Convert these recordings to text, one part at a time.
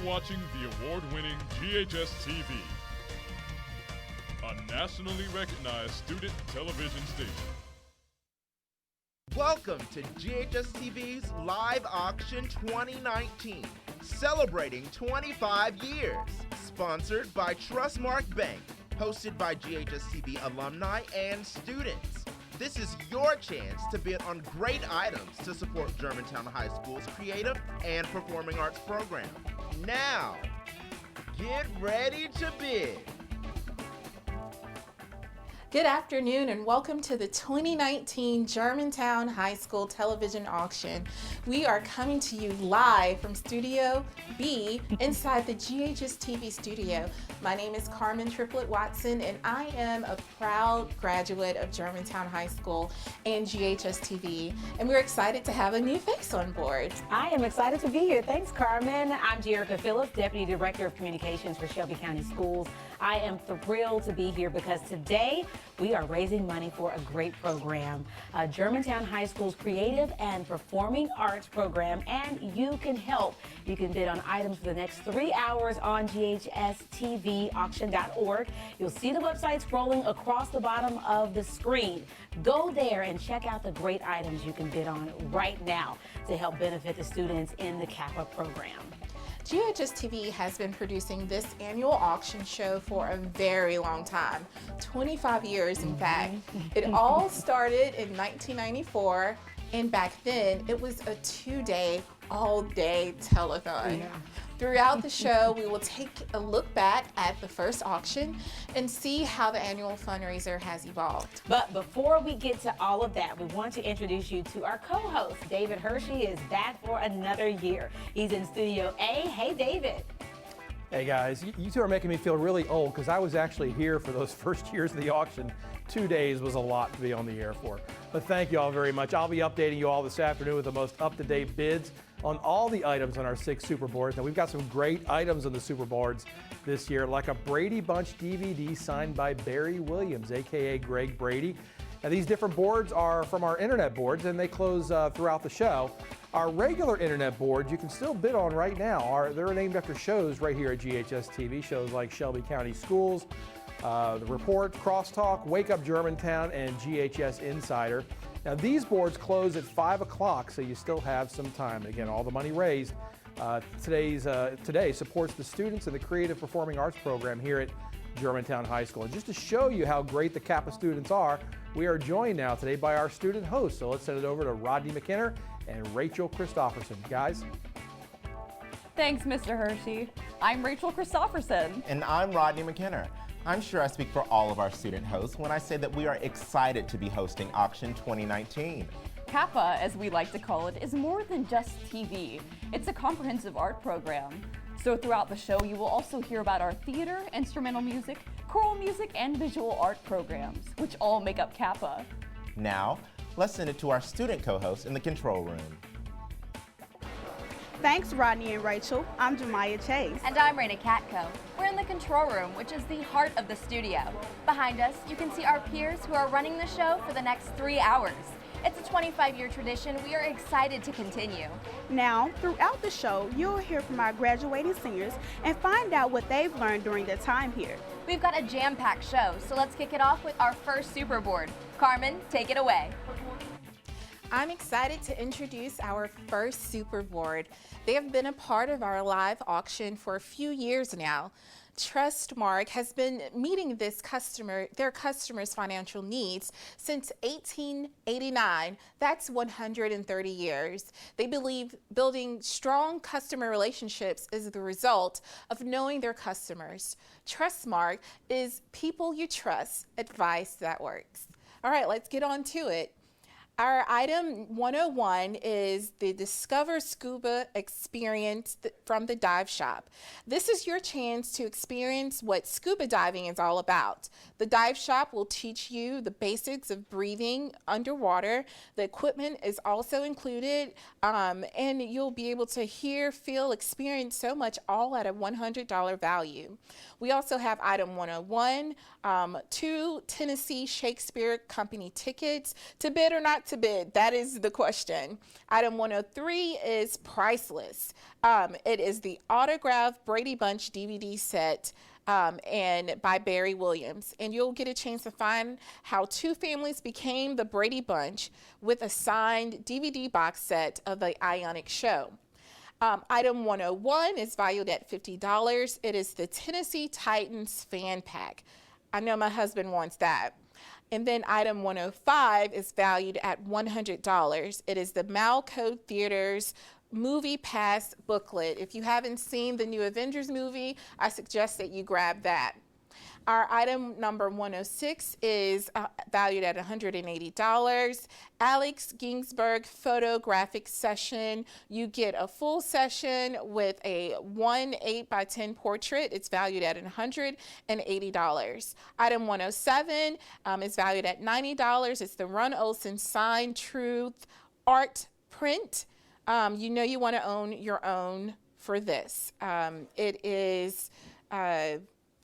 watching the award-winning GHS-TV, a nationally recognized student television station. Welcome to GHS-TV's Live Auction 2019, celebrating 25 years. Sponsored by Trustmark Bank, hosted by GHS-TV alumni and students. This is your chance to bid on great items to support Germantown High School's creative and performing arts program. Now, get ready to bid. Good afternoon and welcome to the 2019 Germantown High School Television Auction. We are coming to you live from Studio B inside the GHS-TV studio. My name is Carmen Triplet Watson and I am a proud graduate of Germantown High School and GHS-TV, and we're excited to have a new face on board. I am excited to be here. Thanks, Carmen. I'm CHICK-FIL-A, Deputy Director of Communications for Shelby County Schools. I am thrilled to be here because today we are raising money for a great program, Germantown High School's Creative and Performing Arts Program, and you can help. You can bid on items for the next 3 hours on GHS-TV-Auction.org. You'll see the website scrolling across the bottom of the screen. Go there and check out the great items you can bid on right now to help benefit the students in the CAPA program. GHS-TV has been producing this annual auction show for a very long time, 25 years in fact. It all started in 1994, and back then it was a 2-day, all-day telethon. Yeah. Throughout the show, we will take a look back at the first auction and see how the annual fundraiser has evolved. But before we get to all of that, we want to introduce you to our co-host. David Hershey is back for another year. He's in Studio A. Hey, David. Hey guys, you two are making me feel really old because I was actually here for those first years of the auction. 2 days was a lot to be on the air for. But thank you all very much. I'll be updating you all this afternoon with the most up-to-date bids on all the items on our 6 super boards. Now we've got some great items on the super boards this year, like a Brady Bunch DVD signed by Barry Williams, aka Greg Brady. Now these different boards are from our internet boards and they close throughout the show. Our regular internet boards you can still bid on right now. They're named after shows right here at GHS-TV, shows like Shelby County Schools, The Report, Crosstalk, Wake Up Germantown, and GHS Insider. Now these boards close at 5 o'clock, so you still have some time. Again, all the money raised today supports the students in the Creative Performing Arts program here at Germantown High School. And just to show you how great the CAPA students are, we are joined now today by our student hosts. So let's send it over to Rodney McKinner and Rachel Christopherson. Guys. Thanks, Mr. Hershey. I'm Rachel Christopherson. And I'm Rodney McKinner. I'm sure I speak for all of our student hosts when I say that we are excited to be hosting Auction 2019. CAPA, as we like to call it, is more than just TV. It's a comprehensive art program. So throughout the show, you will also hear about our theater, instrumental music, choral music, and visual art programs, which all make up CAPA. Now, let's send it to our student co-host in the control room. Thanks, Rodney and Rachel. I'm Jemiah Chase. And I'm Raina Katko. We're in the control room, which is the heart of the studio. Behind us, you can see our peers who are running the show for the next 3 hours. It's a 25-year tradition we are excited to continue. Now, throughout the show, you'll hear from our graduating seniors and find out what they've learned during their time here. We've got a jam-packed show, so let's kick it off with our first super board. Carmen, take it away. I'm excited to introduce our first super board. They have been a part of our live auction for a few years now. Trustmark has been meeting their customers' financial needs since 1889. That's 130 years. They believe building strong customer relationships is the result of knowing their customers. Trustmark is people you trust, advice that works. All right, let's get on to it. Our item 101 is the Discover Scuba Experience from the Dive Shop. This is your chance to experience what scuba diving is all about. The Dive Shop will teach you the basics of breathing underwater. The equipment is also included, and you'll be able to hear, feel, experience so much, all at a $100 value. We also have item 101, 2 Tennessee Shakespeare Company tickets. To bid or not to bid? That is the question. Item 103 is priceless. It is the autographed Brady Bunch DVD set and by Barry Williams. And you'll get a chance to find how two families became the Brady Bunch with a signed DVD box set of the Ionic show. Item 101 is valued at $50. It is the Tennessee Titans fan pack. I know my husband wants that. And then item 105 is valued at $100. It is the MALCO Theaters Movie Pass booklet. If you haven't seen the new Avengers movie, I suggest that you grab that. Our item number 106 is valued at $180. Alex Ginsberg photographic session. You get a full session with a 1 8x10 portrait. It's valued at $180. Item 107 is valued at $90. It's the Ron Olson Signed Truth art print. You know you want to own your own for this. It is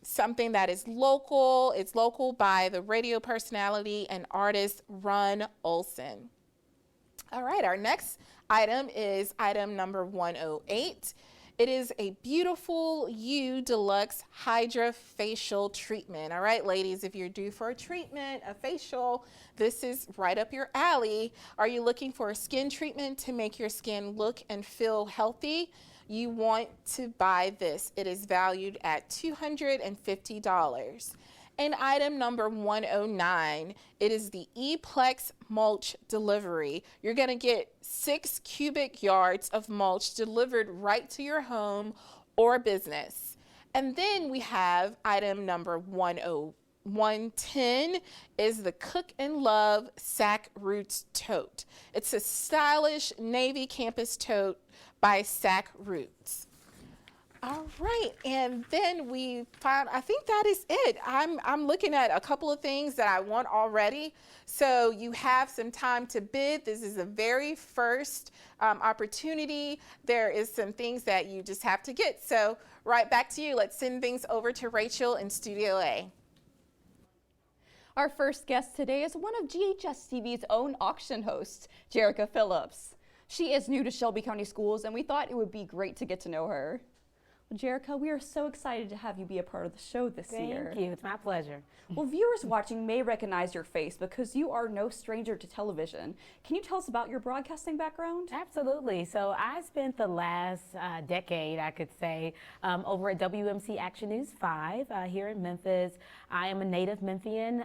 something that is local. It's local by the radio personality and artist Ron Olson. All right, our next item is item number 108. It is a Beautiful You Deluxe Hydra Facial Treatment. All right, ladies, if you're due for a treatment, a facial, this is right up your alley. Are you looking for a skin treatment to make your skin look and feel healthy? You want to buy this. It is valued at $250. And item number 109, it is the E-Plex mulch delivery. You're gonna get 6 cubic yards of mulch delivered right to your home or business. And then we have item number 110 is the Cook and Love Sack Roots tote. It's a stylish navy campus tote by Sack Roots. All right, and then we found, I think that is it. I'm looking at a couple of things that I want already. So you have some time to bid. This is the very first opportunity. There is some things that you just have to get. So right back to you. Let's send things over to Rachel in Studio A. Our first guest today is one of GHS-TV's own auction hosts, Jerica Phillips. She is new to Shelby County Schools, and we thought it would be great to get to know her. Well, Jerica, we are so excited to have you be a part of the show this year. Thank you. It's my pleasure. Well, viewers watching may recognize your face because you are no stranger to television. Can you tell us about your broadcasting background? Absolutely. So I spent the last decade, I could say, over at WMC Action News 5 here in Memphis. I am a native Memphian,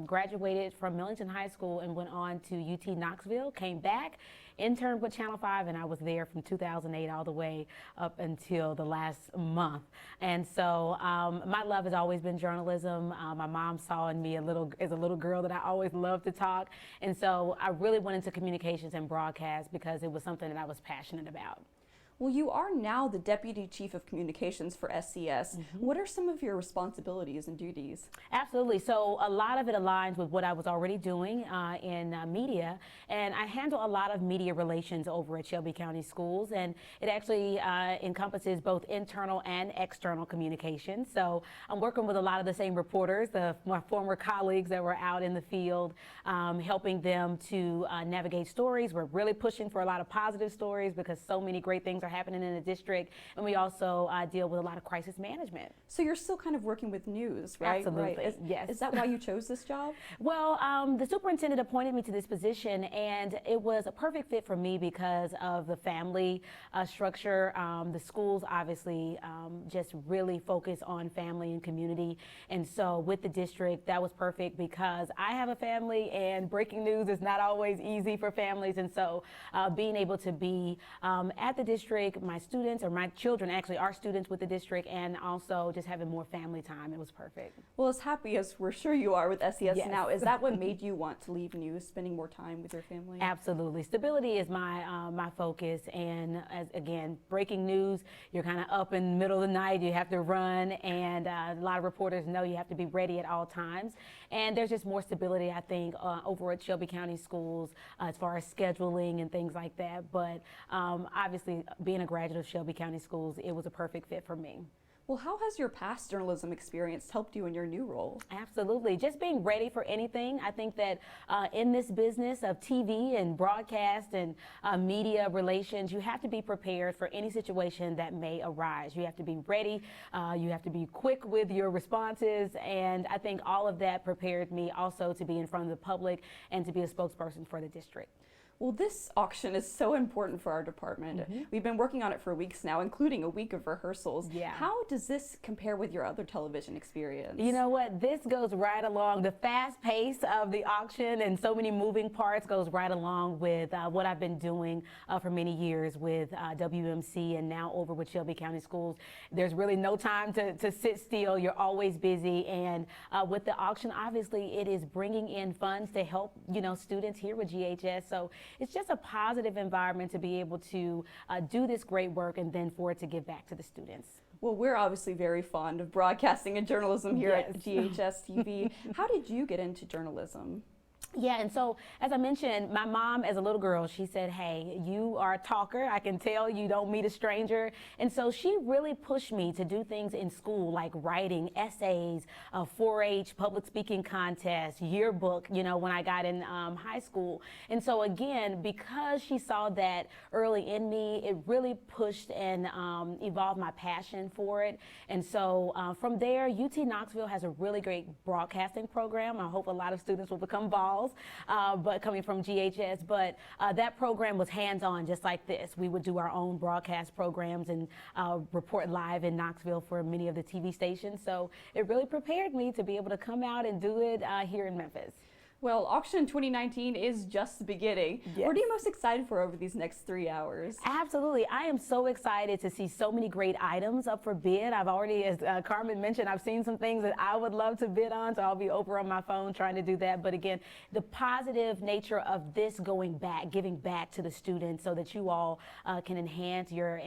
graduated from Millington High School and went on to UT Knoxville, came back, interned with Channel 5, and I was there from 2008 all the way up until the last month. And so my love has always been journalism. My mom saw in me as a little girl that I always loved to talk. And so I really went into communications and broadcast because it was something that I was passionate about. Well, you are now the Deputy Chief of Communications for SCS. What are some of your responsibilities and duties? Absolutely. So a lot of it aligns with what I was already doing in media, and I handle a lot of media relations over at Shelby County Schools, and it actually encompasses both internal and external communications. So I'm working with a lot of the same reporters, my former colleagues that were out in the field, helping them to navigate stories. We're really pushing for a lot of positive stories because so many great things are happening in the district, and we also deal with a lot of crisis management. So you're still kind of working with news, right? Absolutely, right. yes. Is that why you chose this job? Well, the superintendent appointed me to this position, and it was a perfect fit for me because of the family structure. The schools obviously just really focus on family and community, and so with the district, that was perfect because I have a family, and breaking news is not always easy for families, and so being able to be at the district, my students, or my children actually are students with the district, and also just having more family time, it was perfect. Well, as happy as we're sure you are with SCS Yes. now, is that what made you want to leave news, spending more time with your family? Absolutely. Stability is my focus, and again, breaking news, you're kind of up in the middle of the night, you have to run, and a lot of reporters know you have to be ready at all times, and there's just more stability, I think, over at Shelby County Schools as far as scheduling and things like that, but obviously being a graduate of Shelby County Schools, it was a perfect fit for me. Well, how has your past journalism experience helped you in your new role? Absolutely. Just being ready for anything. I think that in this business of TV and broadcast and media relations, you have to be prepared for any situation that may arise. You have to be ready. You have to be quick with your responses. And I think all of that prepared me also to be in front of the public and to be a spokesperson for the district. Well, this auction is so important for our department. We've been working on it for weeks now, including a week of rehearsals. Yeah. How does this compare with your other television experience? You know what? This goes right along. The fast pace of the auction and so many moving parts goes right along with what I've been doing for many years with WMC and now over with Shelby County Schools. There's really no time to sit still. You're always busy. And with the auction, obviously, it is bringing in funds to help, students here with GHS. So it's just a positive environment to be able to do this great work and then for it to give back to the students. Well, we're obviously very fond of broadcasting and journalism here at GHS-TV. How did you get into journalism? Yeah, and so as I mentioned, my mom as a little girl, she said, hey, you are a talker. I can tell you don't meet a stranger. And so she really pushed me to do things in school like writing essays, 4-H, public speaking contests, yearbook, when I got in high school. And so again, because she saw that early in me, it really pushed and evolved my passion for it. And so from there, UT Knoxville has a really great broadcasting program. I hope a lot of students will become involved. But coming from GHS, but that program was hands-on just like this. We would do our own broadcast programs and report live in Knoxville for many of the TV stations. So it really prepared me to be able to come out and do it here in Memphis. Well, Auction 2019 is just the beginning. Yes. What are you most excited for over these next 3 hours? Absolutely. I am so excited to see so many great items up for bid. I've already, as Carmen mentioned, I've seen some things that I would love to bid on, so I'll be over on my phone trying to do that. But again, the positive nature of this going back, giving back to the students so that you all can enhance your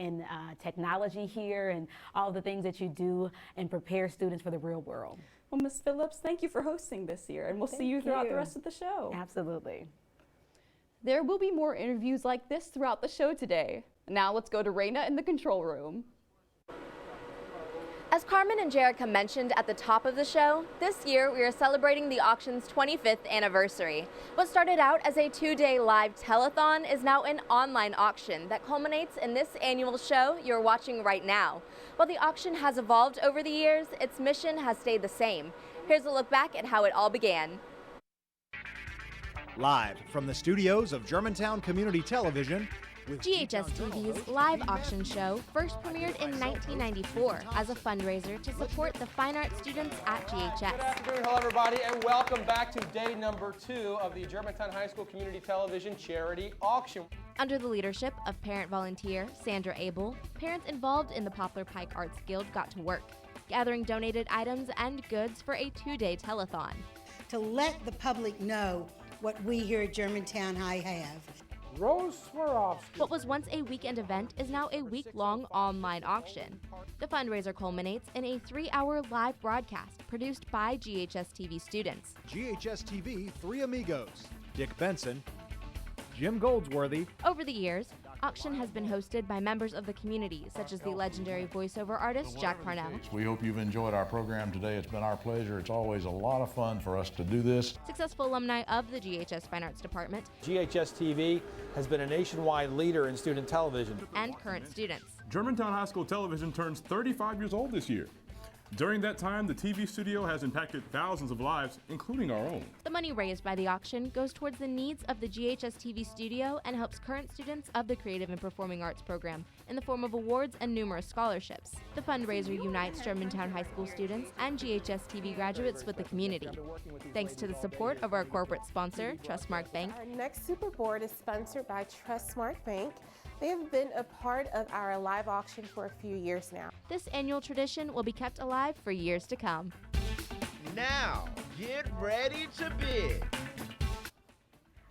technology here and all the things that you do and prepare students for the real world. Well, Ms. Phillips, thank you for hosting this year, and we'll see you throughout the rest of the show. Absolutely. There will be more interviews like this throughout the show today. Now let's go to Raina in the control room. As Carmen and Jerica mentioned at the top of the show, this year we are celebrating the auction's 25th anniversary. What started out as a 2-day live telethon is now an online auction that culminates in this annual show you're watching right now. While the auction has evolved over the years, its mission has stayed the same. Here's a look back at how it all began. Live from the studios of Germantown Community Television, GHS-TV's live auction show first premiered in 1994 as a fundraiser to support the fine arts students at GHS. Good afternoon, hello everybody, and welcome back to day number 2 of the Germantown High School Community Television Charity Auction. Under the leadership of parent volunteer Sandra Abel, parents involved in the Poplar Pike Arts Guild got to work, gathering donated items and goods for a 2-day telethon. To let the public know what we here at Germantown High have. What was once a weekend event is now a week-long online auction. The fundraiser culminates in a 3-hour live broadcast produced by GHS-TV students. GHS-TV 3 Amigos, Dick Benson, Jim Goldsworthy. Over the years, auction has been hosted by members of the community, such as the legendary voiceover artist Jack Parnell. We hope you've enjoyed our program today. It's been our pleasure. It's always a lot of fun for us to do this. Successful alumni of the GHS Fine Arts Department. GHS-TV has been a nationwide leader in student television. And current students. Germantown High School Television turns 35 years old this year. During that time, the TV studio has impacted thousands of lives, including our own. The money raised by the auction goes towards the needs of the GHS-TV studio and helps current students of the Creative and Performing Arts program in the form of awards and numerous scholarships. The fundraiser unites Germantown High School students and GHS-TV graduates with the community. Thanks to the support of our corporate sponsor, Trustmark Bank. Our next Super Board is sponsored by Trustmark Bank. They have been a part of our live auction for a few years now. This annual tradition will be kept alive for years to come. Now, get ready to bid.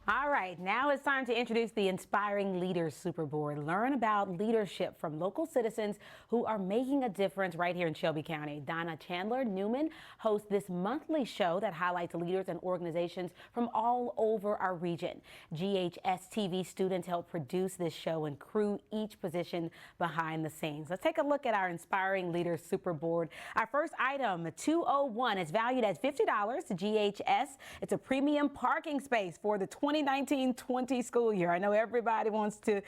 All right, now it's time to introduce the Inspiring Leaders Super Board. Learn about leadership from local citizens who are making a difference right here in Shelby County. Donna Chandler Newman hosts this monthly show that highlights leaders and organizations from all over our region. GHS-TV students help produce this show and crew each position behind the scenes. Let's take a look at our Inspiring Leaders Super Board. Our first item, 201, is valued at $50 to GHS. It's a premium parking space for the 2019-20 school year. I know everybody wants to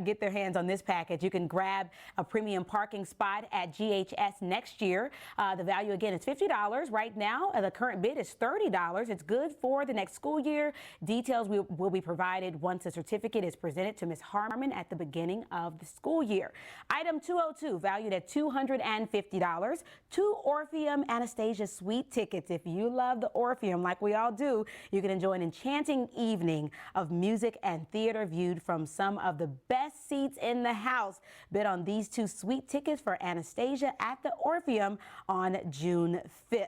get their hands on this package. You can grab a premium parking spot at GHS next year. The value again is $50 right now. The current bid is $30. It's good for the next school year. Details will be provided once a certificate is presented to Ms. Harmon at the beginning of the school year. Item 202, valued at $250, 2 Orpheum Anastasia Suite tickets. If you love the Orpheum like we all do, you can enjoy an enchanting evening of music and theater viewed from some of the best seats in the house. Bid on these 2 suite tickets for Anastasia at the Orpheum on June 5th.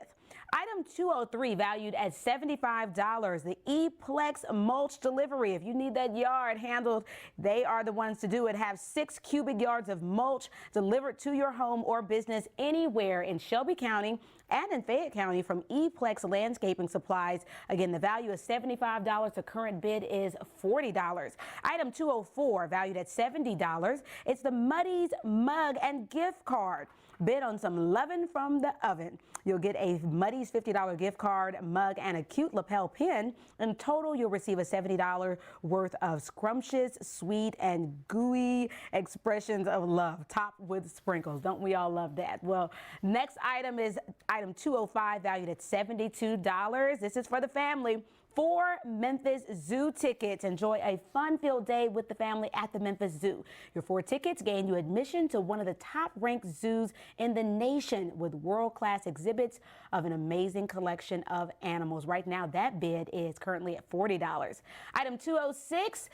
Item 203, valued at $75, the E-Plex mulch delivery. If you need that yard handled, they are the ones to do it. Have 6 cubic yards of mulch delivered to your home or business anywhere in Shelby County and in Fayette County from E-Plex Landscaping Supplies. Again, the value is $75. The current bid is $40. Item 204, valued at $70. It's the Muddy's mug and gift card. Bid on some lovin' from the oven. You'll get a Muddy's $50 gift card, mug, and a cute lapel pin. In total, you'll receive a $70 worth of scrumptious, sweet, and gooey expressions of love, topped with sprinkles. Don't we all love that? Well, next item is item 205, valued at $72. This is for the family. 4 Memphis Zoo tickets. Enjoy a fun-filled day with the family at the Memphis Zoo. Your 4 tickets gain you admission to one of the top-ranked zoos in the nation with world-class exhibits of an amazing collection of animals. Right now, that bid is currently at $40. Item 206,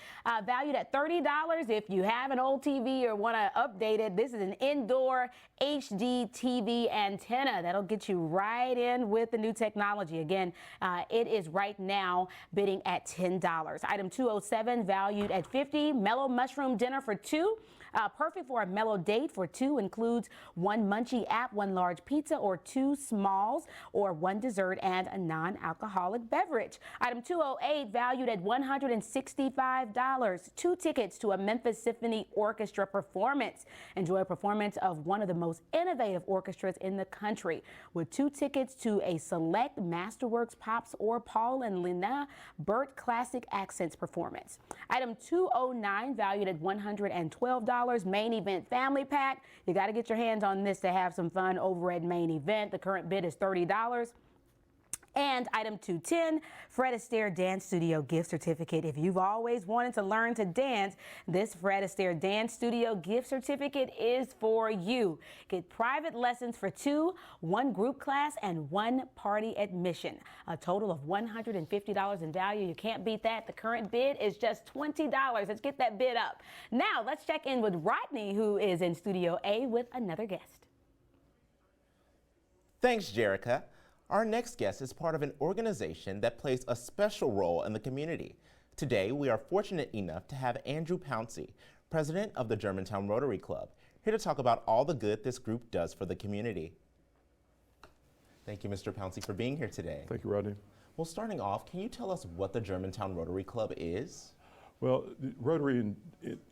valued at $30. If you have an old TV or want to update it, this is an indoor HD TV antenna that'll get you right in with the new technology. Again, it is right now bidding at $10. Item 207, valued at $50, mellow mushroom dinner for 2. Perfect for a mellow date for 2. Includes 1 Munchie app, 1 large pizza, or 2 smalls, or 1 dessert and a non-alcoholic beverage. Item 208, valued at $165. 2 tickets to a Memphis Symphony Orchestra performance. Enjoy a performance of one of the most innovative orchestras in the country with 2 tickets to a select Masterworks Pops or Paul and Lina Burt Classic Accents performance. Item 209, valued at $112. Main Event Family Pack. You got to get your hands on this to have some fun over at Main Event. The current bid is $30. And item 210, Fred Astaire Dance Studio gift certificate. If you've always wanted to learn to dance, this Fred Astaire Dance Studio gift certificate is for you. Get private lessons for 2, 1 group class, and 1 party admission. A total of $150 in value. You can't beat that. The current bid is just $20. Let's get that bid up. Now let's check in with Rodney, who is in Studio A with another guest. Thanks, Jerica. Our next guest is part of an organization that plays a special role in the community. Today, we are fortunate enough to have Andrew Pouncey, president of the Germantown Rotary Club, here to talk about all the good this group does for the community. Thank you, Mr. Pouncey, for being here today. Thank you, Rodney. Well, starting off, can you tell us what the Germantown Rotary Club is? Well, Rotary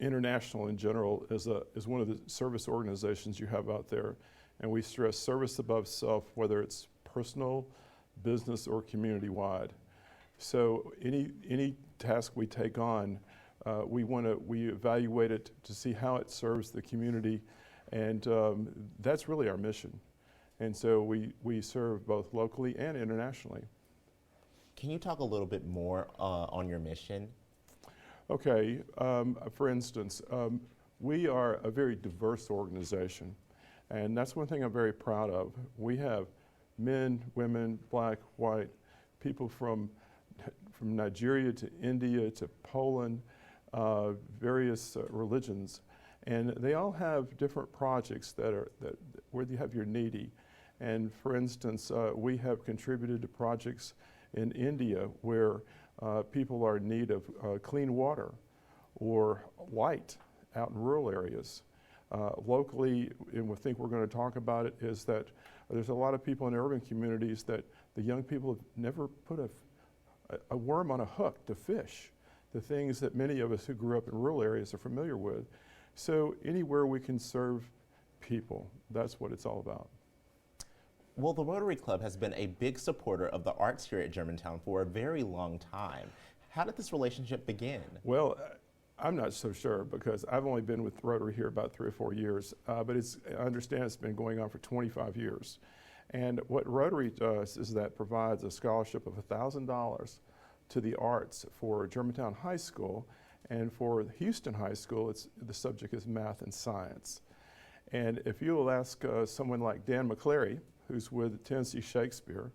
International in general is one of the service organizations you have out there, and we stress service above self, whether it's personal, business, or community-wide. So any task we take on, we evaluate it to see how it serves the community, and that's really our mission. And so we serve both locally and internationally. Can you talk a little bit more on your mission? Okay, for instance, we are a very diverse organization, and that's one thing I'm very proud of. We have men, women, black, white, people from Nigeria to India to Poland, various religions, and they all have different projects where you have your needy. And for instance, we have contributed to projects in India where people are in need of clean water or light out in rural areas. Locally, and we think we're going to talk about it, is that there's a lot of people in urban communities that the young people have never put a worm on a hook to fish, the things that many of us who grew up in rural areas are familiar with. So anywhere we can serve people, that's what it's all about. Well, the Rotary Club has been a big supporter of the arts here at Germantown for a very long time. How did this relationship begin? Well, I'm not so sure because I've only been with Rotary here about 3 or 4 years, but I understand it's been going on for 25 years. And what Rotary does is that provides a scholarship of $1,000 to the arts for Germantown High School, and for Houston High School, the subject is math and science. And if you will ask someone like Dan McClary, who's with Tennessee Shakespeare,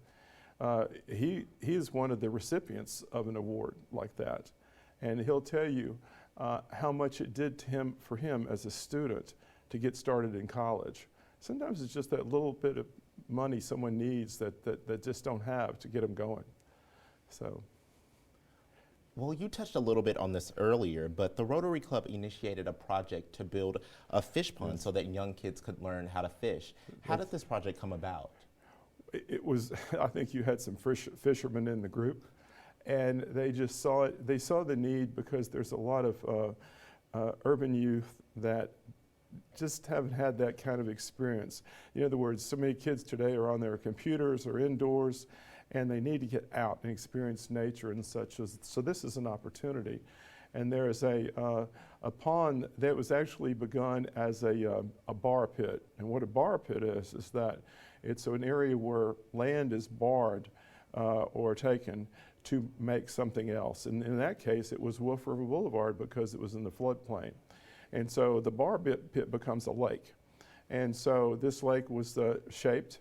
he is one of the recipients of an award like that. And he'll tell you how much it did for him as a student to get started in college. Sometimes it's just that little bit of money someone needs that just don't have to get them going. So. Well, you touched a little bit on this earlier, but the Rotary Club initiated a project to build a fish pond so that young kids could learn how to fish. How did this project come about? It was, I think you had some fishermen in the group, and they just saw it. They saw the need because there's a lot of urban youth that just haven't had that kind of experience. In other words, so many kids today are on their computers or indoors, and they need to get out and experience nature and such. So this is an opportunity. And there is a pond that was actually begun as a bar pit. And what a bar pit is that it's an area where land is barred or taken to make something else. And in that case, it was Wolf River Boulevard because it was in the floodplain. And so the bar pit becomes a lake. And so this lake was shaped,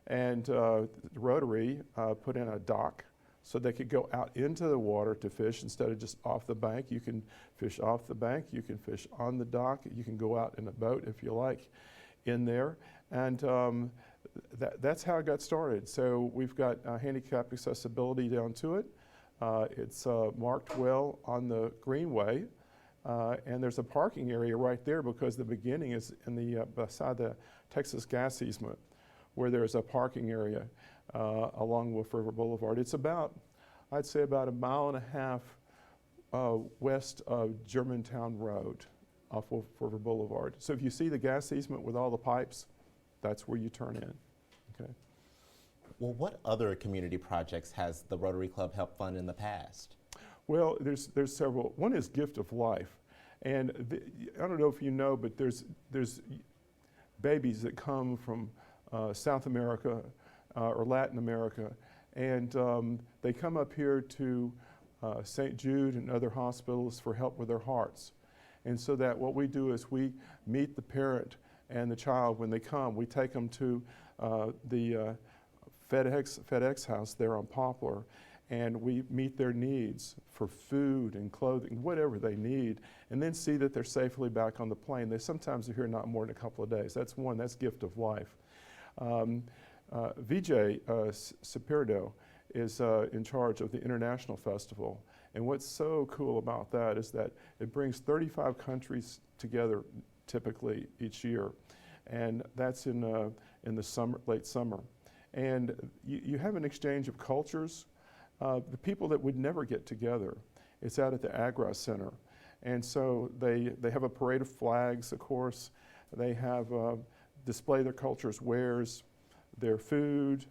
and Rotary put in a dock so they could go out into the water to fish instead of just off the bank. You can fish off the bank, you can fish on the dock, you can go out in a boat if you like in there. And that's how it got started. So we've got handicap accessibility down to it. It's marked well on the greenway. And there's a parking area right there because the beginning is in beside the Texas gas easement, where there's a parking area along Wolf River Boulevard. It's about, I'd say about 1.5 miles west of Germantown Road off Wolf River Boulevard. So if you see the gas easement with all the pipes, that's where you turn in, okay? Well, what other community projects has the Rotary Club helped fund in the past? Well, there's several. One is Gift of Life. And I don't know if you know, but there's babies that come from South America or Latin America, and they come up here to St. Jude and other hospitals for help with their hearts. And so that what we do is we meet the parent and the child when they come. We take them to the FedEx house there on Poplar, and we meet their needs for food and clothing, whatever they need, and then see that they're safely back on the plane. They sometimes are here not more than a couple of days. That's one, that's Gift of Life. Vijay Sapirdo is in charge of the International Festival, and what's so cool about that is that it brings 35 countries together typically each year, and that's in the summer, late summer. And you have an exchange of cultures. The people that would never get together. It's out at the Agra Center. And so they have a parade of flags, of course. They have display their culture's wares, their food,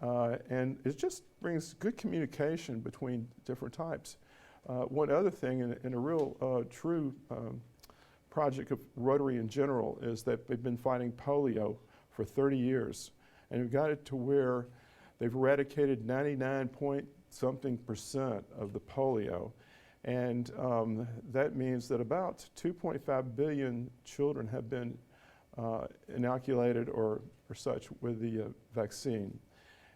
and it just brings good communication between different types. One other thing, and a real true project of Rotary in general, is that they've been fighting polio for 30 years. And we've got it to where they've eradicated 99-point-something% of the polio. And that means that about 2.5 billion children have been inoculated or such with the vaccine.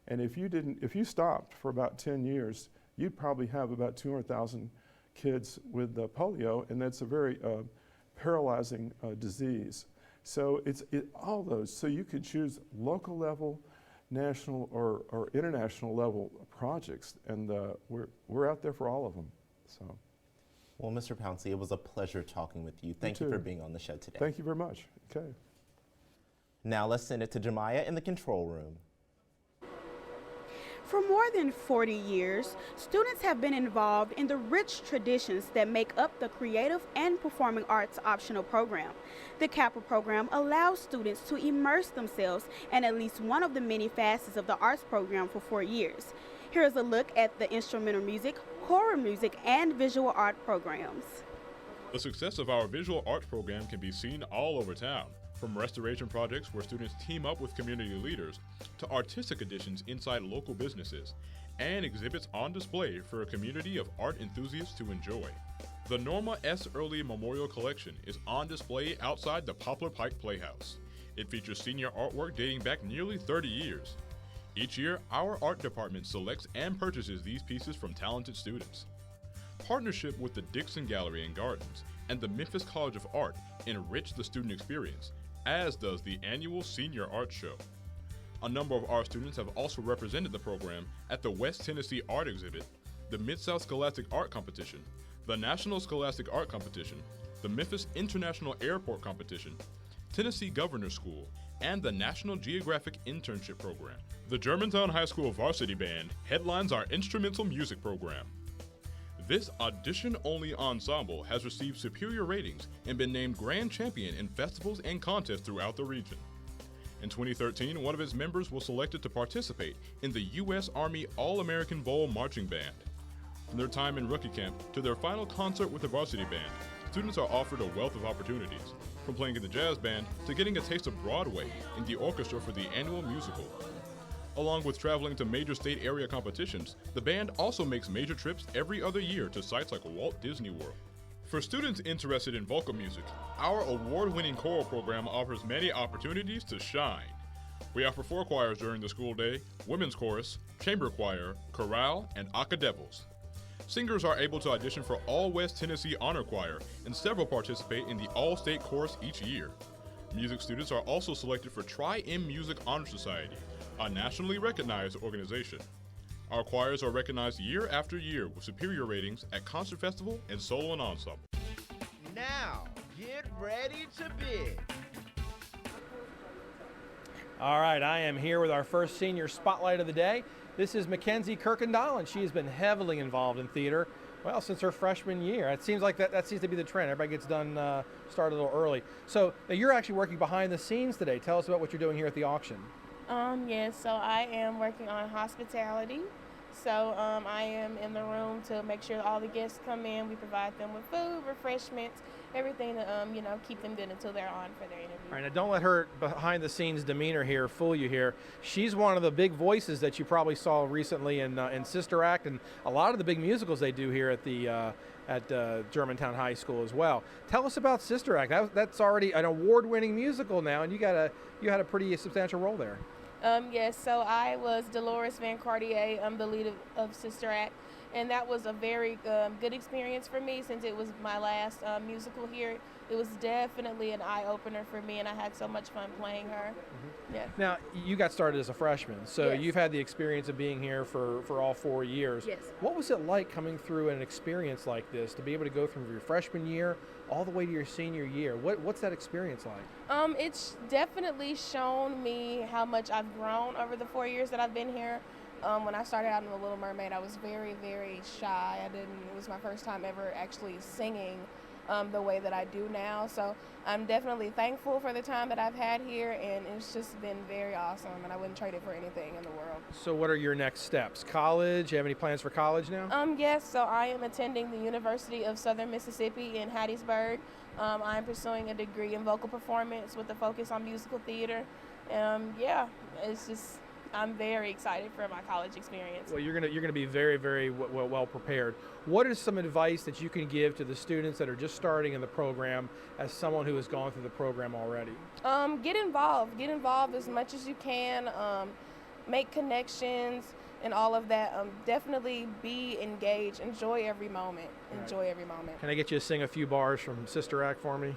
And if you stopped for about 10 years, you'd probably have about 200,000 kids with polio, and that's a very paralyzing disease. So it's all those. So you can choose local level, national or international level projects, and we're out there for all of them. So. Well, Mr. Pouncey, it was a pleasure talking with you. Thank you for being on the show today. Thank you very much. Okay. Now let's send it to Jemiah in the control room. For more than 40 years, students have been involved in the rich traditions that make up the Creative and Performing Arts optional program. The CAPA program allows students to immerse themselves in at least one of the many facets of the arts program for 4 years. Here's a look at the instrumental music, choral music, and visual art programs. The success of our visual arts program can be seen all over town, from restoration projects where students team up with community leaders to artistic additions inside local businesses and exhibits on display for a community of art enthusiasts to enjoy. The Norma S. Early Memorial Collection is on display outside the Poplar Pike Playhouse. It features senior artwork dating back nearly 30 years. Each year, our art department selects and purchases these pieces from talented students. Partnership with the Dixon Gallery and Gardens and the Memphis College of Art enrich the student experience, as does the annual Senior Art Show. A number of our students have also represented the program at the West Tennessee Art Exhibit, the Mid-South Scholastic Art Competition, the National Scholastic Art Competition, the Memphis International Airport Competition, Tennessee Governor's School, and the National Geographic Internship Program. The Germantown High School Varsity Band headlines our instrumental music program. This audition-only ensemble has received superior ratings and been named Grand Champion in festivals and contests throughout the region. In 2013, one of its members was selected to participate in the U.S. Army All-American Bowl Marching Band. From their time in rookie camp to their final concert with the varsity band, students are offered a wealth of opportunities, from playing in the jazz band to getting a taste of Broadway in the orchestra for the annual musical. Along with traveling to major state area competitions, the band also makes major trips every other year to sites like Walt Disney World. For students interested in vocal music, our award-winning choral program offers many opportunities to shine. We offer 4 choirs during the school day: women's chorus, chamber choir, chorale, and acadevals. Singers are able to audition for All West Tennessee Honor Choir, and several participate in the All-State Chorus each year. Music students are also selected for Tri-M Music Honor Society, a nationally recognized organization. Our choirs are recognized year after year with superior ratings at Concert Festival and Solo and Ensemble. Now, get ready to bid. All right, I am here with our first senior spotlight of the day. This is Mackenzie Kirkendall, and she has been heavily involved in theater, well, since her freshman year. It seems like that seems to be the trend. Everybody gets done, started a little early. So you're actually working behind the scenes today. Tell us about what you're doing here at the auction. Yes, so I am working on hospitality. So I am in the room to make sure that all the guests come in. We provide them with food, refreshments, everything to keep them good until they're on for their interview. All right, now don't let her behind the scenes demeanor here fool you here. She's one of the big voices that you probably saw recently in Sister Act and a lot of the big musicals they do here at Germantown High School as well. Tell us about Sister Act. That's already an award-winning musical now, and you had a pretty substantial role there. Yes, so I was Dolores Van Cartier, the lead of Sister Act, and that was a very good experience for me since it was my last musical here. It was definitely an eye-opener for me, and I had so much fun playing her. Mm-hmm. Yeah. Now, you got started as a freshman, so Yes. you've had the experience of being here for all 4 years. Yes. What was it like coming through an experience like this, to be able to go from your freshman year all the way to your senior year? What's that experience like? It's definitely shown me how much I've grown over the 4 years that I've been here. When I started out in The Little Mermaid, I was very, very shy. It was my first time ever actually singing the way that I do now. So I'm definitely thankful for the time that I've had here, and it's just been very awesome, and I wouldn't trade it for anything in the world. So what are your next steps? College? You have any plans for college now? Yes, so I am attending the University of Southern Mississippi in Hattiesburg. I'm pursuing a degree in vocal performance with a focus on musical theater. It's just, I'm very excited for my college experience. Well, you're gonna be very, very well prepared. What is some advice that you can give to the students that are just starting in the program as someone who has gone through the program already? Get involved. Get involved as much as you can. Make connections and all of that. Definitely be engaged. Enjoy every moment. Enjoy every moment. Can I get you to sing a few bars from Sister Act for me?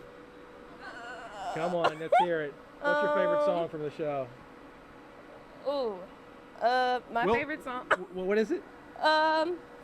Come on, let's hear it. What's your favorite song from the show? Ooh, my favorite song. What is it?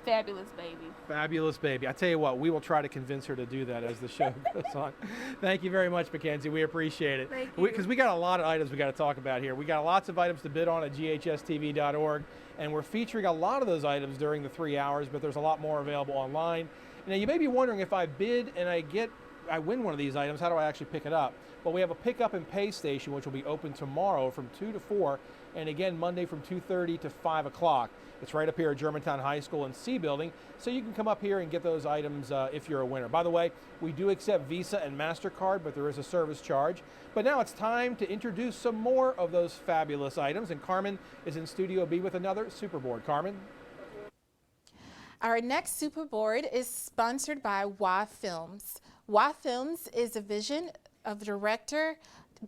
Fabulous Baby. Fabulous Baby. I tell you what, we will try to convince her to do that as the show goes on. Thank you very much, Mackenzie. We appreciate it. Thank you. Because we got a lot of items we got to talk about here. We got lots of items to bid on at GHS-TV.org, and we're featuring a lot of those items during the 3 hours, but there's a lot more available online. Now, you may be wondering, if I bid and I win one of these items, how do I actually pick it up? Well, we have a pick up and pay station, which will be open tomorrow from 2 to 4, and again Monday from 2:30 to 5 o'clock. It's right up here at Germantown High School and C Building, so you can come up here and get those items if you're a winner. By the way, we do accept Visa and MasterCard, but there is a service charge. But now it's time to introduce some more of those fabulous items, and Carmen is in Studio B with another Superboard. Carmen? Our next Superboard is sponsored by WA Films. WA Films is a vision of director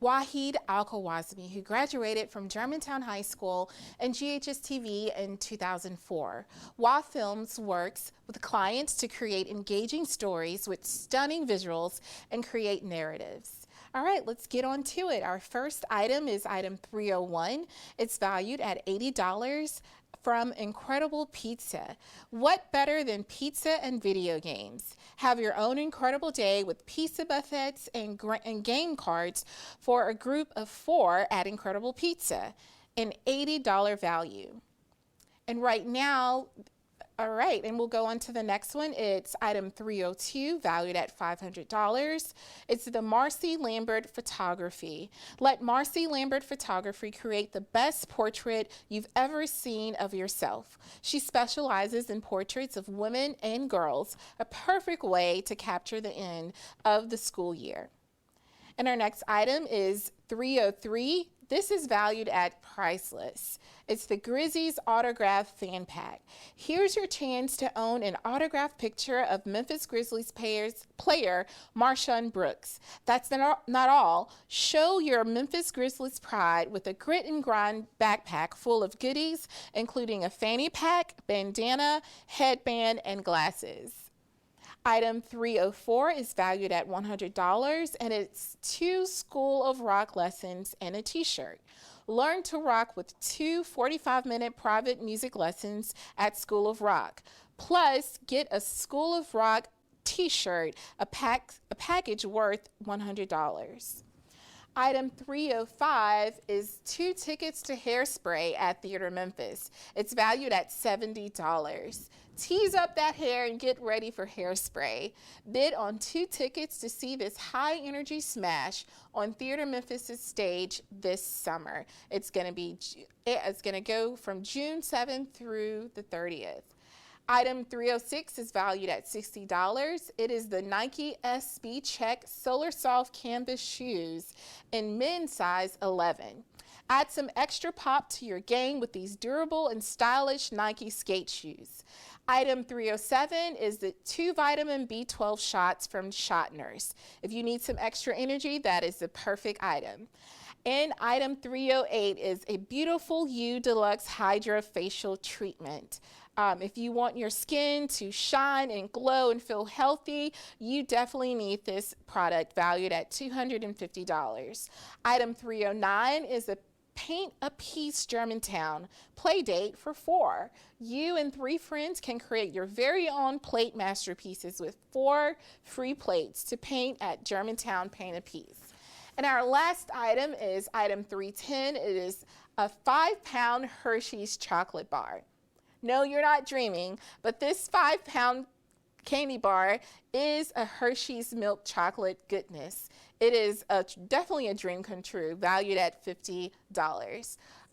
Wahid Al-Khwarizmi, who graduated from Germantown High School and GHS-TV in 2004. WA Films works with clients to create engaging stories with stunning visuals and create narratives. All right, let's get on to it. Our first item is item 301. It's valued at $80 from Incredible Pizza. What better than pizza and video games? Have your own incredible day with pizza buffets and game cards for a group of 4 at Incredible Pizza, an $80 value. And right now, all right, and we'll go on to the next one. It's item 302, valued at $500. It's the MARCI Lambert Photography. Let MARCI Lambert Photography create the best portrait you've ever seen of yourself. She specializes in portraits of women and girls, a perfect way to capture the end of the school year. And our next item is 303. This is valued at priceless. It's the GRIZZLIES Autograph Fan Pack. Here's your chance to own an autographed picture of Memphis Grizzlies player Marshawn Brooks. That's not all. Show your Memphis Grizzlies pride with a grit and grind backpack full of goodies, including a fanny pack, bandana, headband, and glasses. Item 304 is valued at $100, and it's 2 School of Rock lessons and a t-shirt. Learn to rock with 2 45-minute private music lessons at School of Rock. Plus, get a School of Rock t-shirt, a package worth $100. Item 305 is 2 tickets to Hairspray at Theater Memphis. It's valued at $70. Tease up that hair and get ready for Hairspray. Bid on 2 tickets to see this high-energy smash on Theater Memphis' stage this summer. It's going to go from June 7th through the 30th. Item 306 is valued at $60. It is the Nike SB Check SOLARSOFT canvas shoes in men's size 11. Add some extra pop to your game with these durable and stylish Nike skate shoes. Item 307 is the 2 vitamin B12 shots from Shot Nurse. If you need some extra energy, that is the perfect item. And item 308 is a Beautiful You Deluxe Hydra Facial Treatment. If you want your skin to shine and glow and feel healthy, you definitely need this product, valued at $250. Item 309 is a Paint a Piece Germantown play date for 4. You and 3 friends can create your very own plate masterpieces with 4 free plates to paint at Germantown Paint a Piece. And our last item is item 310. It is a 5-pound Hershey's chocolate bar. No, you're not dreaming, but this 5-pound candy bar is a Hershey's milk chocolate goodness. It is definitely a dream come true, valued at $50.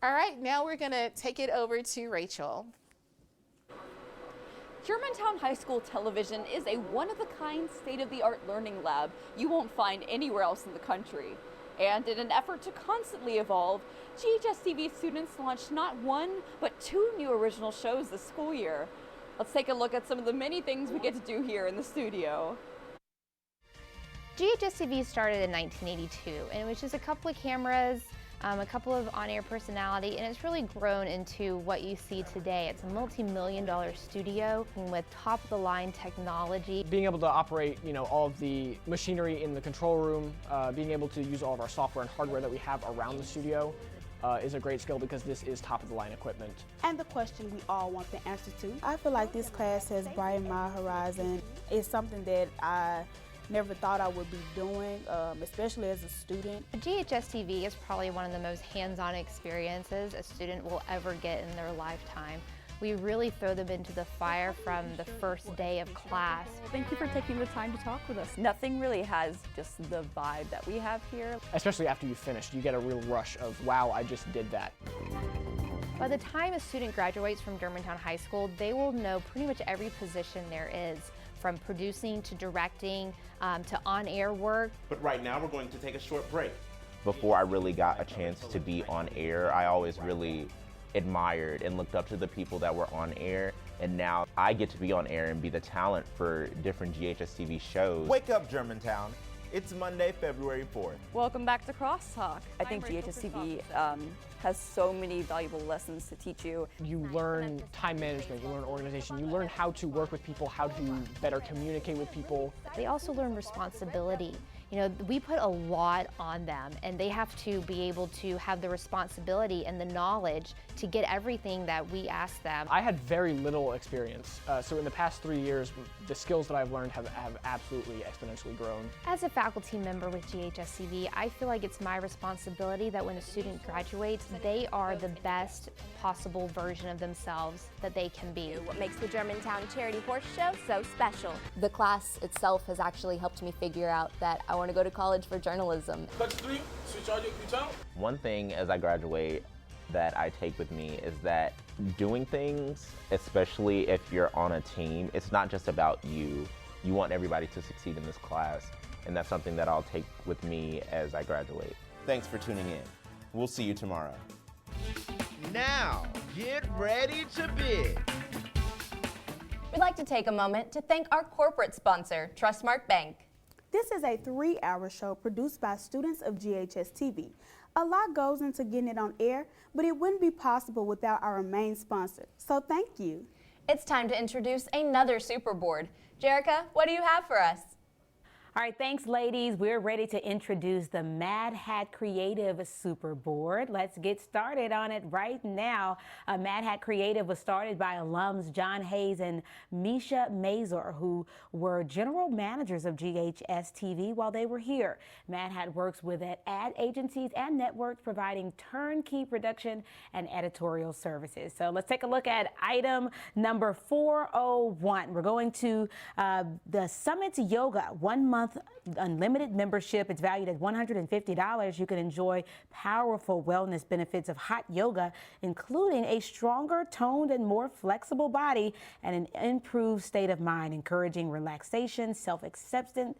All right, now we're gonna take it over to Rachel. Germantown High School Television is a one-of-a-kind state-of-the-art learning lab you won't find anywhere else in the country. And in an effort to constantly evolve, GHS-TV students launched not 1, but 2 new original shows this school year. Let's take a look at some of the many things we get to do here in the studio. GHS-TV started in 1982, and it was just a couple of cameras, a couple of on-air personality, and it's really grown into what you see today. It's a multi-million-dollar studio with top-of-the-line technology. Being able to operate, all of the machinery in the control room, being able to use all of our software and hardware that we have around the studio, is a great skill because this is top-of-the-line equipment. And the question we all want the answer to. I feel like this class has brightened my horizon. It's something that I never thought I would be doing, especially as a student. GHS-TV is probably one of the most hands-on experiences a student will ever get in their lifetime. We really throw them into the fire from the first day of class. Thank you for taking the time to talk with us. Nothing really has just the vibe that we have here. Especially after you finished, you get a real rush of, wow, I just did that. By the time a student graduates from Germantown High School, they will know pretty much every position there is, from producing to directing to on-air work. But right now we're going to take a short break. Before I really got a chance to be on air, I always really admired and looked up to the people that were on air, and now I get to be on air and be the talent for different GHS-TV shows. Wake up, Germantown. It's Monday, February 4th. Welcome back to Crosstalk. I think GHS-TV has so many valuable lessons to teach you. You learn time management, you learn organization, you learn how to work with people, how to better communicate with people. They also learn responsibility. You know, we put a lot on them, and they have to be able to have the responsibility and the knowledge to get everything that we ask them. I had very little experience, so in the past 3 years, the skills that I've learned have absolutely exponentially grown. As a faculty member with GHS-TV, I feel like it's my responsibility that when a student graduates, they are the best possible version of themselves that they can be. What makes the Germantown Charity Horse Show so special? The class itself has actually helped me figure out that I want to go to college for journalism. One thing as I graduate that I take with me is that doing things, especially if you're on a team, it's not just about you. You want everybody to succeed in this class, and that's something that I'll take with me as I graduate. Thanks for tuning in. We'll see you tomorrow. Now, get ready to bid. We'd like to take a moment to thank our corporate sponsor, Trustmark Bank. This is a 3-hour show produced by students of GHS-TV. A lot goes into getting it on air, but it wouldn't be possible without our main sponsor. So thank you. It's time to introduce another super board. Jerica, what do you have for us? All right, thanks, ladies. We're ready to introduce the Mad Hat Creative Super Board. Let's get started on it right now. Mad Hat Creative was started by alums John Hayes and Misha Mazur, who were general managers of GHS-TV while they were here. Mad Hat works with ad agencies and networks, providing turnkey production and editorial services. So let's take a look at item number 401. We're going to the Summit Yoga 1 month unlimited membership. It's valued at $150. You can enjoy powerful wellness benefits of hot yoga, including a stronger, toned, and more flexible body and an improved state of mind, encouraging relaxation, self-acceptance,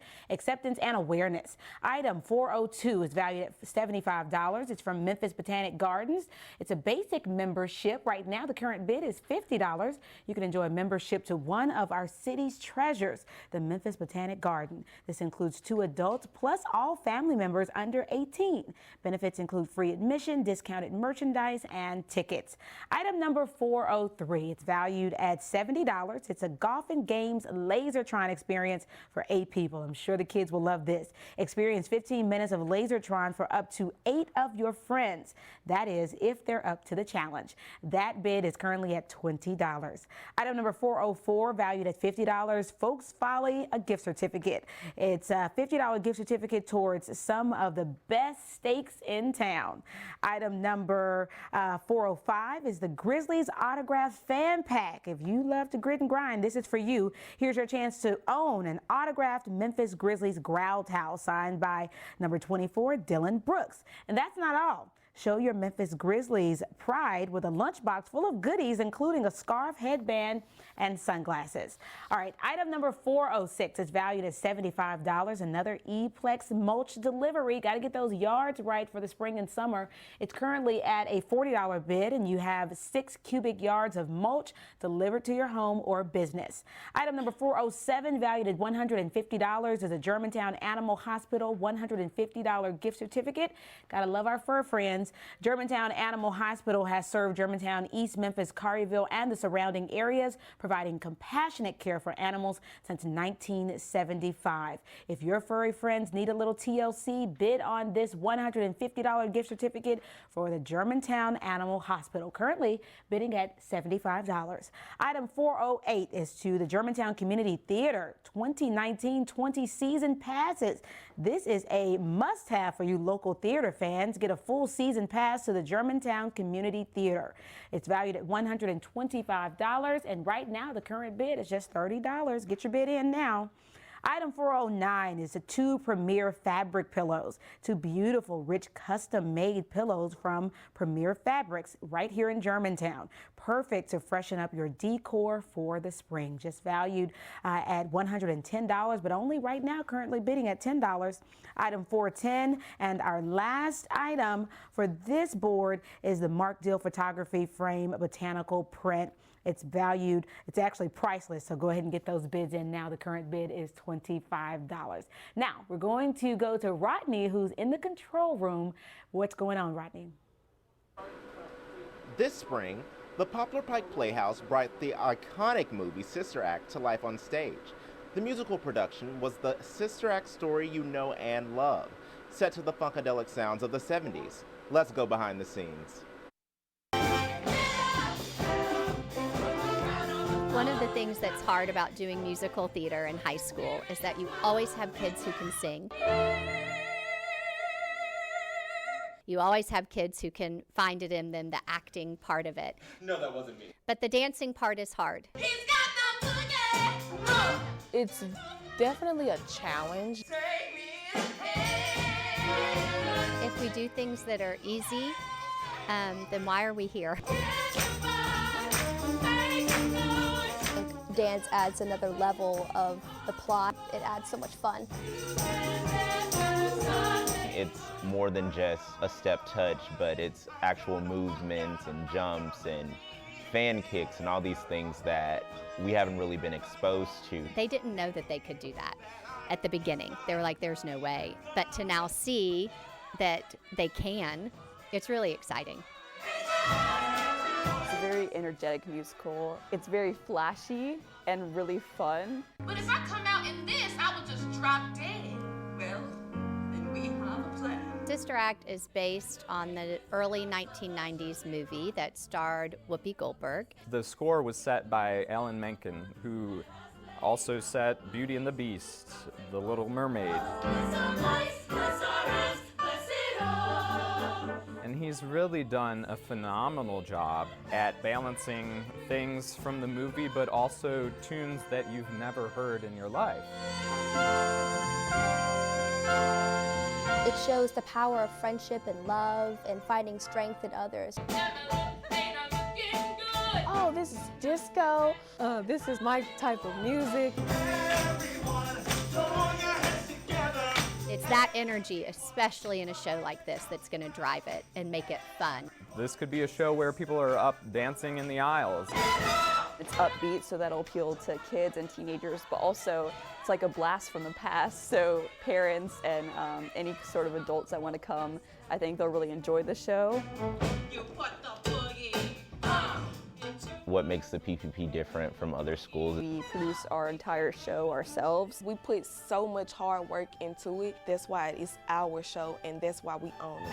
and awareness. Item 402 is valued at $75. It's from Memphis Botanic Gardens. It's a basic membership. Right now, the current bid is $50. You can enjoy a membership to one of our city's treasures, the Memphis Botanic Garden. This includes 2 adults plus all family members under 18. Benefits include free admission, discounted merchandise, and tickets. Item number 403, it's valued at $70. It's a golf and games Lasertron experience for 8 people. I'm sure the kids will love this. Experience 15 minutes of Lasertron for up to 8 of your friends. That is, if they're up to the challenge. That bid is currently at $20. Item number 404, valued at $50. Folks Folly, a gift certificate. It's a $50 gift certificate towards some of the best steaks in town. Item number 405 is the Grizzlies Autograph Fan Pack. If you love to grit and grind, this is for you. Here's your chance to own an autographed Memphis Grizzlies growl towel signed by number 24, Dylan Brooks. And that's not all. Show your Memphis Grizzlies pride with a lunchbox full of goodies, including a scarf, headband, and sunglasses. All right, item number 406 is valued at $75. Another E-Plex mulch delivery. Got to get those yards right for the spring and summer. It's currently at a $40 bid, and you have 6 cubic yards of mulch delivered to your home or business. Item number 407, valued at $150, is a Germantown Animal Hospital $150 gift certificate. Got to love our fur friends. friends. Germantown Animal Hospital has served Germantown, East Memphis, Collierville, and the surrounding areas, providing compassionate care for animals since 1975. If your furry friends need a little TLC, bid on this $150 gift certificate for the Germantown Animal Hospital, currently bidding at $75. Item 408 is to the Germantown Community Theater 2019-20 season passes. This is a must-have for you local theater fans. Get a full season pass to the Germantown Community Theater. It's valued at $125, and right now the current bid is just $30. Get your bid in now. Item 409 is the 2 Premier Fabric Pillows. 2 beautiful, rich, custom-made pillows from Premier Fabrics right here in Germantown. Perfect to freshen up your decor for the spring. Just valued at $110, but only right now currently bidding at $10. Item 410, and our last item for this board is the Mark Deal Photography Frame Botanical Print. It's valued, it's actually priceless, so go ahead and get those bids in now. The current bid is $25. Now, we're going to go to Rodney, who's in the control room. What's going on, Rodney? This spring, the Poplar Pike Playhouse brought the iconic movie Sister Act to life on stage. The musical production was the Sister Act story you know and love, set to the funkadelic sounds of the 70s. Let's go behind the scenes. One of the things that's hard about doing musical theater in high school is that you always have kids who can sing. You always have kids who can find it in them, the acting part of it. No, that wasn't me. But the dancing part is hard. It's definitely a challenge. If we do things that are easy, then why are we here? Dance adds another level of the plot. It adds so much fun. It's more than just a step touch, but it's actual movements and jumps and fan kicks and all these things that we haven't really been exposed to. They didn't know that they could do that at the beginning. They were like, there's no way. But to now see that they can, it's really exciting. It's a very energetic musical. It's very flashy and really fun. But if I come out in this, I will just drop dead. Well, then we have a plan. Sister Act is based on the early 1990s movie that starred Whoopi Goldberg. The score was set by Alan Menken, who also set Beauty and the Beast, The Little Mermaid. And he's really done a phenomenal job at balancing things from the movie, but also tunes that you've never heard in your life. It shows the power of friendship and love and finding strength in others. Oh, this is disco. This is my type of music. It's that energy, especially in a show like this, that's going to drive it and make it fun. This could be a show where people are up dancing in the aisles. It's upbeat, so that'll appeal to kids and teenagers, but also it's like a blast from the past, so parents and any sort of adults that want to come, I think they'll really enjoy the show. What makes the PPP different from other schools? We produce our entire show ourselves. We put so much hard work into it. That's why it's our show, and that's why we own it.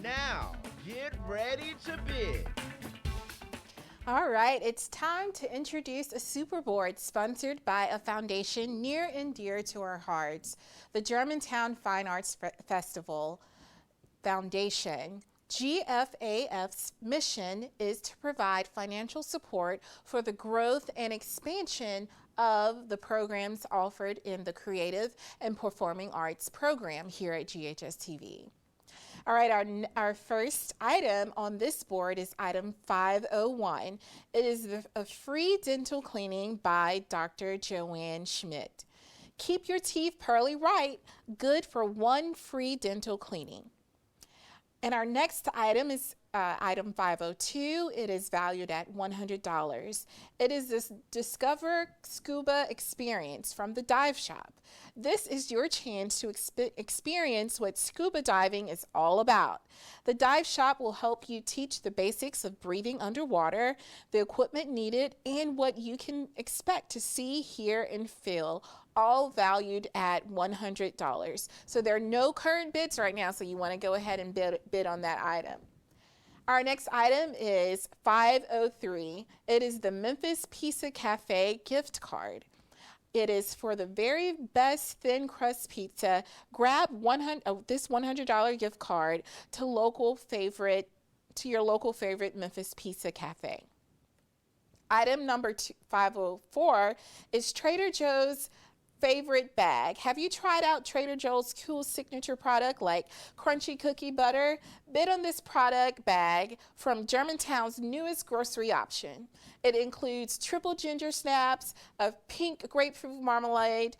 Now, get ready to bid. All right, it's time to introduce a super board sponsored by a foundation near and dear to our hearts, the Germantown Fine Arts Festival Foundation. GFAF's mission is to provide financial support for the growth and expansion of the programs offered in the Creative and Performing Arts program here at GHS-TV. All right, our first item on this board is item 501. It is a free dental cleaning by Dr. Joanne Schmidt. Keep your teeth pearly white, good for one free dental cleaning. And our next item is Item 502, it is valued at $100. It is this Discover Scuba experience from the dive shop. This is your chance to experience what scuba diving is all about. The dive shop will help you teach the basics of breathing underwater, the equipment needed, and what you can expect to see, hear, and feel, all valued at $100. So there are no current bids right now, so you want to go ahead and bid on that item. Our next item is 503. It is the Memphis Pizza Cafe gift card. It is for the very best thin crust pizza. Grab this $100 gift card to your local favorite Memphis Pizza Cafe. Item number 504 is Trader Joe's favorite bag. Have you tried out Trader Joe's cool signature product like crunchy cookie butter? Bid on this product bag from Germantown's newest grocery option. It includes triple ginger snaps, a pink grapefruit marmalade,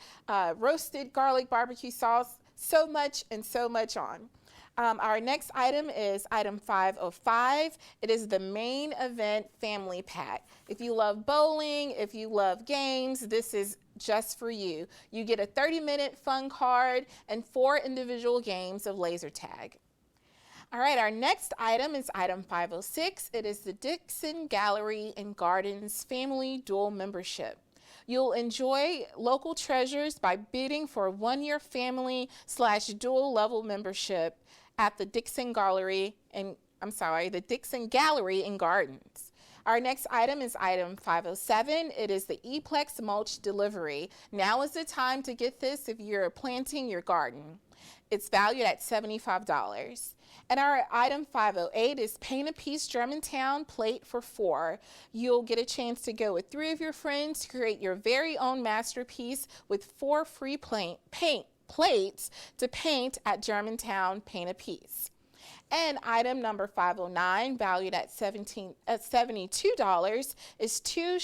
roasted garlic barbecue sauce, so much and so much on. Our next item is item 505. It is the main event family pack. If you love bowling, if you love games, this is just for you. You get a 30-minute fun card and 4 individual games of laser tag. All right, our next item is item 506. It is the Dixon Gallery and Gardens Family Dual Membership. You'll enjoy local treasures by bidding for a 1-year family/dual level membership at the Dixon Gallery and Dixon Gallery and Gardens. Our next item is item 507. It is the Eplex mulch delivery. Now is the time to get this if you're planting your garden. It's valued at $75. And our item 508 is Paint a Piece Germantown plate for 4. You'll get a chance to go with 3 of your friends to create your very own masterpiece with 4 free plates to paint at Germantown Paint a Piece. And item number 509, valued at $72, is 2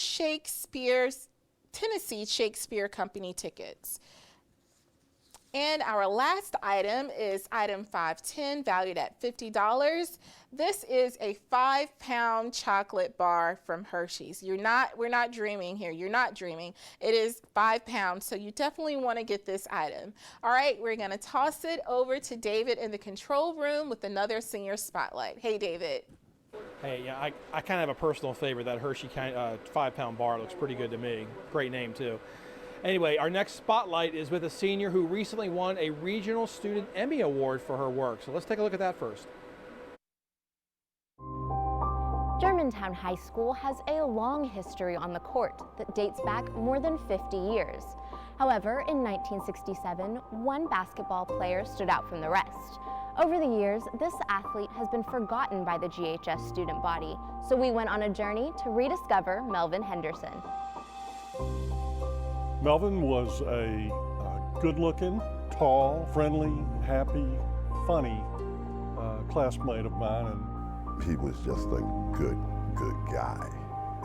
Tennessee Shakespeare Company tickets. And our last item is item 510, valued at $50. This is a 5-pound chocolate bar from Hershey's. We're not dreaming here. You're not dreaming. It is 5 pounds, so you definitely want to get this item. All right, we're going to toss it over to David in the control room with another senior spotlight. Hey, David. Hey, yeah, I kind of have a personal favorite. That Hershey 5-pound bar looks pretty good to me. Great name, too. Anyway, our next spotlight is with a senior who recently won a Regional Student Emmy Award for her work. So let's take a look at that first. Germantown High School has a long history on the court that dates back more than 50 years. However, in 1967, one basketball player stood out from the rest. Over the years, this athlete has been forgotten by the GHS student body, so we went on a journey to rediscover Melvin Henderson. Melvin was a good-looking, tall, friendly, happy, funny classmate of mine. And he was just a good guy.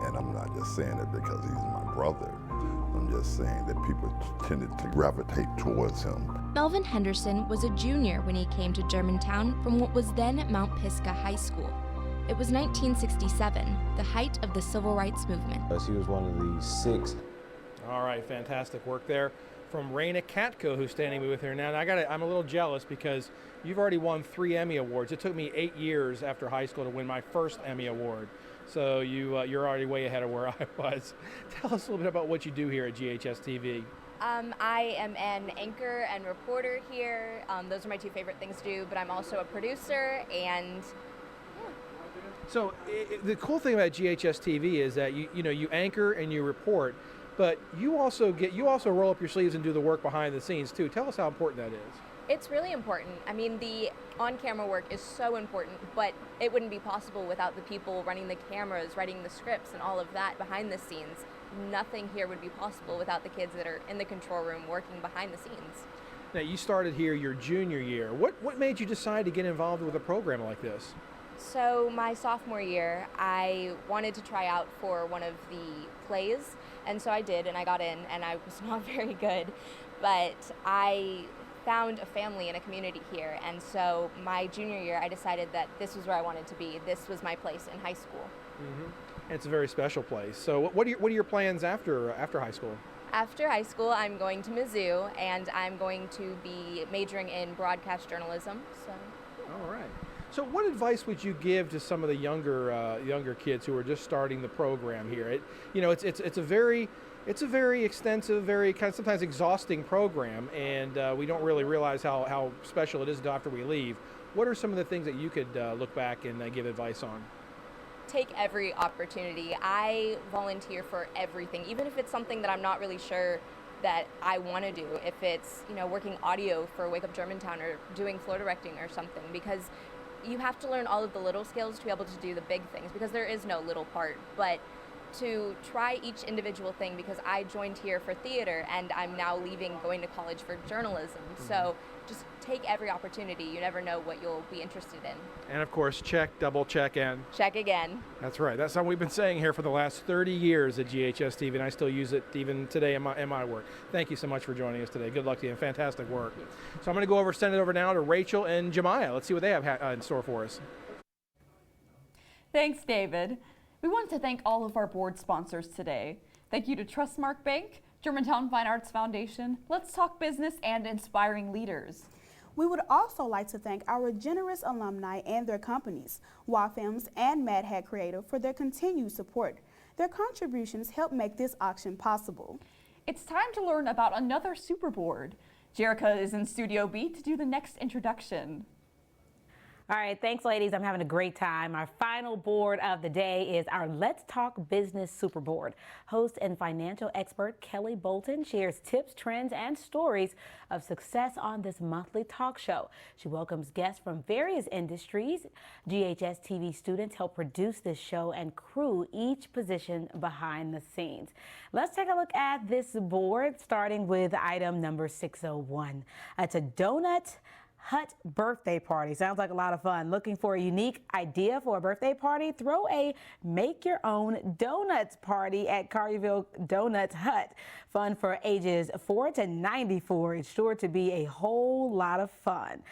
And I'm not just saying it because he's my brother. I'm just saying that people tended to gravitate towards him. Melvin Henderson was a junior when he came to Germantown from what was then Mount Pisgah High School. It was 1967, the height of the Civil Rights Movement. He was one of the 6. All right, fantastic work there from Raina Katko, who's standing with her now. And I'm a little jealous because you've already won 3 Emmy Awards. It took me 8 years after high school to win my first Emmy Award. So you're already way ahead of where I was. Tell us a little bit about what you do here at GHS-TV. I am an anchor and reporter here. Those are my 2 favorite things to do, but I'm also a producer and So the cool thing about GHS-TV is that you anchor and you report, but you also roll up your sleeves and do the work behind the scenes too. Tell us how important that is. it's really important. I mean, the on-camera work is so important, but it wouldn't be possible without the people running the cameras, writing the scripts, and all of that behind the scenes. Nothing here would be possible without the kids that are in the control room working behind the scenes. Now, you started here your junior year. What made you decide to get involved with a program like this? So my sophomore year, I wanted to try out for one of the plays, and so I did, and I got in, and I was not very good, but I found a family and a community here, and so my junior year I decided that this was where I wanted to be. This was my place in high school. It's a very special place. So what are your plans after high school? After high school, I'm going to Mizzou, and I'm going to be majoring in broadcast journalism. So. All right. So what advice would you give to some of the younger kids who are just starting the program here? It's a very extensive, very kind of sometimes exhausting program, and we don't really realize how special it is until after we leave. What are some of the things that you could look back and give advice on? Take every opportunity. I volunteer for everything, even if it's something that I'm not really sure that I want to do. If it's, working audio for Wake Up Germantown or doing floor directing or something, because you have to learn all of the little skills to be able to do the big things, because there is no little part. But to try each individual thing, because I joined here for theater and I'm now leaving, going to college for journalism. So just take every opportunity. You never know what you'll be interested in. And of course, check, double check, and check again. That's right. That's something we've been saying here for the last 30 years at GHS-TV, and I still use it even today in my work. Thank you so much for joining us today. Good luck to you and fantastic work. So I'm going to send it over now to Rachel and Jemiah. Let's see what they have in store for us. Thanks, David. We want to thank all of our board sponsors today. Thank you to Trustmark Bank, Germantown Fine Arts Foundation, Let's Talk Business, and Inspiring Leaders. We would also like to thank our generous alumni and their companies, WAFEMS and Mad Hat Creative, for their continued support. Their contributions help make this auction possible. It's time to learn about another super board. Jerica is in Studio B to do the next introduction. All right, thanks, ladies. I'm having a great time. Our final board of the day is our Let's Talk Business Super Board. Host and financial expert Kelly Bolton shares tips, trends, and stories of success on this monthly talk show. She welcomes guests from various industries. GHS-TV students help produce this show and crew each position behind the scenes. Let's take a look at this board, starting with item number 601. It's a donut HUTT birthday party. Sounds like a lot of fun. Looking for a unique idea for a birthday party? Throw a make your own donuts party at Collierville Donuts HUTT. Fun for ages 4 to 94. It's sure to be a whole lot of fun.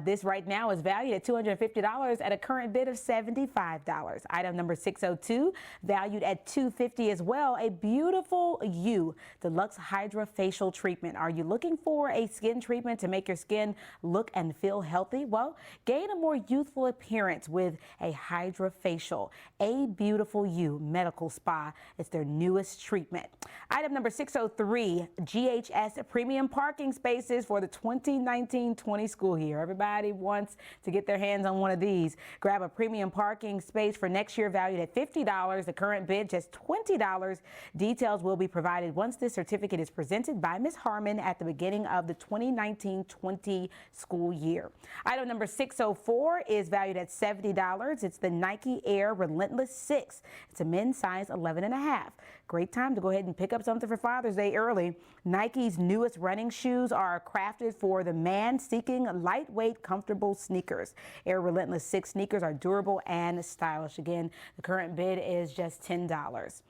This right now is valued at $250 at a current bid of $75. Item number 602, valued at $250 as well. A beautiful You Deluxe Hydra Facial Treatment. Are you looking for a skin treatment to make your skin look and feel healthy? Well, gain a more youthful appearance with a Hydra Facial. A Beautiful You Medical Spa. It's their newest treatment. Item number 603, GHS Premium Parking Spaces for the 2019-20 school year. Everybody wants to get their hands on one of these. Grab a premium parking space for next year valued at $50. The current bid just $20. Details will be provided once this certificate is presented by Ms. Harmon at the beginning of the 2019-20 school year. Item number 604 is valued at $70. It's the Nike Air Relentless 6. It's a men's size 11.5. Great time to go ahead and pick up something for Father's Day early. Nike's newest running shoes are crafted for the man seeking lightweight, comfortable sneakers. Air Relentless 6 sneakers are durable and stylish. Again, the current bid is just $10.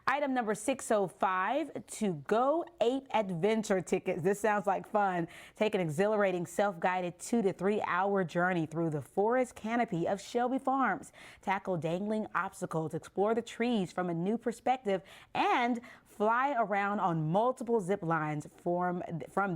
Item number 605, To Go 8 Adventure tickets. This sounds like fun. Take an exhilarating self-guided 2 to 3 hour journey through the forest canopy of Shelby Farms. Tackle dangling obstacles, explore the trees from a new perspective, and fly around on multiple zip lines from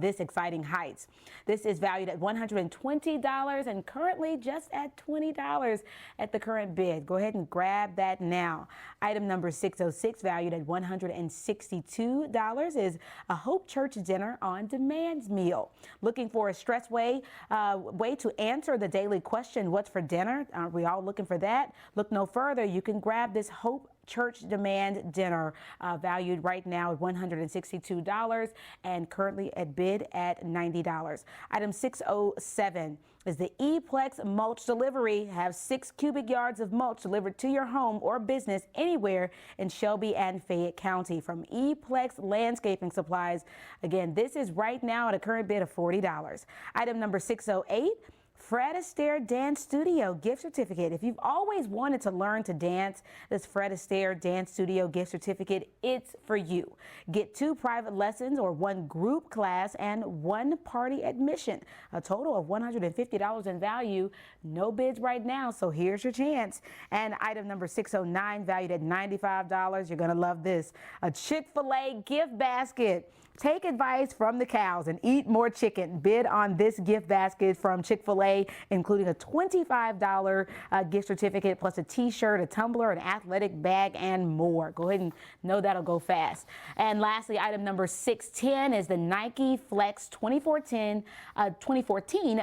this exciting heights. This is valued at $120 and currently just at $20 at the current bid. Go ahead and grab that now. Item number 606, valued at $162, is a Hope Church Dinner on Demand meal. Looking for a stress way to answer the daily question, what's for dinner? Aren't we all looking for that? Look no further. You can grab this Hope Church Demand Dinner, valued right now at $162 and currently at bid at $90. Item 607 is the E-Plex Mulch Delivery. Have 6 cubic yards of mulch delivered to your home or business anywhere in Shelby and Fayette County from E-Plex Landscaping Supplies. Again, this is right now at a current bid of $40. Item number 608, Fred Astaire Dance Studio gift certificate. If you've always wanted to learn to dance, this Fred Astaire Dance Studio gift certificate, it's for you. Get 2 private lessons or 1 group class and 1 party admission. A total of $150 in value. No bids right now, so here's your chance. And item number 609, valued at $95. You're gonna love this. A Chick-fil-A gift basket. Take advice from the cows and eat more chicken. Bid on this gift basket from Chick-fil-A, including a $25 gift certificate plus a t-shirt, a tumbler, an athletic bag, and more. Go ahead and know that'll go fast. And lastly, item number 610 is the Nike Flex 2014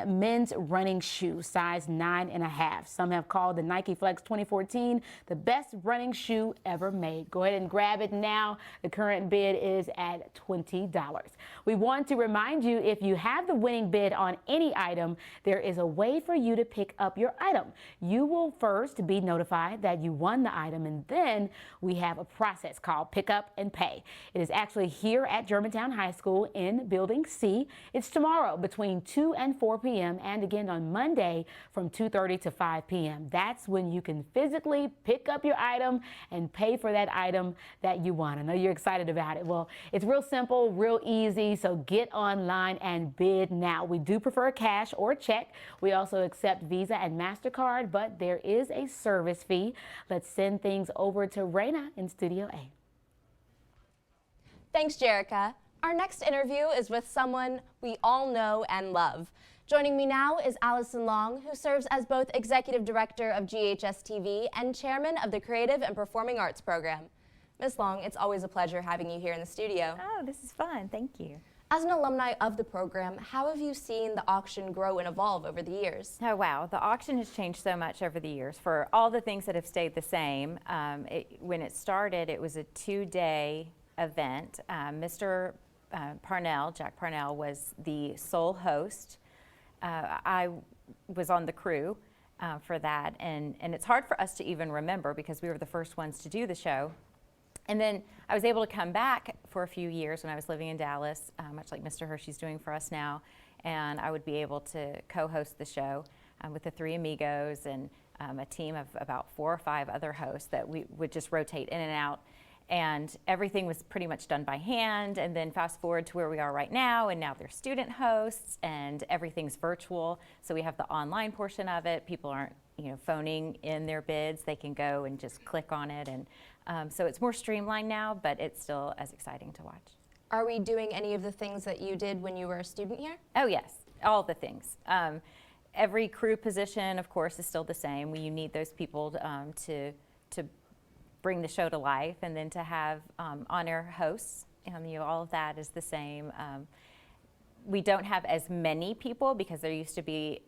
men's running shoe, size 9.5. Some have called the Nike Flex 2014 the best running shoe ever made. Go ahead and grab it now. The current bid is at $20. We want to remind you, if you have the winning bid on any item, there is a way for you to pick up your item. You will first be notified that you won the item, and then we have a process called pick up and pay. It is actually here at Germantown High School in Building C. It's tomorrow between 2 and 4 p.m. and again on Monday from 2:30 to 5 p.m. That's when you can physically pick up your item and pay for that item that you won. I know you're excited about it. Well, it's real simple, real easy, so get online and bid now. We do prefer cash or check. We also accept Visa and MasterCard, but there is a service fee. Let's send things over to Raina in Studio A. Thanks, Jerica. Our next interview is with someone we all know and love. Joining me now is Allison Long, who serves as both Executive Director of GHS-TV and Chairman of the Creative and Performing Arts Program. Ms. Long, it's always a pleasure having you here in the studio. Oh, this is fun. Thank you. As an alumni of the program, how have you seen the auction grow and evolve over the years? Oh, wow. The auction has changed so much over the years for all the things that have stayed the same. When it started, it was a 2-day event. Mr. Parnell, Jack Parnell, was the sole host. I was on the crew for that, and it's hard for us to even remember because we were the first ones to do the show. And then I was able to come back for a few years when I was living in Dallas, much like Mr. Hershey's doing for us now, and I would be able to co-host the show with the 3 amigos and a team of about 4 or 5 other hosts that we would just rotate in and out. And everything was pretty much done by hand, and then fast forward to where we are right now, and now they're student hosts and everything's virtual. So we have the online portion of it. People aren't phoning in their bids. They can go and just click on it, and so it's more streamlined now, but it's still as exciting to watch. Are we doing any of the things that you did when you were a student here? Oh yes, all the things. Every crew position, of course, is still the same. You need those people to bring the show to life, and then to have on-air hosts. All of that is the same. We don't have as many people because there used to be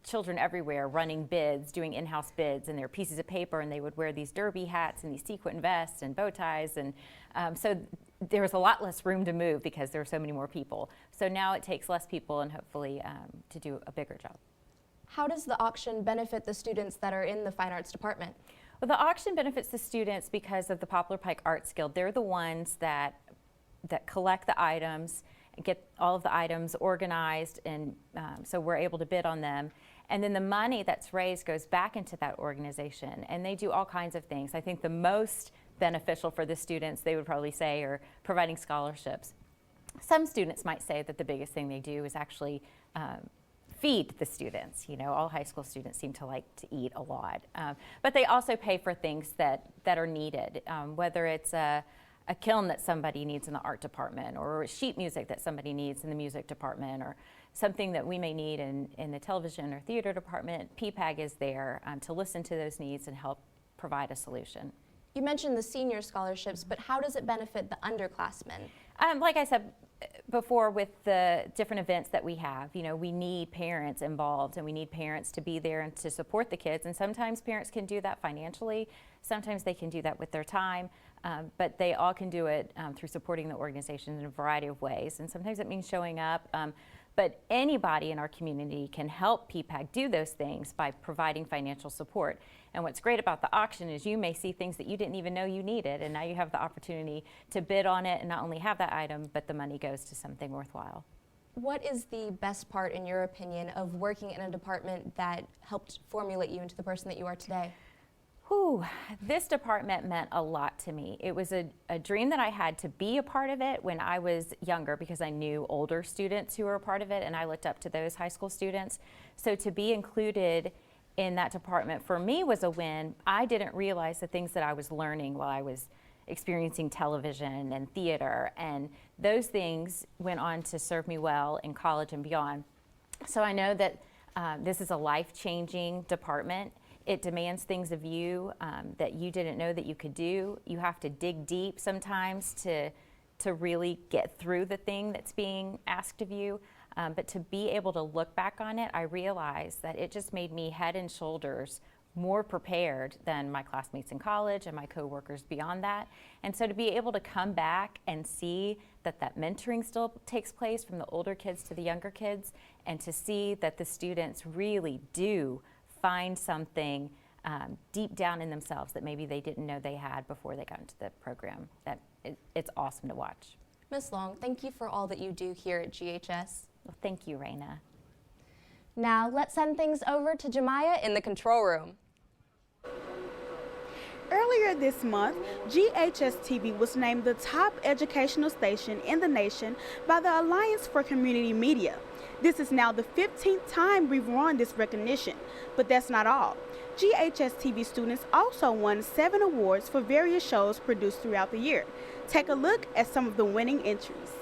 children everywhere running bids, doing in-house bids, and there were pieces of paper, and they would wear these derby hats and these sequin vests and bow ties, and so there was a lot less room to move because there were so many more people. So now it takes less people and hopefully to do a bigger job. How does the auction benefit the students that are in the Fine Arts Department? Well, the auction benefits the students because of the Poplar Pike Arts Guild. They're the ones that collect the items, get all of the items organized, and so we're able to bid on them. And then the money that's raised goes back into that organization, and they do all kinds of things. I think the most beneficial for the students, they would probably say, are providing scholarships. Some students might say that the biggest thing they do is actually feed the students. All high school students seem to like to eat a lot. But they also pay for things that are needed, whether it's a kiln that somebody needs in the art department, or sheet music that somebody needs in the music department, or something that we may need in the television or theater department. PPAG is there to listen to those needs and help provide a solution. You mentioned the senior scholarships, but how does it benefit the underclassmen? Like I said before, with the different events that we have, we need parents involved, and we need parents to be there and to support the kids. And sometimes parents can do that financially. Sometimes they can do that with their time. But they all can do it through supporting the organization in a variety of ways. And sometimes it means showing up. But anybody in our community can help PPAG do those things by providing financial support. And what's great about the auction is you may see things that you didn't even know you needed, and now you have the opportunity to bid on it and not only have that item, but the money goes to something worthwhile. what is the best part, in your opinion, of working in a department that helped formulate you into the person that you are today? Whew, this department meant a lot to me. It was a dream that I had to be a part of it when I was younger, because I knew older students who were a part of it and I looked up to those high school students. So to be included in that department for me was a win. I didn't realize the things that I was learning while I was experiencing television and theater, and those things went on to serve me well in college and beyond. So I know that this is a life-changing department. It demands things of you that you didn't know that you could do. You have to dig deep sometimes to really get through the thing that's being asked of you. But to be able to look back on it, I realized that it just made me head and shoulders more prepared than my classmates in college and my coworkers beyond that. And so to be able to come back and see that that mentoring still takes place from the older kids to the younger kids, and to see that the students really do find something deep down in themselves that maybe they didn't know they had before they got into the program, it's awesome to watch. Ms. Long, thank you for all that you do here at GHS. Well, thank you, Raina. Now let's send things over to Jemiah in the control room. Earlier this month, GHS-TV was named the top educational station in the nation by the Alliance for Community Media. This is now the 15th time we've won this recognition, but that's not all. GHS-TV students also won 7 awards for various shows produced throughout the year. Take a look at some of the winning entries.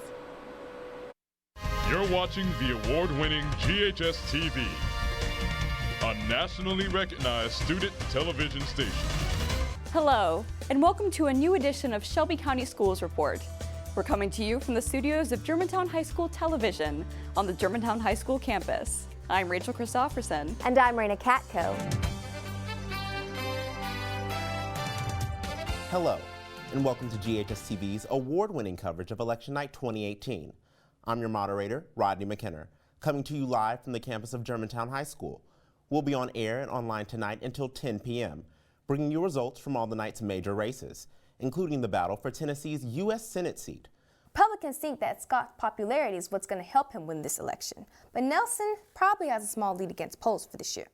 You're watching the award-winning GHS-TV, a nationally recognized student television station. Hello, and welcome to a new edition of Shelby County Schools Report. We're coming to you from the studios of Germantown High School Television on the Germantown High School campus. I'm Rachel Christopherson. And I'm Raina Katko. Hello, and welcome to GHS-TV's award-winning coverage of Election Night 2018. I'm your moderator, Rodney McKenna, coming to you live from the campus of Germantown High School. We'll be on air and online tonight until 10 p.m., bringing you results from all the night's major races, including the battle for Tennessee's U.S. Senate seat. Republicans think that Scott's popularity is what's going to help him win this election, but Nelson probably has a small lead against polls for this year.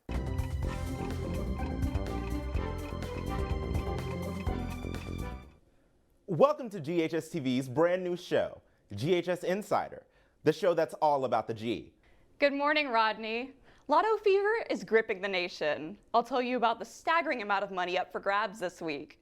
Welcome to GHS-TV's brand new show, GHS Insider, the show that's all about the G. Good morning, Rodney. Lotto fever is gripping the nation. I'll tell you about the staggering amount of money up for grabs this week.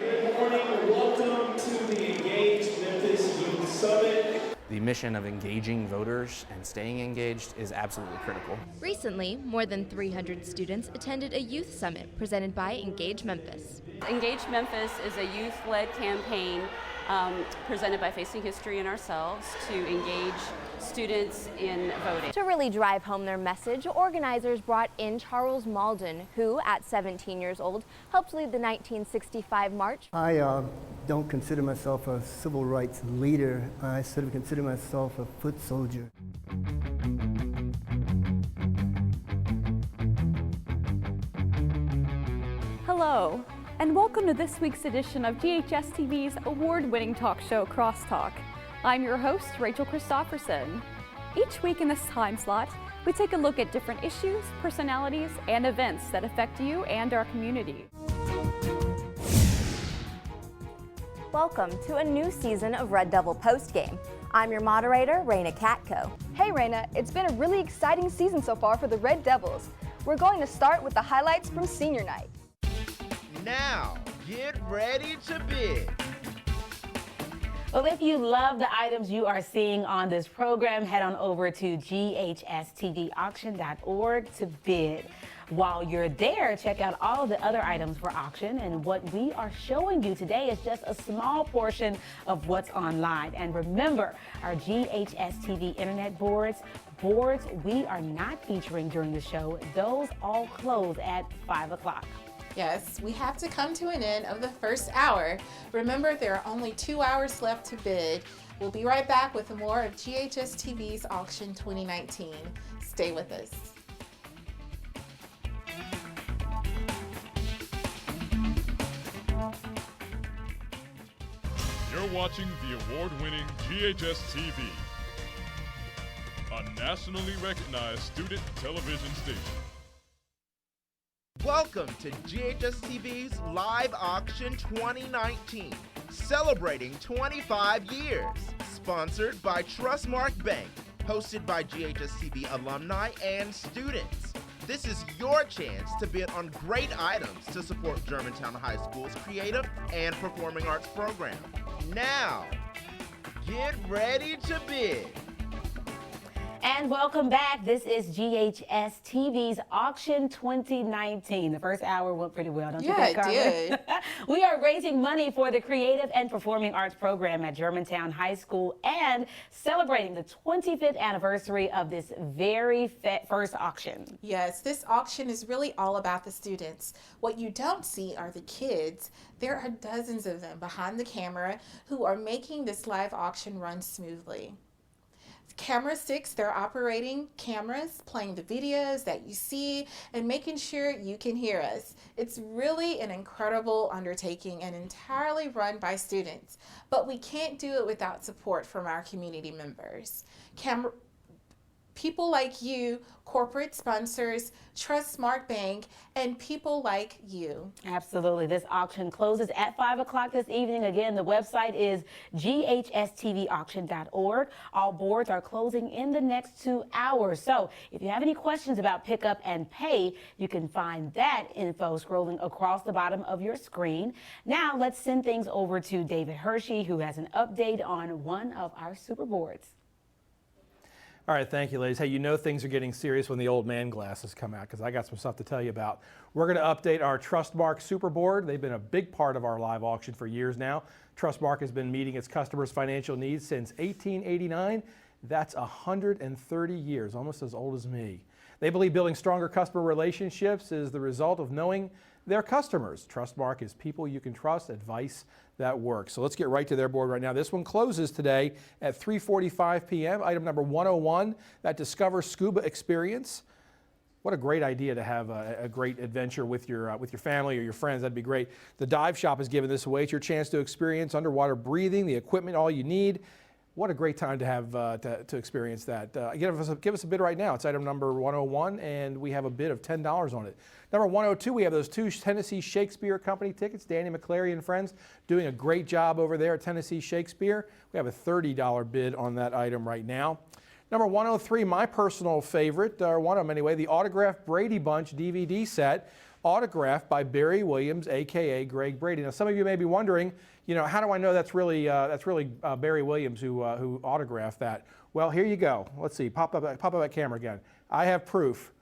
Good morning, welcome to the Engage Memphis Youth Summit. The mission of engaging voters and staying engaged is absolutely critical. Recently, more than 300 students attended a youth summit presented by Engage Memphis. Engage Memphis is a youth-led campaign presented by Facing History and ourselves to engage students in voting. To really drive home their message, organizers brought in Charles Malden, who, at 17 years old, helped lead the 1965 march. I don't consider myself a civil rights leader. I sort of consider myself a foot soldier. Hello, and welcome to this week's edition of GHS-TV's award-winning talk show, Crosstalk. I'm your host, Rachel Christopherson. Each week in this time slot, we take a look at different issues, personalities, and events that affect you and our community. Welcome to a new season of Red Devil Postgame. I'm your moderator, Raina Katko. Hey Raina, it's been a really exciting season so far for the Red Devils. We're going to start with the highlights from senior night. Now, get ready to bid. Well, if you love the items you are seeing on this program, head on over to GHS-TV Auction.org to bid. While you're there, check out all the other items for auction, and what we are showing you today is just a small portion of what's online. And remember, our GHS-TV internet boards we are not featuring during the show, those all close at 5 o'clock. Yes, we have to come to an end of the first hour. Remember, there are only 2 hours left to bid. We'll be right back with more of GHS-TV's Auction 2019. Stay with us. You're watching the award-winning GHS-TV. a nationally recognized student television station. Welcome to GHS-TV's Live Auction 2019, celebrating 25 years. Sponsored by Trustmark Bank, hosted by GHS-TV alumni and students. This is your chance to bid on great items to support Germantown High School's creative and performing arts program. Now, get ready to bid. And welcome back. This is GHS-TV's Auction 2019. The first hour went pretty well, don't you think, Carmen? Yeah, it did. We are raising money for the Creative and Performing Arts program at Germantown High School and celebrating the 25th anniversary of this very first auction. Yes, this auction is really all about the students. What you don't see are the kids. There are dozens of them behind the camera who are making this live auction run smoothly. Camera 6, they're operating cameras, playing the videos that you see, and making sure you can hear us. It's really an incredible undertaking and entirely run by students, but we can't do it without support from our community members. People like you, corporate sponsors, Trustmark Bank, and people like you. Absolutely. This auction closes at 5 o'clock this evening. Again, the website is GHS-TVAuction.org. All boards are closing in the next 2 hours. So if you have any questions about pickup and pay, you can find that info scrolling across the bottom of your screen. Now let's send things over to David Hershey, who has an update on one of our super boards. All right, thank you, ladies. Hey, you know things are getting serious when the old man glasses come out, because I got some stuff to tell you about. We're going to update our Trustmark Super Board. They've been a big part of our live auction for years now. Trustmark has been meeting its customers' financial needs since 1889. That's 130 years, almost as old as me. They believe building stronger customer relationships is the result of knowing their customers. Trustmark is people you can trust, advice that works. So let's get right to their board right now. This one closes today at 3:45 p.m. Item number 101, that Discover Scuba Experience. What a great idea to have a great adventure with your family or your friends. That'd be great. The Dive Shop is giving this away. It's your chance to experience underwater breathing, the equipment, all you need. What a great time to have to experience that. Give us a bid right now. It's item number 101, and we have a bid of $10 on it. Number 102, we have those 2 Tennessee Shakespeare Company tickets. Danny McClary and friends doing a great job over there at Tennessee Shakespeare. We have a $30 bid on that item right now. Number 103, my personal favorite, or one of them anyway, the Autographed Brady Bunch DVD set, autographed by Barry Williams, aka Greg Brady. Now, some of you may be wondering, you know, how do I know that's really Barry Williams who autographed that? Well, here you go. Let's see. Pop up that camera again. I have proof.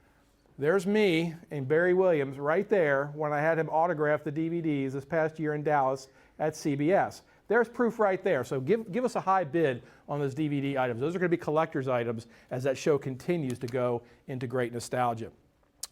There's me and Barry Williams right there when I had him autograph the DVDs this past year in Dallas at CBS. There's proof right there. So give us a high bid on those DVD items. Those are going to be collector's items as that show continues to go into great nostalgia.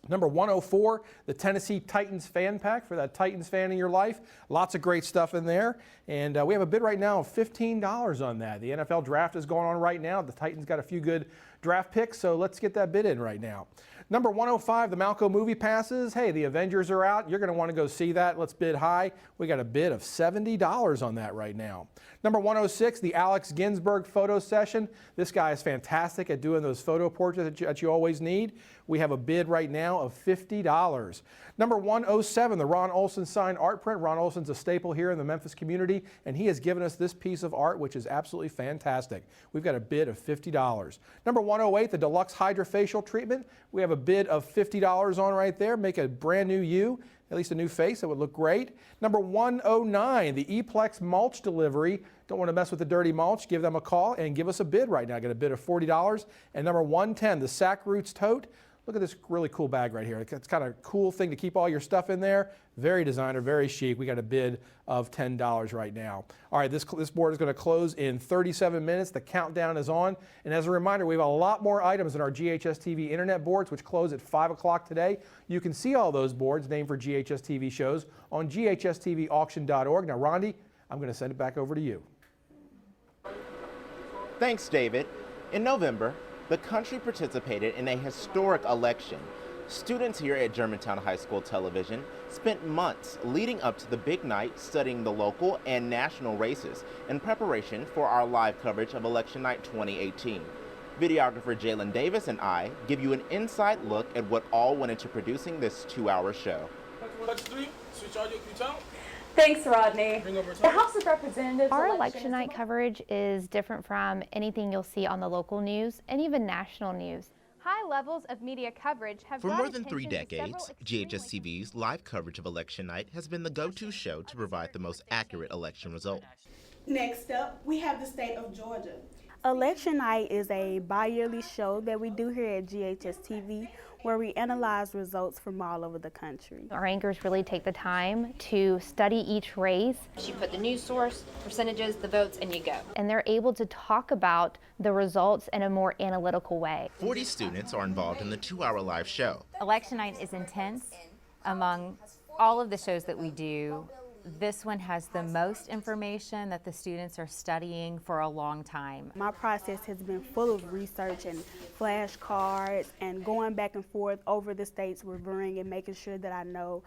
Number 104, the Tennessee Titans fan pack for that Titans fan in your life. Lots of great stuff in there. And we have a bid right now of $15 on that. The NFL draft is going on right now. The Titans got a few good draft picks, so let's get that bid in right now. Number 105, the MALCO movie passes. Hey, the Avengers are out. You're going to want to go see that. Let's bid high. We got a bid of $70 on that right now. Number 106, the Alex Ginsberg photo session. This guy is fantastic at doing those photo portraits that you always need. We have a bid right now of $50. Number 107, the Ron Olson signed art print. Ron Olson's a staple here in the Memphis community, and he has given us this piece of art, which is absolutely fantastic. We've got a bid of $50. Number 108, the Deluxe Hydrofacial treatment. We have a bid of $50 on right there. Make a brand new you, at least a new face. That would look great. Number 109, the E-Plex mulch delivery. Don't want to mess with the dirty mulch. Give them a call and give us a bid right now. Get a bid of $40. And number 110, the Sack Roots tote. Look at this really cool bag right here. It's kind of a cool thing to keep all your stuff in there. Very designer, very chic. We got a bid of $10 right now. All right, this board is going to close in 37 minutes. The countdown is on. And as a reminder, we have a lot more items in our GHS-TV internet boards, which close at 5 o'clock today. You can see all those boards named for GHS-TV shows on GHS-TV Auction.org. Now, Rondi, I'm going to send it back over to you. Thanks, David. In November, the country participated in a historic election. Students here at Germantown High School Television spent months leading up to the big night studying the local and national races in preparation for our live coverage of Election Night 2018. Videographer Jalen Davis and I give you an inside look at what all went into producing this 2-hour show. Touch 3, switch audio, can you tell? Thanks, Rodney. The House of Representatives Our election night coverage is different from anything you'll see on the local news and even national news. High levels of media coverage have For brought more than 3 attention to decades, several GHS-TV's live coverage of election night has been the go-to show to provide the most accurate election results. Next up, we have the state of Georgia. Election night is a bi-yearly show that we do here at GHS-TV where we analyze results from all over the country. Our anchors really take the time to study each race. You put the news source, percentages, the votes, and you go. And they're able to talk about the results in a more analytical way. 40 students are involved in the 2-hour live show. Election night is intense. Among all of the shows that we do, this one has the most information that the students are studying for a long time. My process has been full of research and flashcards and going back and forth over the states, reviewing and making sure that I know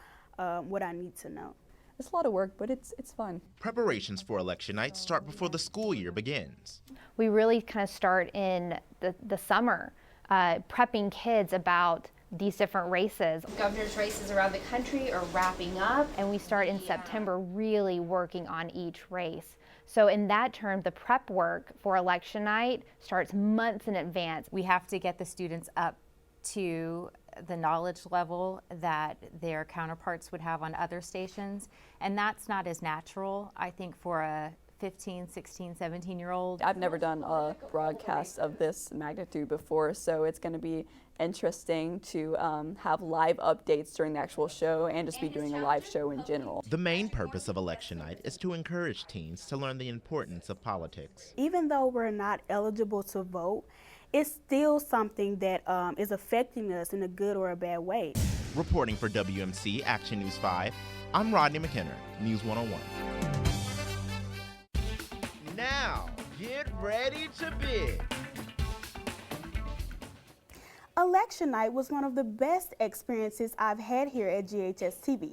what I need to know. It's a lot of work, but it's fun. Preparations for election night start before the school year begins. We really kind of start in the summer, prepping kids about these different races. Governor's races around the country are wrapping up. And we start in September really working on each race. So in that term, the prep work for election night starts months in advance. We have to get the students up to the knowledge level that their counterparts would have on other stations. And that's not as natural, I think, for a 15, 16, 17-year-old. I've never done a broadcast of this magnitude before, so it's going to be interesting to have live updates during the actual show and just be doing a live show in general. The main purpose of election night is to encourage teens to learn the importance of politics. Even though we're not eligible to vote, it's still something that is affecting us in a good or a bad way. Reporting for WMC Action News 5, I'm Rodney McKenna, News 101. Now, get ready to bid. Election night was one of the best experiences I've had here at GHS-TV.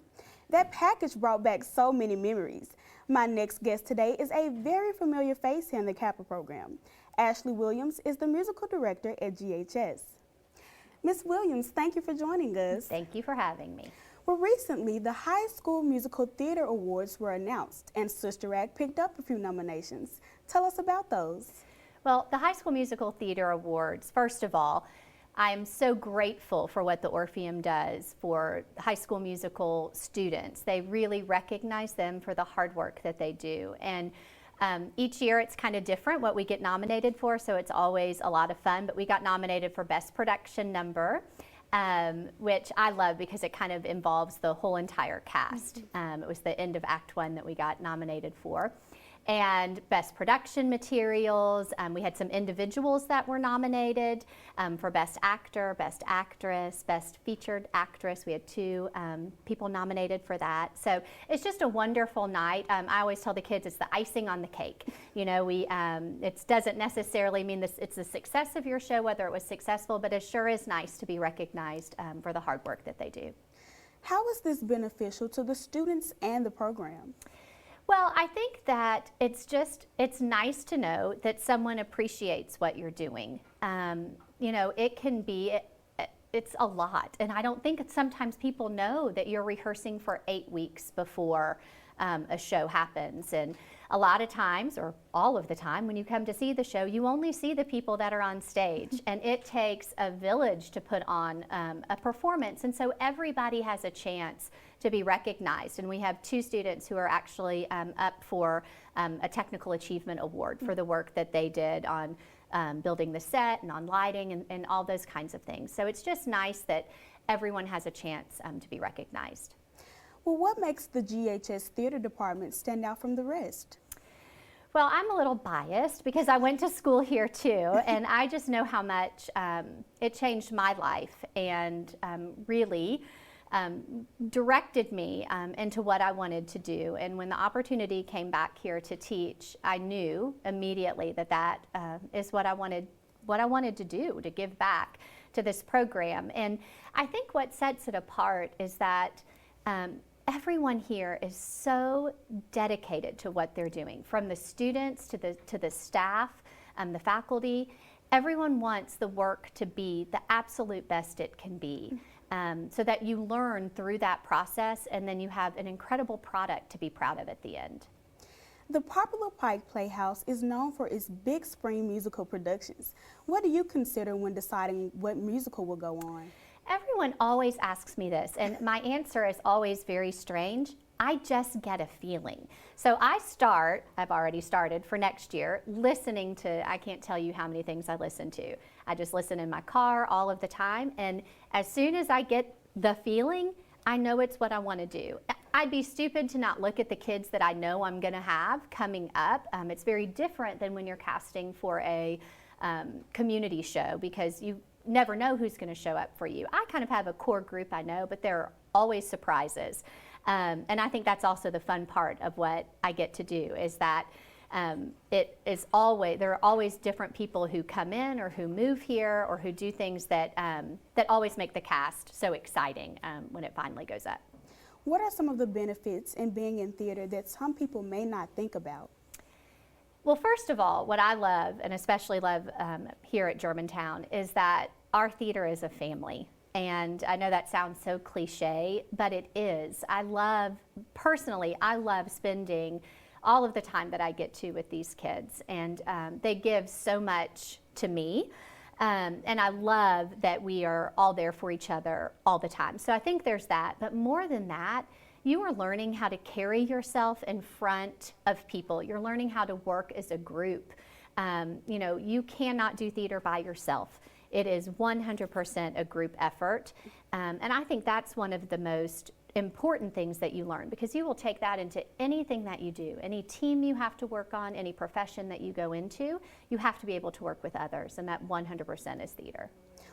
That package brought back so many memories. My next guest today is a very familiar face here in the CAPA program. Ashley Williams is the musical director at GHS. Ms. Williams, thank you for joining us. Thank you for having me. Well, recently, the High School Musical Theater Awards were announced, and Sister Act picked up a few nominations. Tell us about those. Well, the High School Musical Theater Awards, first of all, I'm so grateful for what the Orpheum does for high school musical students. They really recognize them for the hard work that they do. And each year it's kind of different what we get nominated for, so it's always a lot of fun. But we got nominated for Best Production Number, which I love because it kind of involves the whole entire cast. It was the end of Act 1 that we got nominated for. And Best Production Materials. We had some individuals that were nominated for Best Actor, Best Actress, Best Featured Actress. We had 2 people nominated for that. So it's just a wonderful night. I always tell the kids it's the icing on the cake. You know, it doesn't necessarily mean it's the success of your show, whether it was successful, but it sure is nice to be recognized for the hard work that they do. How is this beneficial to the students and the program? Well, I think that it's nice to know that someone appreciates what you're doing. You know, it's a lot, and I don't think sometimes people know that you're rehearsing for 8 weeks before a show happens. And a lot of times, or all of the time, when you come to see the show, you only see the people that are on stage, and it takes a village to put on a performance, and so everybody has a chance to be recognized. And we have 2 students who are actually up for a technical achievement award for the work that they did on building the set and on lighting and all those kinds of things. So it's just nice that everyone has a chance to be recognized. Well, what makes the GHS Theater Department stand out from the rest? Well, I'm a little biased because I went to school here too, and I just know how much it changed my life and really directed me into what I wanted to do. And when the opportunity came back here to teach, I knew immediately that is what I wanted to do, to give back to this program. And I think what sets it apart is that everyone here is so dedicated to what they're doing, from the students to the staff, the faculty, everyone wants the work to be the absolute best it can be, so that you learn through that process and then you have an incredible product to be proud of at the end. The popular Pike Playhouse is known for its big spring musical productions. What do you consider when deciding what musical will go on? Everyone always asks me this, and my answer is always very strange. I just get a feeling. So I've already started for next year, listening to, I can't tell you how many things I listen to. I just listen in my car all of the time, and as soon as I get the feeling, I know it's what I want to do. I'd be stupid to not look at the kids that I know I'm going to have coming up. It's very different than when you're casting for a community show, because you never know who's going to show up for you. I kind of have a core group I know, but there are always surprises. And I think that's also the fun part of what I get to do, is that there are always different people who come in or who move here or who do things that, that always make the cast so exciting when it finally goes up. What are some of the benefits in being in theater that some people may not think about? Well, first of all, what I love, and especially love here at Germantown, is that our theater is a family. And I know that sounds so cliche, but it is. Personally, I love spending all of the time that I get to with these kids, and they give so much to me. And I love that we are all there for each other all the time. So I think there's that. But more than that, you are learning how to carry yourself in front of people. You're learning how to work as a group. You know, you cannot do theater by yourself. It is 100% a group effort. And I think that's one of the most important things that you learn, because you will take that into anything that you do. Any team you have to work on, any profession that you go into, you have to be able to work with others, and that 100% is theater.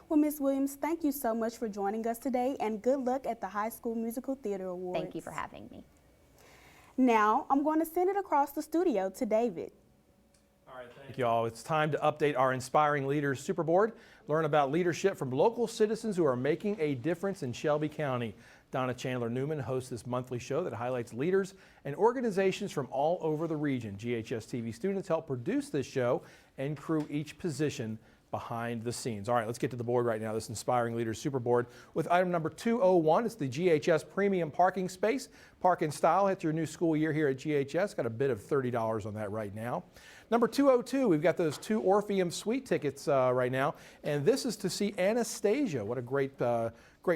Well, Ms. Williams, thank you so much for joining us today, and good luck at the High School Musical Theater Awards. Thank you for having me. Now, I'm going to send it across the studio to David. All right, thank you all. It's time to update our Inspiring Leaders Super Board. Learn about leadership from local citizens who are making a difference in Shelby County. Donna Chandler-Newman hosts this monthly show that highlights leaders and organizations from all over the region. GHS-TV students help produce this show and crew each position behind the scenes. All right, let's get to the board right now, this Inspiring Leaders Super Board with item number 201. It's the GHS Premium Parking Space. Park in style. It's your new school year here at GHS. Got a bid of $30 on that right now. Number 202, we've got those 2 Orpheum Suite tickets right now, and this is to see Anastasia. What a great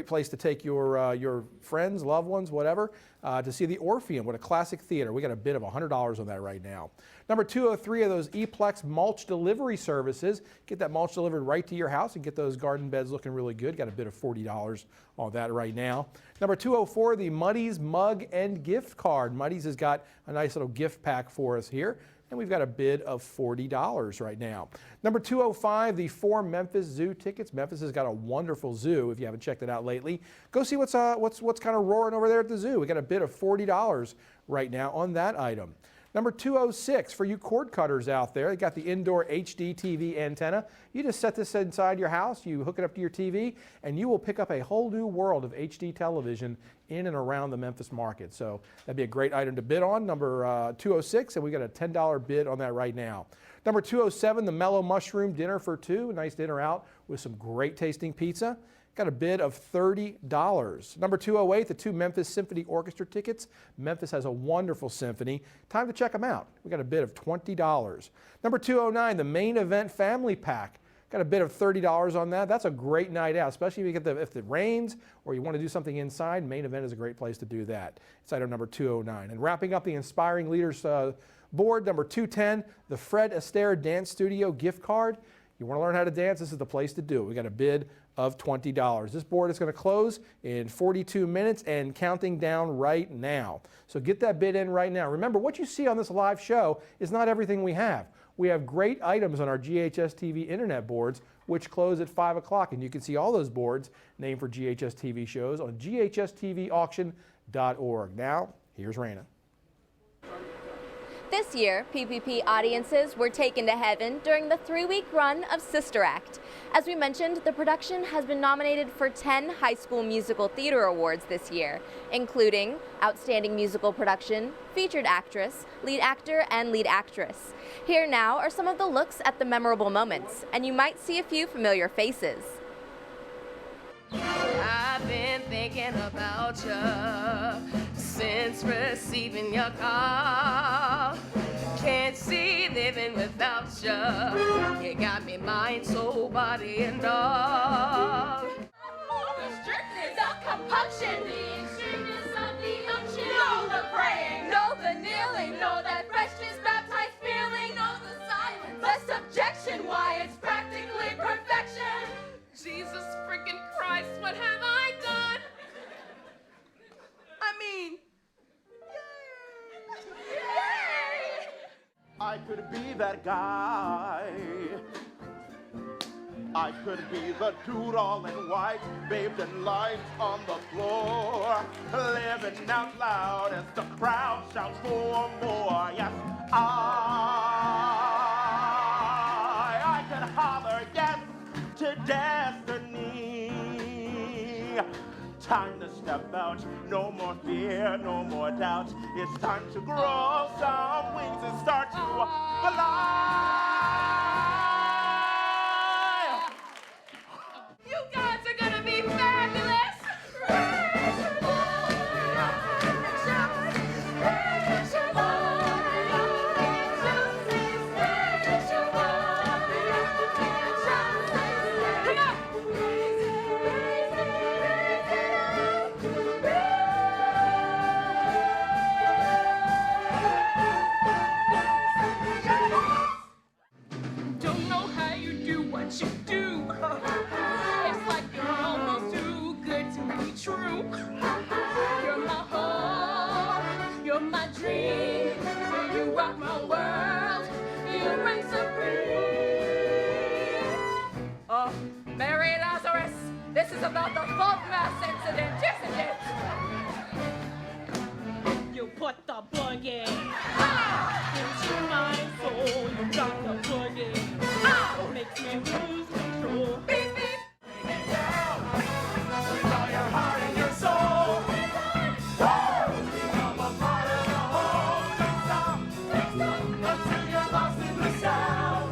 place to take your friends, loved ones, whatever, to see the Orpheum. What a classic theater. We got a bid of $100 on that right now. Number 203 of those E-Plex mulch delivery services. Get that mulch delivered right to your house and get those garden beds looking really good. Got a bid of $40 on that right now. Number 204, the Muddy's Mug and Gift Card. Muddy's has got a nice little gift pack for us here, and we've got a bid of $40 right now. Number 205, the 4 Memphis Zoo tickets. Memphis has got a wonderful zoo. If you haven't checked it out lately, go see what's kind of roaring over there at the zoo. We got a bid of $40 right now on that item. Number 206, for you cord cutters out there, they got the indoor HD TV antenna. You just set this inside your house, you hook it up to your TV, and you will pick up a whole new world of HD television in and around the Memphis market. So that'd be a great item to bid on, number 206, and we got a $10 bid on that right now. Number 207, the Mellow Mushroom Dinner for 2, a nice dinner out with some great tasting pizza. Got a bid of $30. Number 208, the 2 Memphis Symphony Orchestra tickets. Memphis has a wonderful symphony. Time to check them out. We got a bid of $20. Number 209, the Main Event Family Pack. Got a bid of $30 on that. That's a great night out, especially if it rains or you want to do something inside. Main Event is a great place to do that. It's item number 209. And wrapping up the Inspiring Leaders board, number 210, the Fred Astaire Dance Studio gift card. You want to learn how to dance, this is the place to do it. We got a bid of $20. This board is going to close in 42 minutes and counting down right now. So get that bid in right now. Remember, what you see on this live show is not everything we have. We have great items on our GHS TV internet boards, which close at 5 o'clock, and you can see all those boards named for GHS TV shows on GHS-TV Auction.org. Now, here's Raina. This year, PPP audiences were taken to heaven during the 3-week run of Sister Act. As we mentioned, the production has been nominated for 10 High School Musical Theater Awards this year, including Outstanding Musical Production, Featured Actress, Lead Actor, and Lead Actress. Here now are some of the looks at the memorable moments, and you might see a few familiar faces. I've been thinking about you since receiving your call. Can't see living without you. You got me mind, soul, body, and all. The strictness of compunction, the extremeness of the unction. Know the praying, know the kneeling, know that freshness baptized feeling, know the silence, less objection, why it's practically perfection. Jesus freaking Christ, what have I done? I mean, Yay! I could be that guy. I could be the dude all in white, bathed in light on the floor, living out loud as the crowd shouts for more. Yes, I could holler yes to destiny. Time to step out, no more fear, no more doubt. It's time to grow some wings and start to fly. You guys are gonna be fabulous! don't know how you do what you do. It's like you're almost too good to be true. You're my hope, you're my dream. You rock my world, you reign supreme. Oh, Mary Lazarus, this is about the Fort Mass incident, isn't it? You put the boogie into my soul. You got the boogie. Makes me lose control. Beep, beep. Bring it down with all your heart and your soul. Become a part of the whole. Don't stop until you're lost in the sound.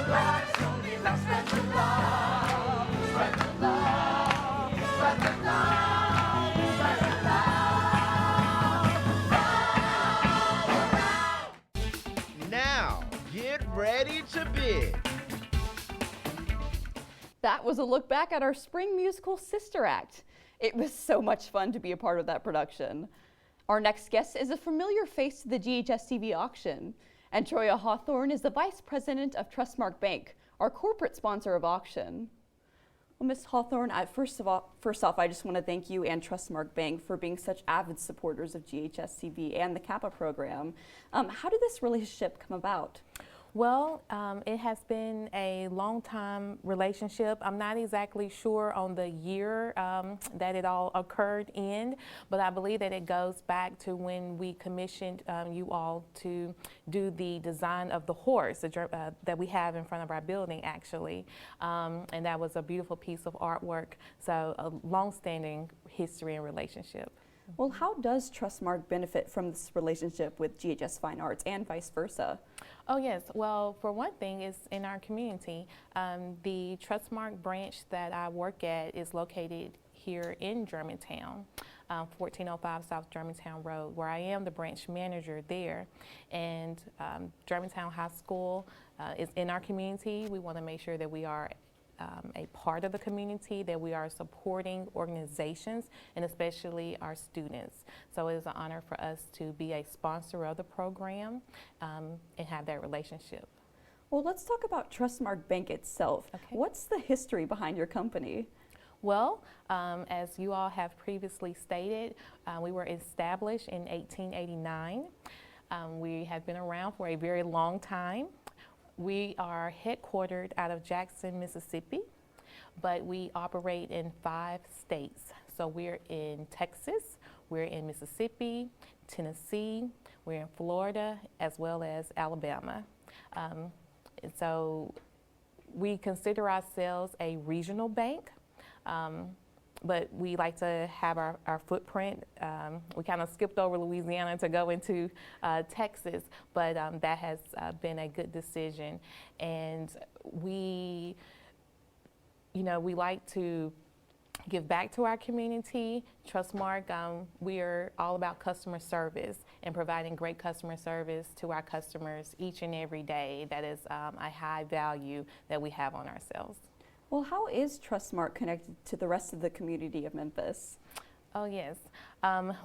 Life's only left, spread the love. Spread the love. Spread the love. Spread the love. Now, get ready to bid. That was a look back at our spring musical Sister Act. It was so much fun to be a part of that production. Our next guest is a familiar face to the GHS-TV auction, and Troya Hawthorne is the Vice President of Trustmark Bank, our corporate sponsor of auction. Well, Ms. Hawthorne, first off, I just want to thank you and Trustmark Bank for being such avid supporters of GHS-TV and the CAPA program. How did this relationship come about? Well, it has been a long-time relationship. I'm not exactly sure on the year that it all occurred in, but I believe that it goes back to when we commissioned you all to do the design of the horse that we have in front of our building, actually. And that was a beautiful piece of artwork, so a long-standing history and relationship. Well, how does Trustmark benefit from this relationship with GHS Fine Arts and vice versa? Oh yes, well, for one thing, is in our community. The Trustmark branch that I work at is located here in Germantown, 1405 South Germantown Road, where I am the branch manager there. And Germantown High School is in our community. We want to make sure that we are a part of the community, that we are supporting organizations and especially our students. So it is an honor for us to be a sponsor of the program and have that relationship. Well, let's talk about Trustmark Bank itself. Okay. What's the history behind your company? Well, as you all have previously stated, we were established in 1889. We have been around for a very long time. We are headquartered out of Jackson, Mississippi, but we operate in 5 states. So we're in Texas, we're in Mississippi, Tennessee, We're in Florida as well as Alabama. So we consider ourselves a regional bank, but we like to have our footprint. We kind of skipped over Louisiana to go into Texas, but that has been a good decision. And we like to give back to our community. Trustmark, we are all about customer service and providing great customer service to our customers each and every day. That is a high value that we have on ourselves. Well, how is Trustmark connected to the rest of the community of Memphis? Oh yes,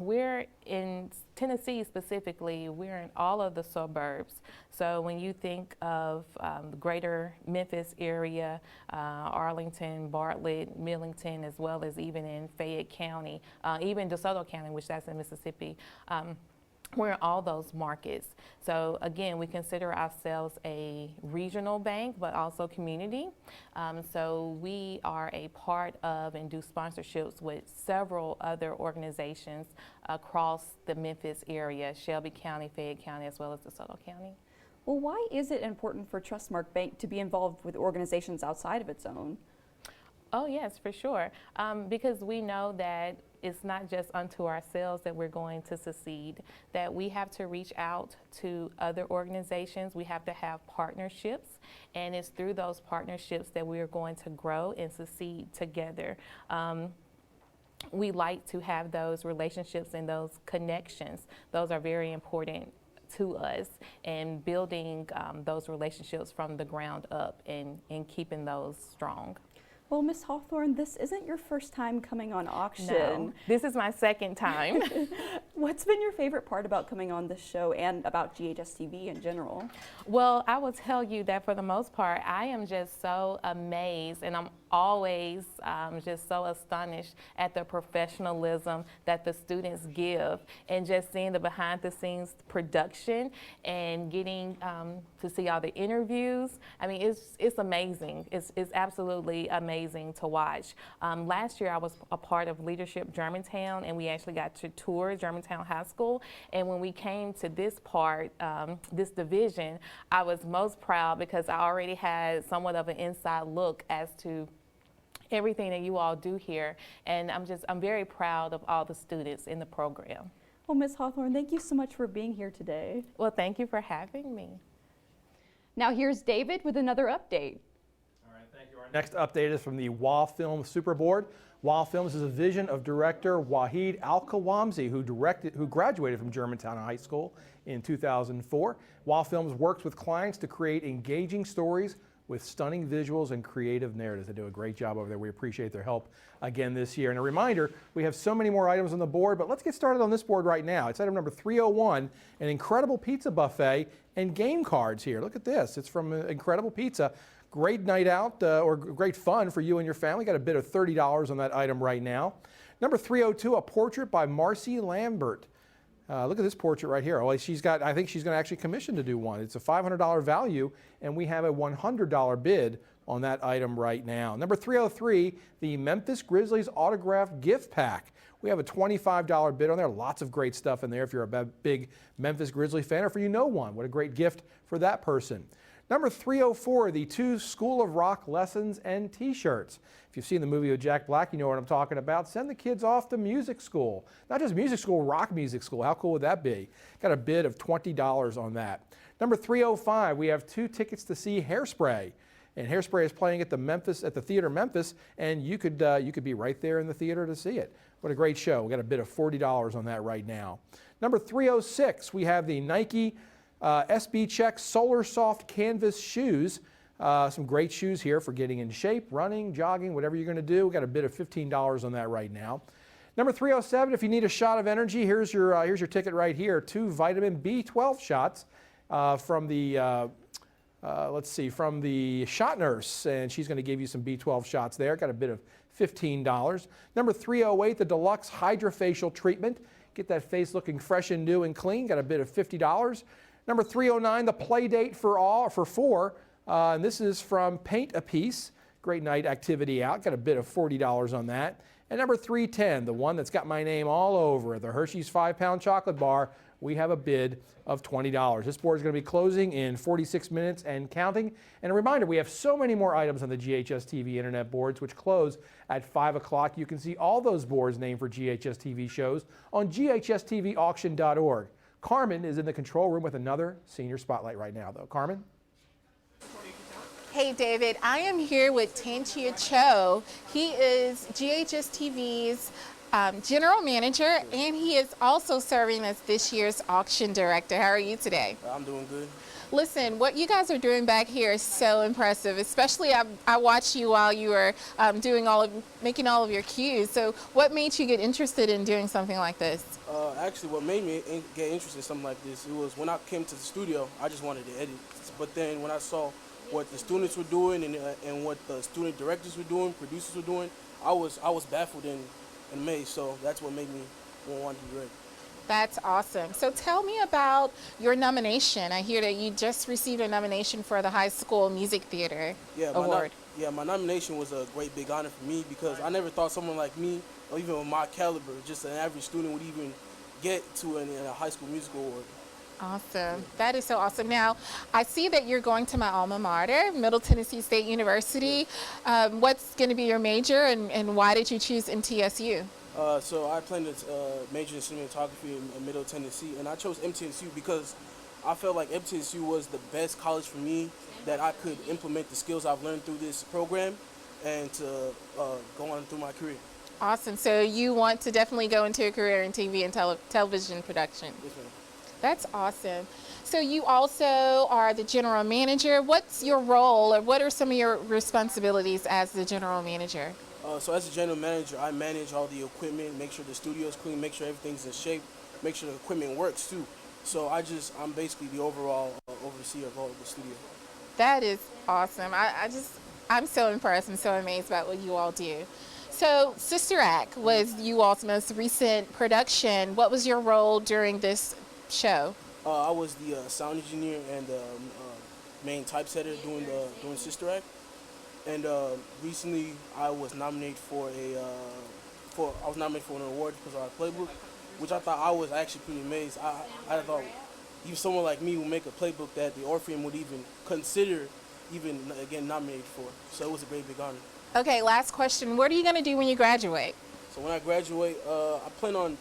we're in Tennessee specifically, we're in all of the suburbs. So when you think of the greater Memphis area, Arlington, Bartlett, Millington, as well as even in Fayette County, even DeSoto County, which that's in Mississippi, we're in all those markets. So again, we consider ourselves a regional bank, but also community. So we are a part of and do sponsorships with several other organizations across the Memphis area, Shelby County, Fayette County, as well as DeSoto County. Well, why is it important for Trustmark Bank to be involved with organizations outside of its own? Oh yes, for sure. Because we know that it's not just unto ourselves that we're going to succeed, that we have to reach out to other organizations. We have to have partnerships, and it's through those partnerships that we are going to grow and succeed together. We like to have those relationships and those connections. Those are very important to us, and building those relationships from the ground up and keeping those strong. Well, Ms. Hawthorne, this isn't your first time coming on auction. No, this is my second time. What's been your favorite part about coming on this show and about GHS-TV in general? Well, I will tell you that for the most part, I am just so amazed, and I'm always just so astonished at the professionalism that the students give, and just seeing the behind the scenes production and getting to see all the interviews. I mean, it's amazing. It's absolutely amazing to watch. Last year I was a part of Leadership Germantown, and we actually got to tour Germantown High School. And when we came to this part, this division, I was most proud because I already had somewhat of an inside look as to everything that you all do here. And I'm very proud of all the students in the program. Well, Ms. Hawthorne, thank you so much for being here today. Well, thank you for having me. Now here's David with another update. Thank you. Our next update is from the WA Film Super Board. WA Films is a vision of director Wahid Al-Kawamzi, who graduated from Germantown High School in 2004. WA Films works with clients to create engaging stories with stunning visuals and creative narratives. They do a great job over there. We appreciate their help again this year. And a reminder, we have so many more items on the board, but let's get started on this board right now. It's item number 301, an incredible pizza buffet and game cards here. Look at this. It's from Incredible Pizza. Great night out or great fun for you and your family. Got a bid of $30 on that item right now. Number 302, a portrait by MARCI Lambert. Look at this portrait right here. Well, I think she's going to actually commission to do one. It's a $500 value, and we have a $100 bid on that item right now. Number 303, the Memphis Grizzlies autographed gift pack. We have a $25 bid on there. Lots of great stuff in there if you're a big Memphis Grizzly fan or if you know one. What a great gift for that person. Number 304, the 2 School of Rock lessons and t-shirts. If you've seen the movie with Jack Black, you know what I'm talking about. Send the kids off to music school. Not just music school, rock music school. How cool would that be? Got a bid of $20 on that. Number 305, we have 2 tickets to see Hairspray. And Hairspray is playing at the Theater Memphis, and you could be right there in the theater to see it. What a great show. We got a bid of $40 on that right now. Number 306, we have the Nike SB Check SOLARSOFT canvas shoes. Some great shoes here for getting in shape, running, jogging, whatever you're going to do. We got a bid of $15 on that right now. Number 307, if you need a shot of energy, here's your ticket right here. 2 vitamin B12 shots from the from the shot nurse, and she's going to give you some B12 shots there. Got a bid of $15. Number 308, the deluxe hydrofacial treatment. Get that face looking fresh and new and clean. Got a bid of $50. Number 309, the play date for 4. And this is from Paint a Piece. Great night activity out. Got a bid of $40 on that. And number 310, the one that's got my name all over it, the Hershey's 5-pound chocolate bar. we have a bid of $20. This board is going to be closing in 46 minutes and counting. And a reminder, we have so many more items on the GHS-TV internet boards, which close at 5 o'clock. You can see all those boards named for GHS-TV shows on GHS-TV Auction.org. Carmen is in the control room with another senior spotlight right now, though. Carmen? Hey David, I am here with Tanchia Cho. He is GHS-TV's general manager, and he is also serving as this year's auction director. How are you today? I'm doing good. Listen, what you guys are doing back here is so impressive. Especially, I watched you while you were making all of your cues. So, what made you get interested in doing something like this? Actually, what made me get interested in something like this, it was when I came to the studio, I just wanted to edit. But then when I saw what the students were doing and what the student directors were doing, producers were doing, I was baffled and amazed. So that's what made me want to do it. That's awesome. So tell me about your nomination. I hear that you just received a nomination for the High School Music Theater Award. My nomination was a great big honor for me because I never thought someone like me, or even with my caliber, just an average student, would even get to a High School Musical Award. Awesome. That is so awesome. Now, I see that you're going to my alma mater, Middle Tennessee State University. What's going to be your major, and why did you choose MTSU? So I planned to major in cinematography in Middle Tennessee, and I chose MTSU because I felt like MTSU was the best college for me, that I could implement the skills I've learned through this program and to go on through my career. Awesome. So you want to definitely go into a career in TV and television production. Yes, ma'am. That's awesome. So you also are the general manager. What's your role, or what are some of your responsibilities as the general manager? So as a general manager, I manage all the equipment, make sure the studio's clean, make sure everything's in shape, make sure the equipment works too. So I'm basically the overall overseer of all of the studio. That is awesome. I'm so impressed and so amazed about what you all do. So Sister Act was you all's most recent production. What was your role during this show? I was the sound engineer and main typesetter doing Sister Act. And recently, I was nominated for an award because of our playbook, which I thought I was actually pretty amazed. I thought even someone like me would make a playbook that the Orpheum would even consider getting nominated for. So it was a great big honor. Okay, last question. What are you going to do when you graduate? So when I graduate, I plan on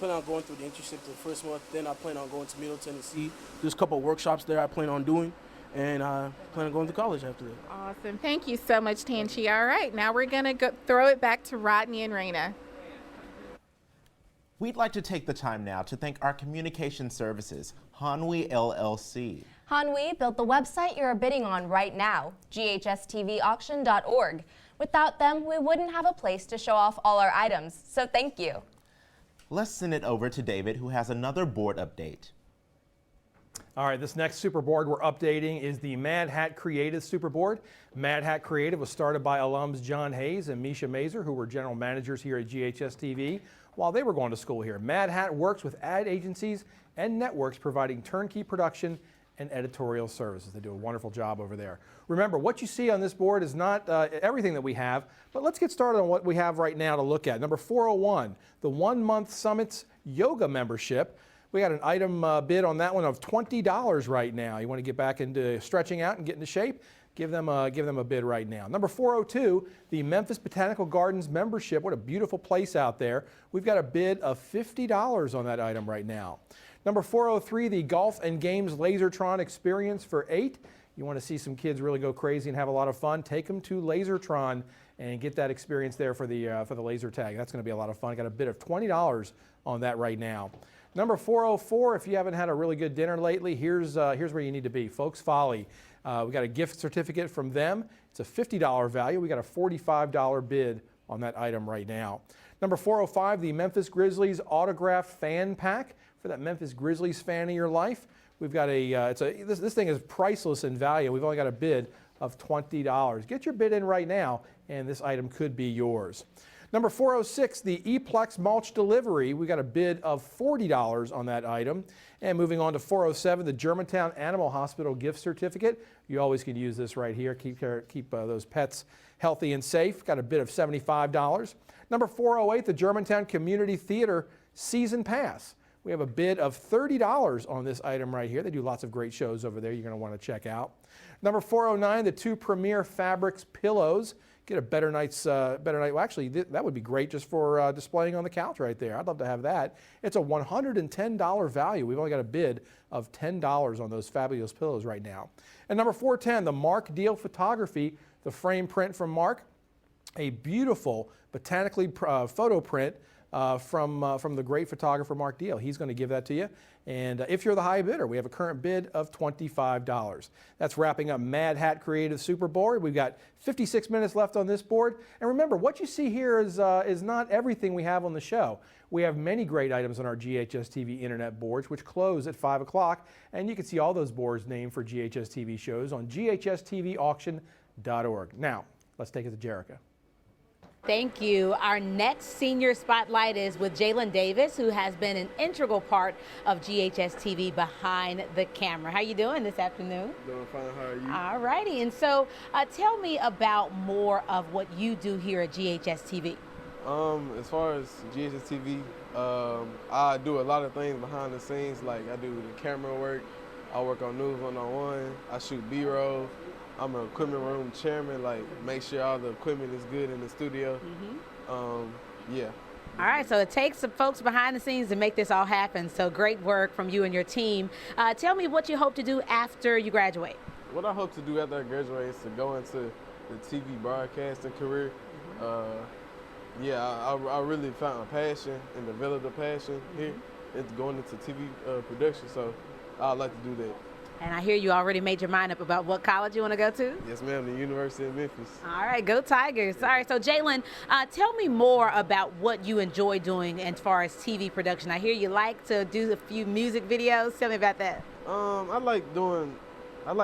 going through the internship the first month. Then I plan on going to Middle Tennessee. There's a couple of workshops there I plan on doing. And I plan on going to college after that. Awesome. Thank you so much, Tanchi. All right, now we're going to throw it back to Rodney and Raina. We'd like to take the time now to thank our communication services, Hanwi LLC. Hanwi built the website you're bidding on right now, GHS-TV Auction.org. Without them, we wouldn't have a place to show off all our items, so thank you. Let's send it over to David, who has another board update. All right, this next super board we're updating is the Mad Hat Creative Super Board. Mad Hat Creative was started by alums John Hayes and Misha Mazer, who were general managers here at GHS-TV while they were going to school here. Mad Hat works with ad agencies and networks providing turnkey production and editorial services. They do a wonderful job over there. Remember, what you see on this board is not everything that we have, but let's get started on what we have right now to look at. Number 401, the 1-month Summits Yoga membership. We got an item bid on that one of $20 right now. You want to get back into stretching out and get into shape? Give them a bid right now. Number 402, the Memphis Botanical Gardens membership. What a beautiful place out there. We've got a bid of $50 on that item right now. Number 403, the Golf and Games Lasertron experience for 8. You want to see some kids really go crazy and have a lot of fun? Take them to Lasertron and get that experience there for the laser tag. That's going to be a lot of fun. Got a bid of $20 on that right now. Number 404, if you haven't had a really good dinner lately, here's where you need to be. Folks Folly. We got a gift certificate from them. It's a $50 value. We got a $45 bid on that item right now. Number 405, the Memphis Grizzlies autographed fan pack for that Memphis Grizzlies fan of your life. We've got this thing is priceless in value. We've only got a bid of $20. Get your bid in right now, and this item could be yours. Number 406, the E-Plex mulch delivery. We got a bid of $40 on that item. And moving on to 407, the Germantown Animal Hospital gift certificate. You always can use this right here. Keep those pets healthy and safe. Got a bid of $75. Number 408, the Germantown Community Theater season pass. We have a bid of $30 on this item right here. They do lots of great shows over there you're going to want to check out. Number 409, the 2 Premier Fabrics pillows. Get a better night. Well, actually, that would be great just for displaying on the couch right there. I'd love to have that. It's a $110 value. We've only got a bid of $10 on those fabulous pillows right now. And number 410, the Mark Deal Photography, the frame print from Mark. A beautiful botanically photo print from the great photographer Mark Deal. He's going to give that to you. And if you're the high bidder, we have a current bid of $25. That's wrapping up Mad Hat Creative Super Board. We've got 56 minutes left on this board. And remember, what you see here is not everything we have on the show. We have many great items on our GHS-TV internet boards, which close at 5 o'clock. And you can see all those boards named for GHS-TV shows on GHS-TV Auction.org. Now, let's take it to Jerica. Thank you. Our next senior spotlight is with Jalen Davis, who has been an integral part of GHS-TV behind the camera. How you doing this afternoon? Doing fine. How are you? All righty. And so tell me about more of what you do here at GHS-TV. As far as GHS-TV, I do a lot of things behind the scenes. Like I do the camera work. I work on News 101. I shoot B-roll. I'm an equipment room chairman, like make sure all the equipment is good in the studio. Yeah. All right, so it takes some folks behind the scenes to make this all happen. So great work from you and your team. Tell me what you hope to do after you graduate. What I hope to do after I graduate is to go into the TV broadcasting career. Yeah, I really found a passion and developed a passion here. It's going into TV production, so I'd like to do that. And I hear you already made your mind up about what college you want to go to? Yes, ma'am, the University of Memphis. All right, go Tigers. All right, so Jalen, tell me more about what you enjoy doing as far as TV production. I hear you like to do a few music videos. Tell me about that. I like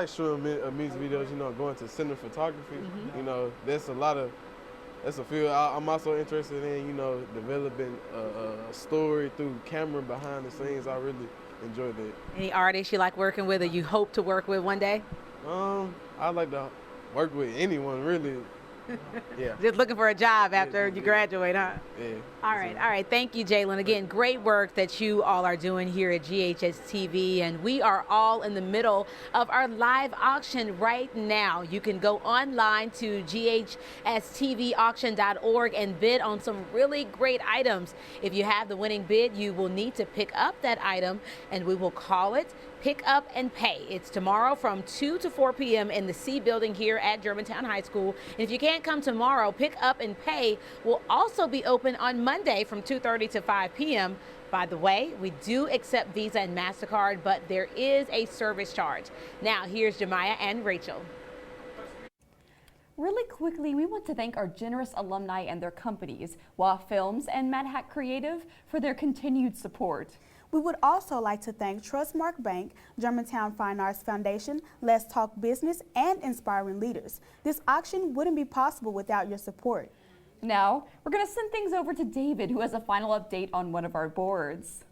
shooting music videos, you know, going to cine photography. You know, that's a field I'm also interested in, you know, developing a story through camera behind the scenes. I really enjoy that. Any artists you like working with or you hope to work with one day? I'd like to work with anyone, really. Yeah. Just looking for a job after you graduate, huh? Yeah. All right. Thank you, Jalen. Again, great work that you all are doing here at GHS-TV, and we are all in the middle of our live auction right now. You can go online to GHS-TV-Auction.org and bid on some really great items. If you have the winning bid, you will need to pick up that item, and we will call it Pick Up and Pay. It's tomorrow from 2 to 4 p.m. in the C building here at Germantown High School. And if you can't come tomorrow, Pick Up and Pay will also be open on Monday from 2:30 to 5 p.m. By the way, we do accept Visa and MasterCard, but there is a service charge. Now, here's Jemiah and Rachel. Really quickly, we want to thank our generous alumni and their companies, WA Films and Mad Hat Creative, for their continued support. We would also like to thank Trustmark Bank, Germantown Fine Arts Foundation, Let's Talk Business, and Inspiring Leaders. This auction wouldn't be possible without your support. Now, we're going to send things over to David, who has a final update on one of our boards.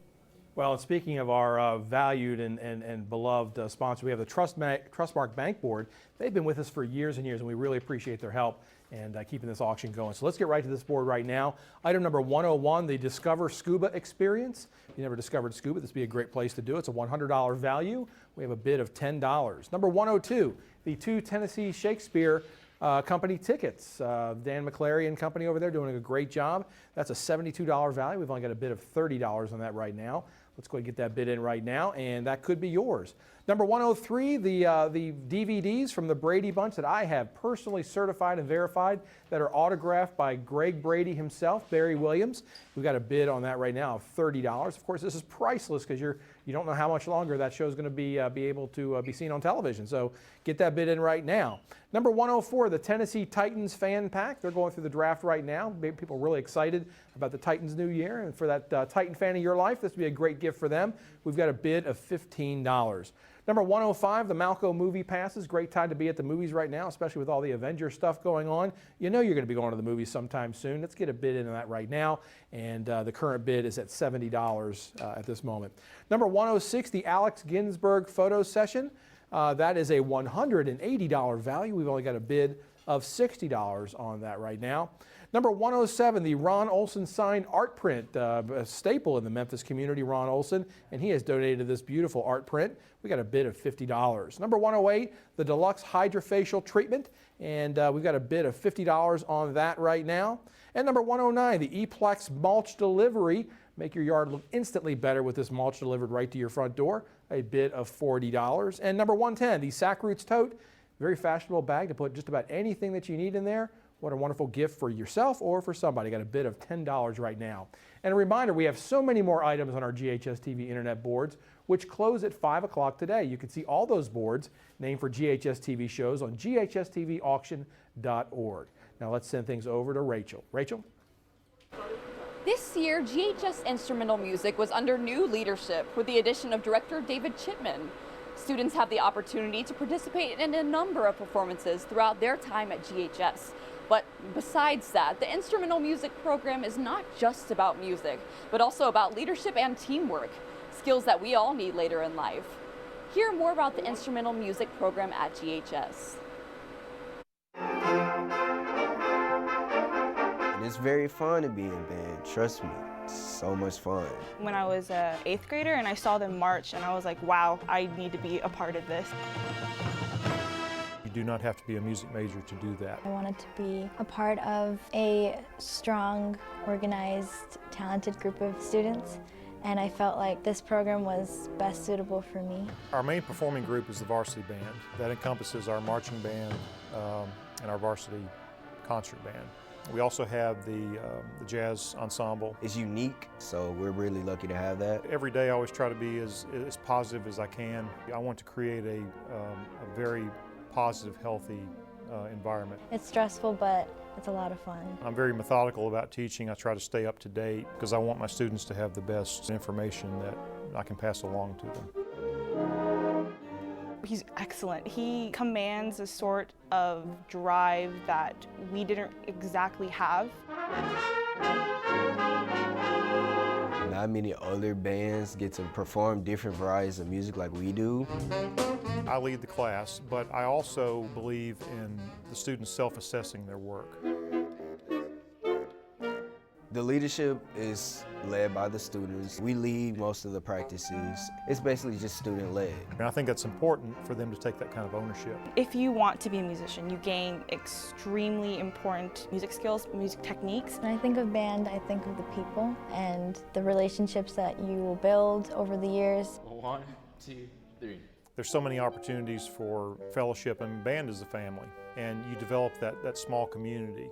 Well, and speaking of our valued and beloved sponsor, we have the Trustmark Bank Board. They've been with us for years and years, and we really appreciate their help and keeping this auction going. So let's get right to this board right now. Item number 101, the Discover Scuba Experience. If you never discovered scuba, this would be a great place to do it. It's a $100 value. We have a bid of $10. Number 102, the 2 Tennessee Shakespeare Company tickets. Dan McClary and company over there doing a great job. That's a $72 value. We've only got a bid of $30 on that right now. Let's go ahead and get that bid in right now, and that could be yours. Number 103, the DVDs from the Brady Bunch that I have personally certified and verified that are autographed by Greg Brady himself, Barry Williams. We've got a bid on that right now of $30. Of course, this is priceless because you don't know how much longer that show is going to be able to be seen on television. So get that bid in right now. Number 104, the Tennessee Titans Fan Pack. They're going through the draft right now. People are really excited about the Titans' new year. And for that Titan fan of your life, this would be a great gift for them. We've got a bid of $15. Number 105, the MALCO movie passes. Great time to be at the movies right now, especially with all the Avengers stuff going on. You know you're going to be going to the movies sometime soon. Let's get a bid into that right now. And the current bid is at $70 at this moment. Number 106, the Alex Ginsberg photo session. That is a $180 value. We've only got a bid of $60 on that right now. Number 107, the Ron Olson signed art print, a staple in the Memphis community, Ron Olson, and he has donated this beautiful art print. We got a bid of $50. Number 108, the deluxe hydrofacial treatment, and we've got a bid of $50 on that right now. And number 109, the E-Plex mulch delivery. Make your yard look instantly better with this mulch delivered right to your front door, a bid of $40. And number 110, the Sack Roots tote, very fashionable bag to put just about anything that you need in there. What a wonderful gift for yourself or for somebody. Got a bid of $10 right now. And a reminder, we have so many more items on our GHS-TV internet boards, which close at 5 o'clock today. You can see all those boards named for GHS-TV shows on GHS-TV-Auction.org. Now let's send things over to Rachel. Rachel? This year, GHS Instrumental Music was under new leadership with the addition of director David Chipman. Students have the opportunity to participate in a number of performances throughout their time at GHS. But besides that, the instrumental music program is not just about music, but also about leadership and teamwork, skills that we all need later in life. Hear more about the instrumental music program at GHS. And it's very fun to be in band, trust me. It's so much fun. When I was an 8th grader and I saw them march and I was like, wow, I need to be a part of this. You do not have to be a music major to do that. I wanted to be a part of a strong, organized, talented group of students, and I felt like this program was best suitable for me. Our main performing group is the varsity band. That encompasses our marching band and our varsity concert band. We also have the jazz ensemble. It's unique, so we're really lucky to have that. Every day I always try to be as positive as I can. I want to create a very positive, healthy environment. It's stressful, but it's a lot of fun. I'm very methodical about teaching. I try to stay up to date because I want my students to have the best information that I can pass along to them. He's excellent. He commands a sort of drive that we didn't exactly have. Not many other bands get to perform different varieties of music like we do. I lead the class, but I also believe in the students self-assessing their work. The leadership is led by the students. We lead most of the practices. It's basically just student-led. And I think that's important for them to take that kind of ownership. If you want to be a musician, you gain extremely important music skills, music techniques. When I think of band, I think of the people and the relationships that you will build over the years. 1, 2, 3. There's so many opportunities for fellowship, and band is a family. And you develop that small community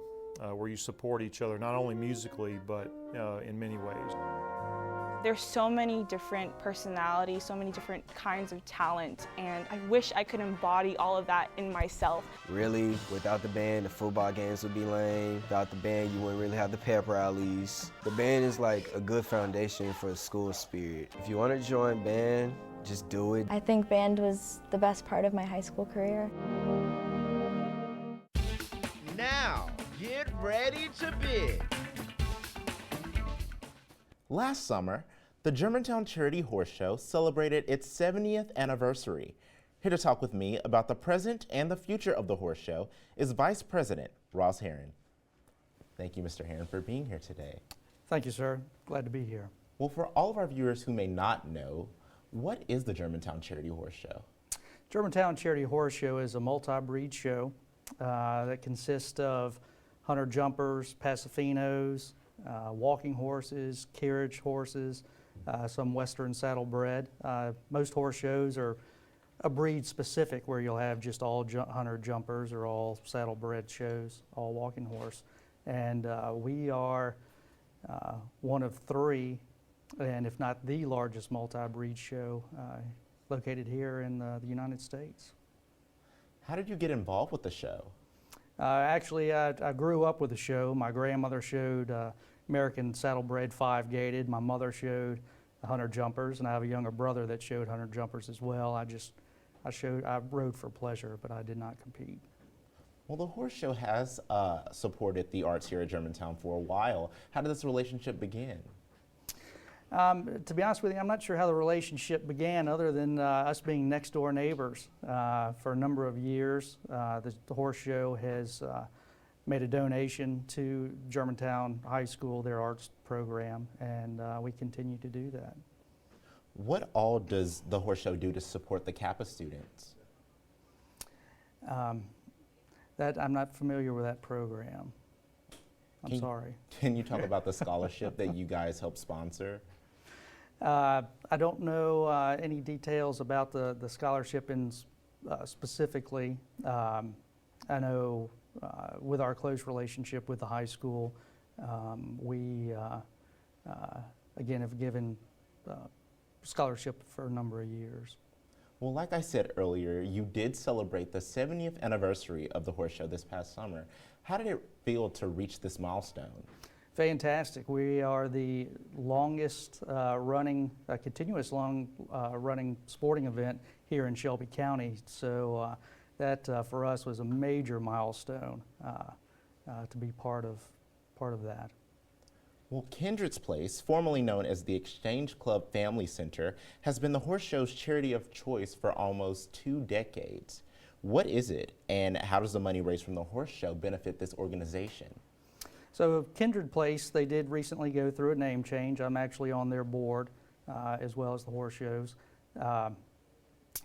where you support each other, not only musically, but in many ways. There's so many different personalities, so many different kinds of talent, and I wish I could embody all of that in myself. Really, without the band, the football games would be lame. Without the band, you wouldn't really have the pep rallies. The band is like a good foundation for the school spirit. If you want to join band, just do it. I think band was the best part of my high school career. Now, get ready to bid. Last summer, the Germantown Charity Horse Show celebrated its 70th anniversary. Here to talk with me about the present and the future of the horse show is Vice President Ross Heron. Thank you, Mr. Heron, for being here today. Thank you, sir. Glad to be here. Well, for all of our viewers who may not know, what is the Germantown Charity Horse Show? Germantown Charity Horse Show is a multi-breed show that consists of hunter jumpers, pasafinos, walking horses, carriage horses, some Western saddlebred. Most horse shows are a breed specific where you'll have just all hunter jumpers or all saddlebred shows, all walking horse. And we are one of 3, and if not the largest multi-breed show located here in the United States. How did you get involved with the show? Actually, I grew up with the show. My grandmother showed American Saddlebred 5-gaited. My mother showed hunter jumpers, and I have a younger brother that showed hunter jumpers as well. I rode for pleasure, but I did not compete. Well, the horse show has supported the arts here at Germantown for a while. How did this relationship begin? To be honest with you, I'm not sure how the relationship began other than us being next door neighbors for a number of years. The horse show has made a donation to Germantown High School, their arts program, and we continue to do that. What all does the horse show do to support the Kappa students? That I'm not familiar with that program. I'm sorry. Can you talk about the scholarship that you guys help sponsor? I don't know any details about the scholarship specifically. I know with our close relationship with the high school, we again have given scholarship for a number of years. Well, like I said earlier, you did celebrate the 70th anniversary of the horse show this past summer. How did it feel to reach this milestone? Fantastic. We are the longest running, continuous running sporting event here in Shelby County. So that for us was a major milestone to be part of that. Well, Kindred's Place, formerly known as the Exchange Club Family Center, has been the horse show's charity of choice for almost 2 decades. What is it, and how does the money raised from the horse show benefit this organization? So Kindred Place, they did recently go through a name change. I'm actually on their board as well as the horse shows.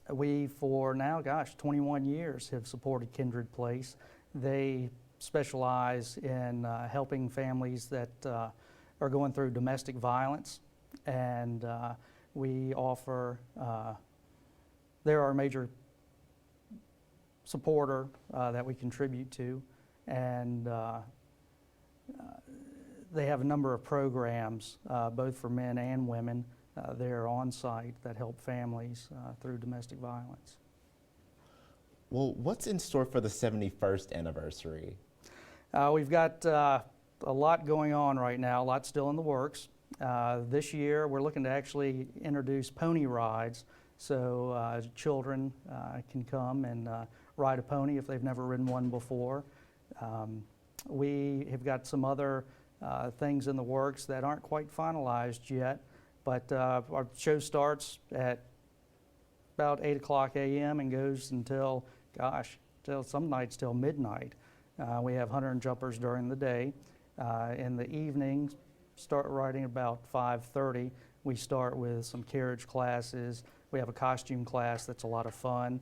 We, for now, 21 years have supported Kindred Place. They specialize in helping families that are going through domestic violence, and we offer, they're our major supporter that we contribute to, and they have a number of programs, both for men and women, there on site that help families through domestic violence. Well, what's in store for the 71st anniversary? We've got a lot going on right now, a lot still in the works. This year we're looking to actually introduce pony rides, so children can come and ride a pony if they've never ridden one before. We have got some other things in the works that aren't quite finalized yet, but our show starts at about 8 o'clock a.m. and goes until, till some nights till midnight. We have hunter and jumpers during the day. In the evenings, start riding about 5:30. We start with some carriage classes. We have a costume class that's a lot of fun.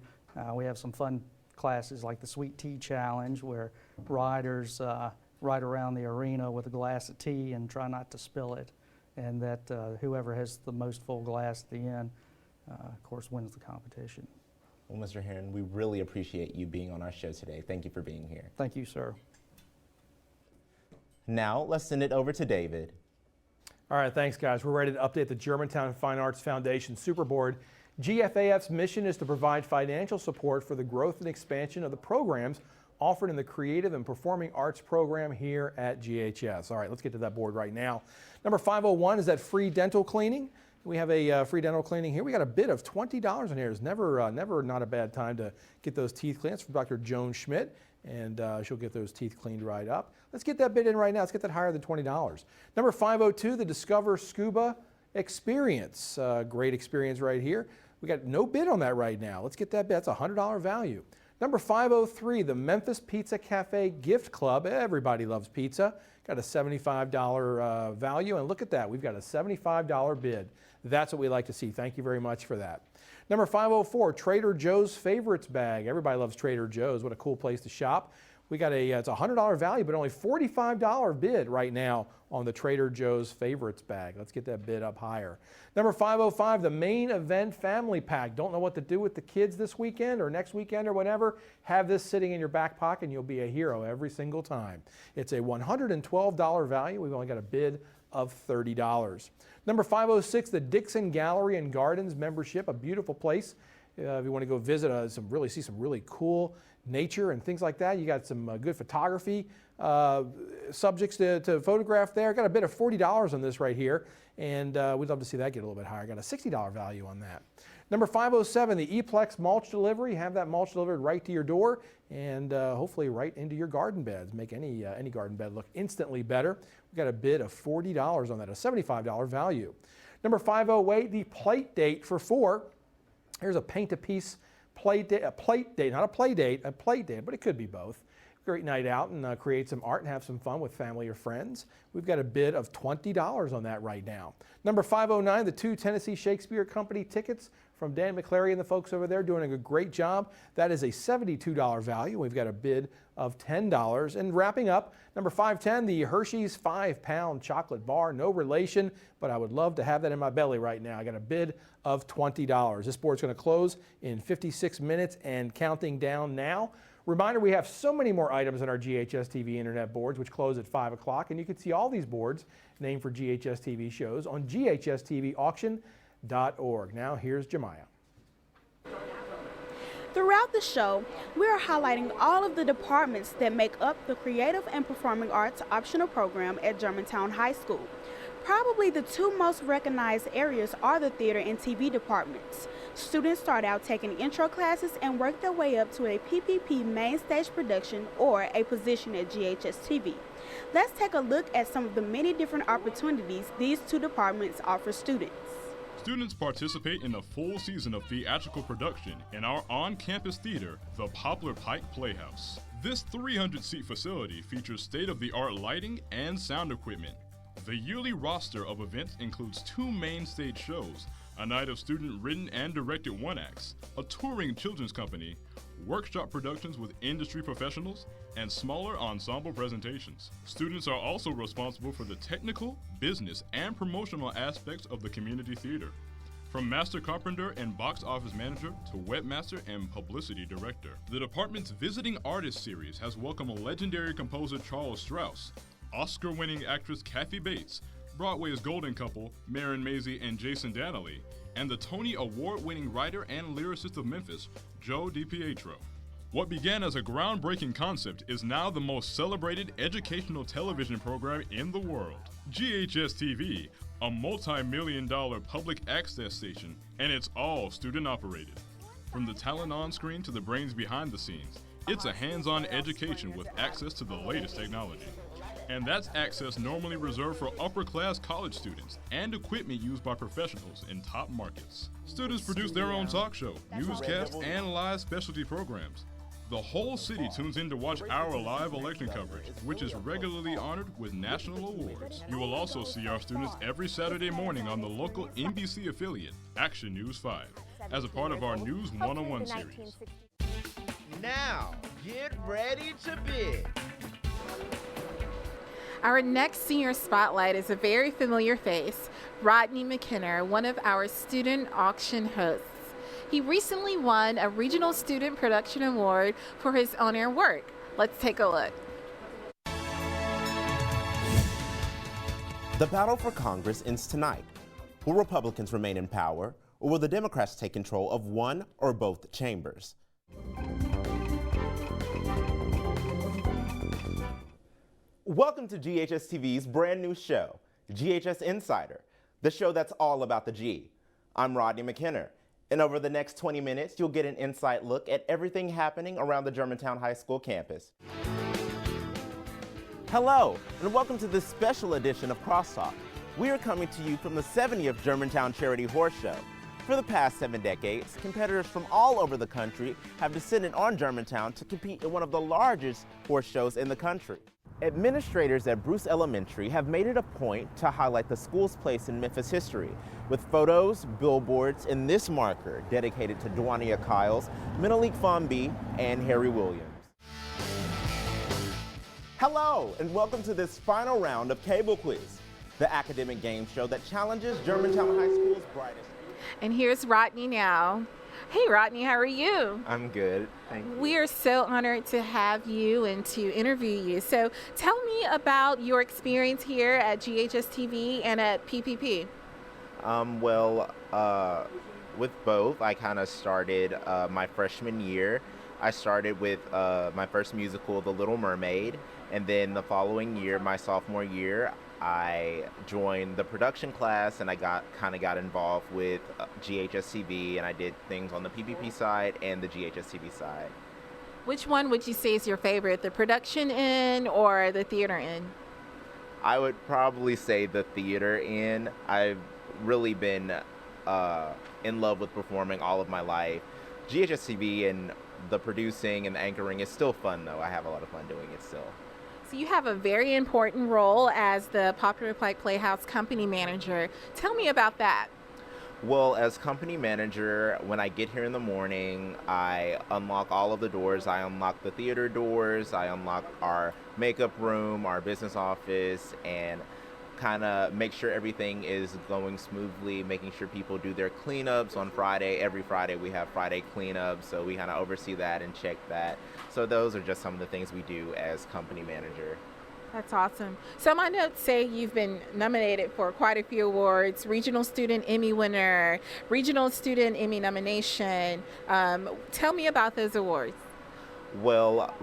We have some fun classes like the Sweet Tea Challenge, where riders ride around the arena with a glass of tea and try not to spill it, and that whoever has the most full glass at the end, of course, wins the competition. Well, Mr. Heron, we really appreciate you being on our show today. Thank you for being here. Thank you, sir. Now, let's send it over to David. All right, thanks, guys. We're ready to update the Germantown Fine Arts Foundation Super Board. GFAF's mission is to provide financial support for the growth and expansion of the programs offered in the Creative and Performing Arts program here at GHS. All right, let's get to that board right now. Number 501 is that free dental cleaning. We have a free dental cleaning here. We got a bid of $20 in here. It's never not a bad time to get those teeth cleaned. It's from Dr. Joan Schmidt, and she'll get those teeth cleaned right up. Let's get that bid in right now. Let's get that higher than $20. Number 502, the Discover Scuba Experience. Great experience right here. We got no bid on that right now. Let's get that bid. That's a $100 value. Number 503, the Memphis Pizza Cafe Gift Club. Everybody loves pizza. Got a $75 value, and look at that. We've got a $75 bid. That's what we like to see. Thank you very much for that. Number 504, Trader Joe's Favorites Bag. Everybody loves Trader Joe's. What a cool place to shop. We got it's a $100 value, but only $45 bid right now on the Trader Joe's Favorites Bag. Let's get that bid up higher. Number 505, the Main Event Family Pack. Don't know what to do with the kids this weekend or next weekend or whatever. Have this sitting in your back pocket and you'll be a hero every single time. It's a $112 value. We've only got a bid of $30. Number 506, the Dixon Gallery and Gardens membership, a beautiful place. If you want to go visit, see some really cool nature and things like that. You got some good photography subjects to photograph there. Got a bid of $40 on this right here, and we'd love to see that get a little bit higher. Got a $60 value on that. Number 507, the E-Plex mulch delivery. Have that mulch delivered right to your door and hopefully right into your garden beds. Make any garden bed look instantly better. We got a bid of $40 on that, a $75 value. Number 508, the plate date for 4. Here's a paint-a-piece plate date, not a play date, a plate date, but it could be both. We've great night out and create some art and have some fun with family or friends. We've got a bid of $20 on that right now. Number 509, the 2 Tennessee Shakespeare Company tickets from Dan McClary and the folks over there doing a great job. That is a $72 value. We've got a bid of $10. And wrapping up, number 510, the Hershey's 5-pound chocolate bar. No relation, but I would love to have that in my belly right now. I got a bid of $20. This board's going to close in 56 minutes and counting down now. Reminder, we have so many more items on our GHS-TV internet boards, which close at 5 o'clock, and you can see all these boards named for GHS-TV shows on GHS-TV Auction. Now here's Jemiah. Throughout the show, we are highlighting all of the departments that make up the Creative and Performing Arts optional program at Germantown High School. Probably the 2 most recognized areas are the theater and TV departments. Students start out taking intro classes and work their way up to a PPP main stage production or a position at GHS-TV. Let's take a look at some of the many different opportunities these 2 departments offer students. Students participate in a full season of theatrical production in our on-campus theater, the Poplar Pike Playhouse. This 300-seat facility features state-of-the-art lighting and sound equipment. The yearly roster of events includes 2 main stage shows, a night of student-written and directed one-acts, a touring children's company, workshop productions with industry professionals, and smaller ensemble presentations. Students are also responsible for the technical, business, and promotional aspects of the community theater. From master carpenter and box office manager to webmaster and publicity director. The department's Visiting Artist series has welcomed legendary composer Charles Strauss, Oscar-winning actress Kathy Bates, Broadway's golden couple Marin Mazzie and Jason Dannelly, and the Tony Award-winning writer and lyricist of Memphis, Joe DiPietro. What began as a groundbreaking concept is now the most celebrated educational television program in the world. GHS-TV, a multi-million-dollar public access station, and it's all student-operated. From the talent on screen to the brains behind the scenes, it's a hands-on education with access to the latest technology. And that's access normally reserved for upper-class college students and equipment used by professionals in top markets. Students produce their own talk show, newscasts, and live specialty programs. The whole city tunes in to watch our live election coverage, which is regularly honored with national awards. You will also see our students every Saturday morning on the local NBC affiliate, Action News 5, as a part of our News 101 series. Now, get ready to bid. Our next senior spotlight is a very familiar face, Rodney McKenna, one of our student auction hosts. He recently won a Regional Student Production Award for his on-air work. Let's take a look. The battle for Congress ends tonight. Will Republicans remain in power, or will the Democrats take control of one or both chambers? Welcome to GHS-TV's brand new show, GHS Insider, the show that's all about the G. I'm Rodney McKenna, and over the next 20 minutes, you'll get an inside look at everything happening around the Germantown High School campus. Hello, and welcome to this special edition of Crosstalk. We are coming to you from the 70th Germantown Charity Horse Show. For the past 7 decades, competitors from all over the country have descended on Germantown to compete in one of the largest horse shows in the country. Administrators at Bruce Elementary have made it a point to highlight the school's place in Memphis history with photos, billboards, and this marker dedicated to Dwania Kyles, Menelik Fonby, and Harry Williams. Hello, and welcome to this final round of Cable Quiz, the academic game show that challenges Germantown High School's brightest. And here's Rodney now. Hey Rodney, how are you? I'm good, thank you. We are so honored to have you and to interview you. So tell me about your experience here at GHS-TV and at PPP. With both, I kind of started my freshman year. I started with my first musical, The Little Mermaid, and then the following year, my sophomore year, I joined the production class and I got involved with GHS-TV, and I did things on the PPP side and the GHS-TV side. Which one would you say is your favorite, the production end or the theater end? I would probably say the theater end. I've really been in love with performing all of my life. GHS-TV and the producing and the anchoring is still fun, though. I have a lot of fun doing it still. So you have a very important role as the Popular Pike Playhouse company manager. Tell me about that. Well, as company manager, when I get here in the morning, I unlock all of the doors. I unlock the theater doors, I unlock our makeup room, our business office, and kind of make sure everything is going smoothly, making sure people do their cleanups on Friday. Every Friday we have Friday cleanups, so we kind of oversee that and check that. So those are just some of the things we do as company manager. That's awesome. So my notes say you've been nominated for quite a few awards, Regional Student Emmy winner, Regional Student Emmy nomination. Tell me about those awards. Well,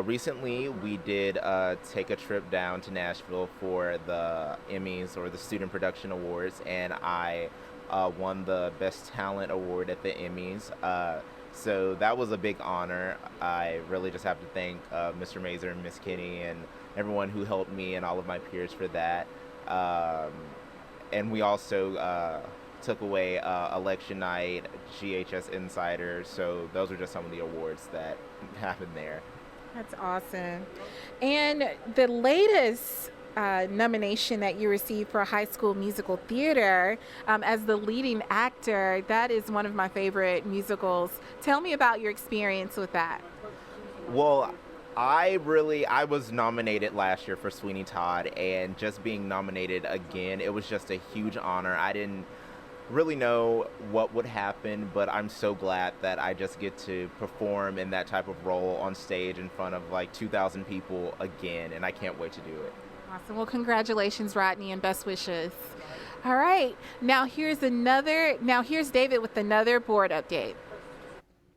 recently we did take a trip down to Nashville for the Emmys, or the Student Production Awards, and I won the Best Talent Award at the Emmys. So that was a big honor. I really just have to thank Mr. Mazur and Miss Kinney and everyone who helped me and all of my peers for that. And we also took away election night, GHS Insider, so those are just some of the awards that happened there. That's awesome. And the latest nomination that you received for High School Musical Theater as the leading actor, that is one of my favorite musicals. Tell me about your experience with that. Well, I was nominated last year for Sweeney Todd, and just being nominated again, it was just a huge honor. I didn't really know what would happen, but I'm so glad that I just get to perform in that type of role on stage in front of like 2,000 people again, and I can't wait to do it. Awesome. Well, congratulations, Rodney, and best wishes. All right. Now here's David with another board update.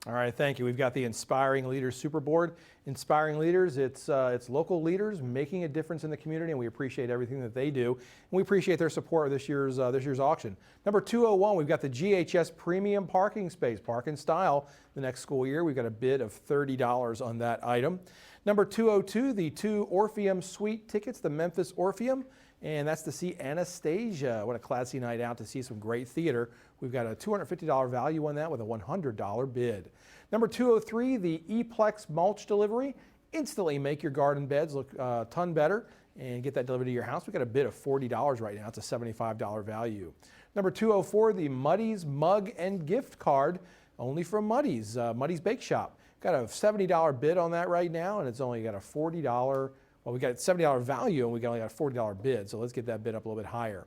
All right, thank you. We've got the Inspiring Leaders Super Board. Inspiring Leaders, it's local leaders making a difference in the community, and we appreciate everything that they do. And we appreciate their support of this year's auction. Number 201, we've got the GHS Premium Parking Space, Park in Style, the next school year. We've got a bid of $30 on that item. Number 202, the 2 Orpheum Suite tickets, the Memphis Orpheum, and that's to see Anastasia. What a classy night out to see some great theater. We've got a $250 value on that with a $100 bid. Number 203, the E-Plex mulch delivery. Instantly make your garden beds look a ton better and get that delivered to your house. We've got a bid of $40 right now. It's a $75 value. Number 204, the Muddy's mug and gift card, only from Muddy's Bake Shop. Got a $70 bid on that right now, and it's only got a $40, well, we got a $70 value, and we only got a $40 bid, so let's get that bid up a little bit higher.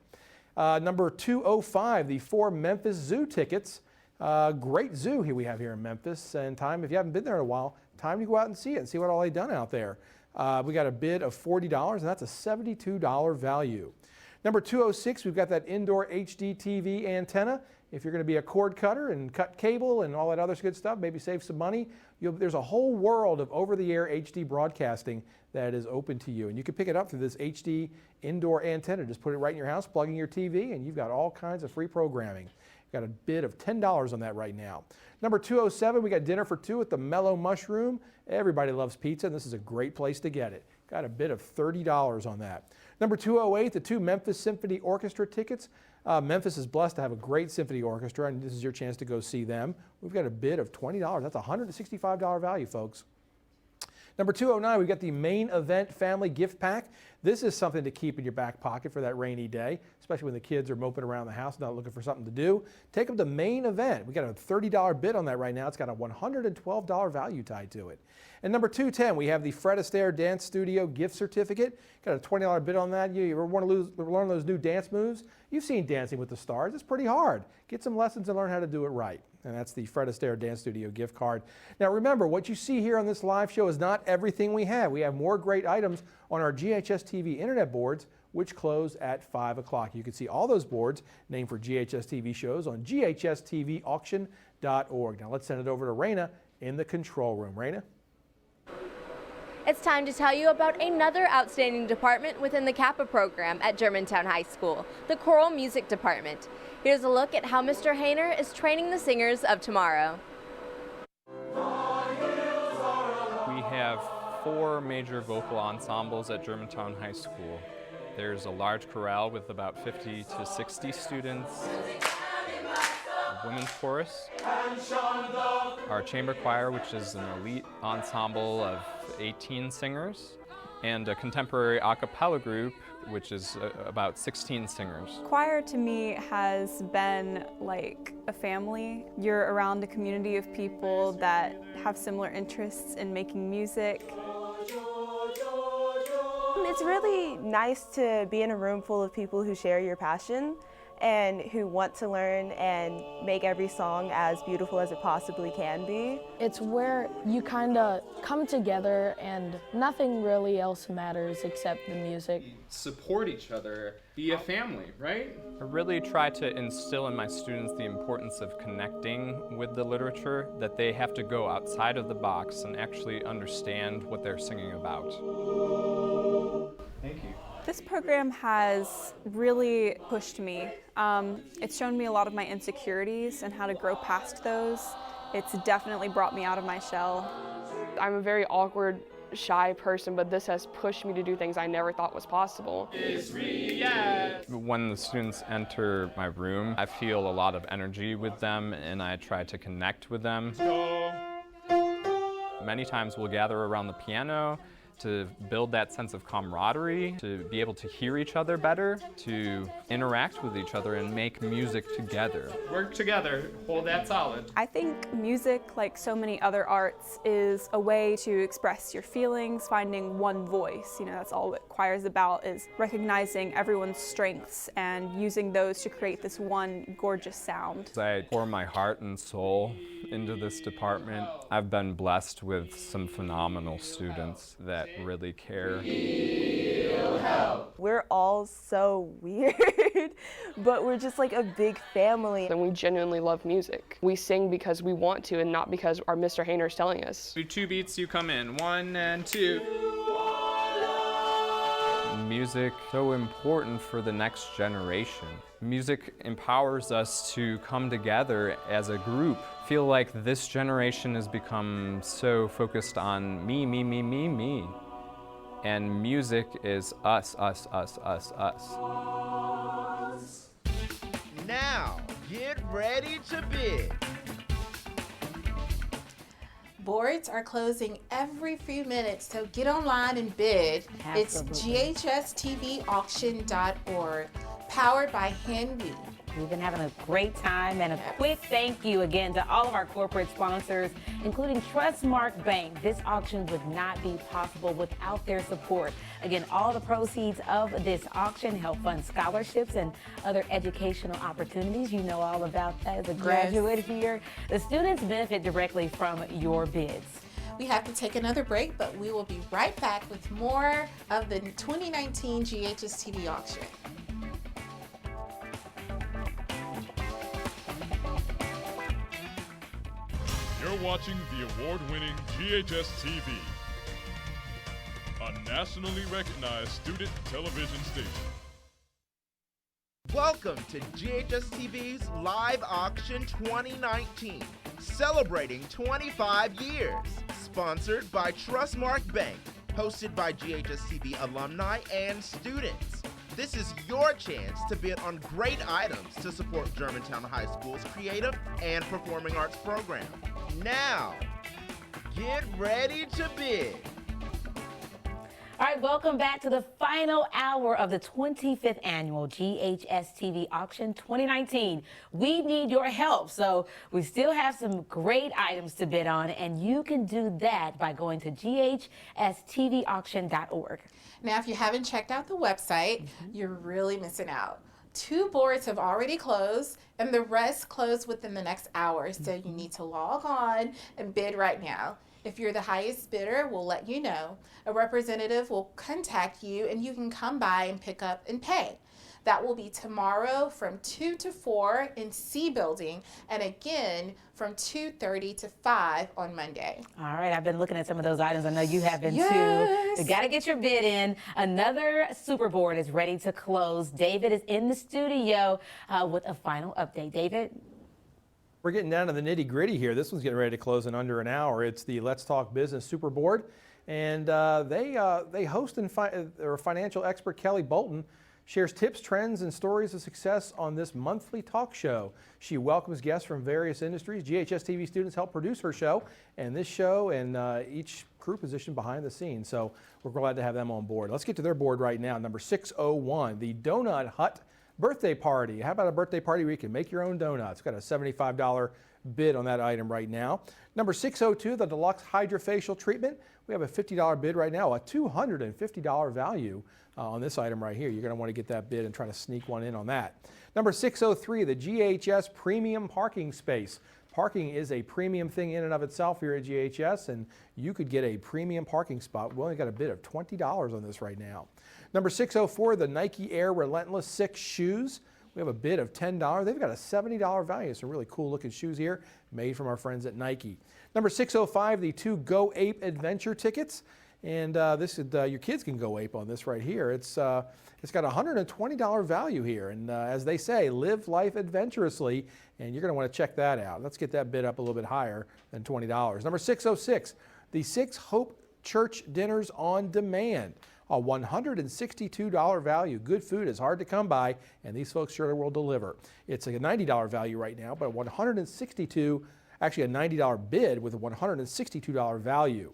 Number 205, the 4 Memphis Zoo tickets. Great zoo here we have here in Memphis, and if you haven't been there in a while, time to go out and see it and see what all they've done out there. We got a bid of $40, and that's a $72 value. Number 206, we've got that indoor HD TV antenna. If you're going to be a cord cutter and cut cable and all that other good stuff, maybe save some money, there's a whole world of over-the-air HD broadcasting that is open to you. And you can pick it up through this HD indoor antenna. Just put it right in your house, plug in your TV, and you've got all kinds of free programming. Got a bid of $10 on that right now. Number 207, we got dinner for 2 at the Mellow Mushroom. Everybody loves pizza, and this is a great place to get it. Got a bid of $30 on that. Number 208, the 2 Memphis Symphony Orchestra tickets. Memphis is blessed to have a great symphony orchestra, and this is your chance to go see them. We've got a bid of $20. That's a $165 value, folks. Number 209, we've got the Main Event Family Gift Pack. This is something to keep in your back pocket for that rainy day, especially when the kids are moping around the house not looking for something to do. Take them to Main Event. We got a $30 bid on that right now. It's got a $112 value tied to it. And number 210, we have the Fred Astaire Dance Studio gift certificate. Got a $20 bid on that. You ever want to learn those new dance moves? You've seen Dancing with the Stars. It's pretty hard. Get some lessons and learn how to do it right. And that's the Fred Astaire Dance Studio gift card. Now remember, what you see here on this live show is not everything we have. We have more great items on our GHS-TV internet boards, which close at 5 o'clock. You can see all those boards named for GHS-TV shows on GHS-TV Auction.org. Now let's send it over to Raina in the control room. Raina? It's time to tell you about another outstanding department within the Kappa program at Germantown High School, the Choral Music Department. Here's a look at how Mr. Hayner is training the singers of tomorrow. We have 4 major vocal ensembles at Germantown High School. There's a large chorale with about 50 to 60 students, women's chorus, our chamber choir, which is an elite ensemble of 18 singers, and a contemporary a cappella group, which is about 16 singers. Choir to me has been like a family. You're around a community of people that have similar interests in making music. It's really nice to be in a room full of people who share your passion and who want to learn and make every song as beautiful as it possibly can be. It's where you kind of come together and nothing really else matters except the music. Support each other, be a family, right? I really try to instill in my students the importance of connecting with the literature, that they have to go outside of the box and actually understand what they're singing about. Thank you. This program has really pushed me. It's shown me a lot of my insecurities and how to grow past those. It's definitely brought me out of my shell. I'm a very awkward, shy person, but this has pushed me to do things I never thought was possible. When the students enter my room, I feel a lot of energy with them and I try to connect with them. Many times we'll gather around the piano to build that sense of camaraderie, to be able to hear each other better, to interact with each other and make music together. Work together, hold that solid. I think music, like so many other arts, is a way to express your feelings, finding one voice. You know, that's all what choir is about, is recognizing everyone's strengths and using those to create this one gorgeous sound. I pour my heart and soul into this department. I've been blessed with some phenomenal students that really care. We're all so weird, but we're just like a big family. And we genuinely love music. We sing because we want to and not because our Mr. Hayner's telling us. Do 2 beats, you come in. 1 and 2. Music so important for the next generation. Music empowers us to come together as a group. Feel like this generation has become so focused on me. And music is us. Now, get ready to bid. Boards are closing every few minutes, so get online and bid. Absolutely. It's GHS-TV Auction.org, powered by Hanby. We've been having a great time, and a quick thank you again to all of our corporate sponsors, including Trustmark Bank. This auction would not be possible without their support. Again, all the proceeds of this auction help fund scholarships and other educational opportunities. You know all about that as a graduate here. The students benefit directly from your bids. We have to take another break, but we will be right back with more of the 2019 GHS-TV auction. You're watching the award-winning GHS-TV, a nationally recognized student television station. Welcome to GHS-TV's Live Auction 2019, celebrating 25 years. Sponsored by Trustmark Bank, hosted by GHS-TV alumni and students. This is your chance to bid on great items to support Germantown High School's creative and performing arts program. Now, get ready to bid. All right, welcome back to the final hour of the 25th annual GHS-TV Auction 2019. We need your help, so we still have some great items to bid on, and you can do that by going to GHS-TVAuction.org. Now, if you haven't checked out the website, you're really missing out. 2 boards have already closed, and the rest close within the next hour, so you need to log on and bid right now. If you're the highest bidder, we'll let you know. A representative will contact you, and you can come by and pick up and pay. That will be tomorrow from 2 to 4 in C Building, and again from 2:30 to 5 on Monday. All right, I've been looking at some of those items. I know you have been too. You got to get your bid in. Another super board is ready to close. David is in the studio with a final update. David? We're getting down to the nitty-gritty here. This one's getting ready to close in under an hour. It's the Let's Talk Business Super Board, and they host their financial expert Kelly Bolton. shares tips, trends, and stories of success on this monthly talk show. She welcomes guests from various industries. GHS-TV students help produce her show, and this show and each crew position behind the scenes. So we're glad to have them on board. Let's get to their board right now. Number 601, the Donut Hut birthday party. How about a birthday party where you can make your own donuts? Got a $75 bid on that item right now. Number 602, the Deluxe Hydrofacial Treatment. We have a $50 bid right now, a $250 value on this item right here. You're going to want to get that bid and try to sneak one in on that. Number 603, the GHS Premium Parking Space. Parking is a premium thing in and of itself here at GHS, and you could get a premium parking spot. We only got a bid of $20 on this right now. Number 604, the Nike Air Relentless 6 shoes. We have a bid of $10. They've got a $70 value. Some really cool looking shoes here made from our friends at Nike. Number 605, the 2 Go Ape Adventure tickets. And this is, your kids can go ape on this right here. It's got a $120 value here. And as they say, live life adventurously. And you're going to want to check that out. Let's get that bid up a little bit higher than $20. Number 606, the 6 Hope Church Dinners on Demand. A $162 value. Good food is hard to come by, and these folks surely will deliver. It's a $90 value right now, but actually a $90 bid with a $162 value.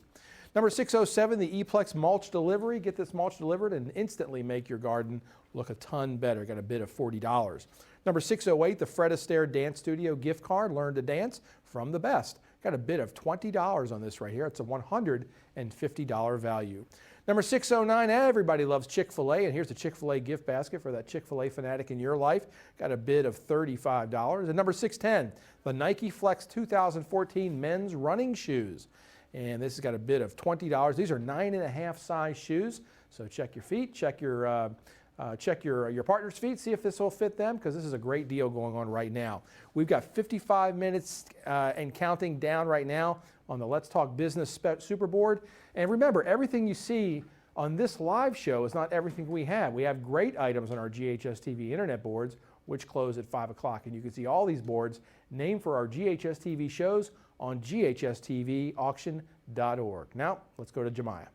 Number 607, the Eplex Mulch Delivery. Get this mulch delivered and instantly make your garden look a ton better. Got a bid of $40. Number 608, the Fred Astaire Dance Studio gift card. Learn to dance from the best. Got a bid of $20 on this right here. It's a $150 value. Number 609, everybody loves Chick-fil-A, and here's the Chick-fil-A gift basket for that Chick-fil-A fanatic in your life. Got a bid of $35. And number 610, the Nike Flex 2014 men's running shoes. And this has got a bid of $20. These are 9.5 size shoes. So check your feet, check your partner's feet, see if this will fit them, because this is a great deal going on right now. We've got 55 minutes and counting down right now on the Let's Talk Business Super Board. And remember, everything you see on this live show is not everything we have. We have great items on our GHS-TV internet boards, which close at 5 o'clock. And you can see all these boards named for our GHS-TV shows on GHS-TV Auction.org. Now, let's go to Jemiah.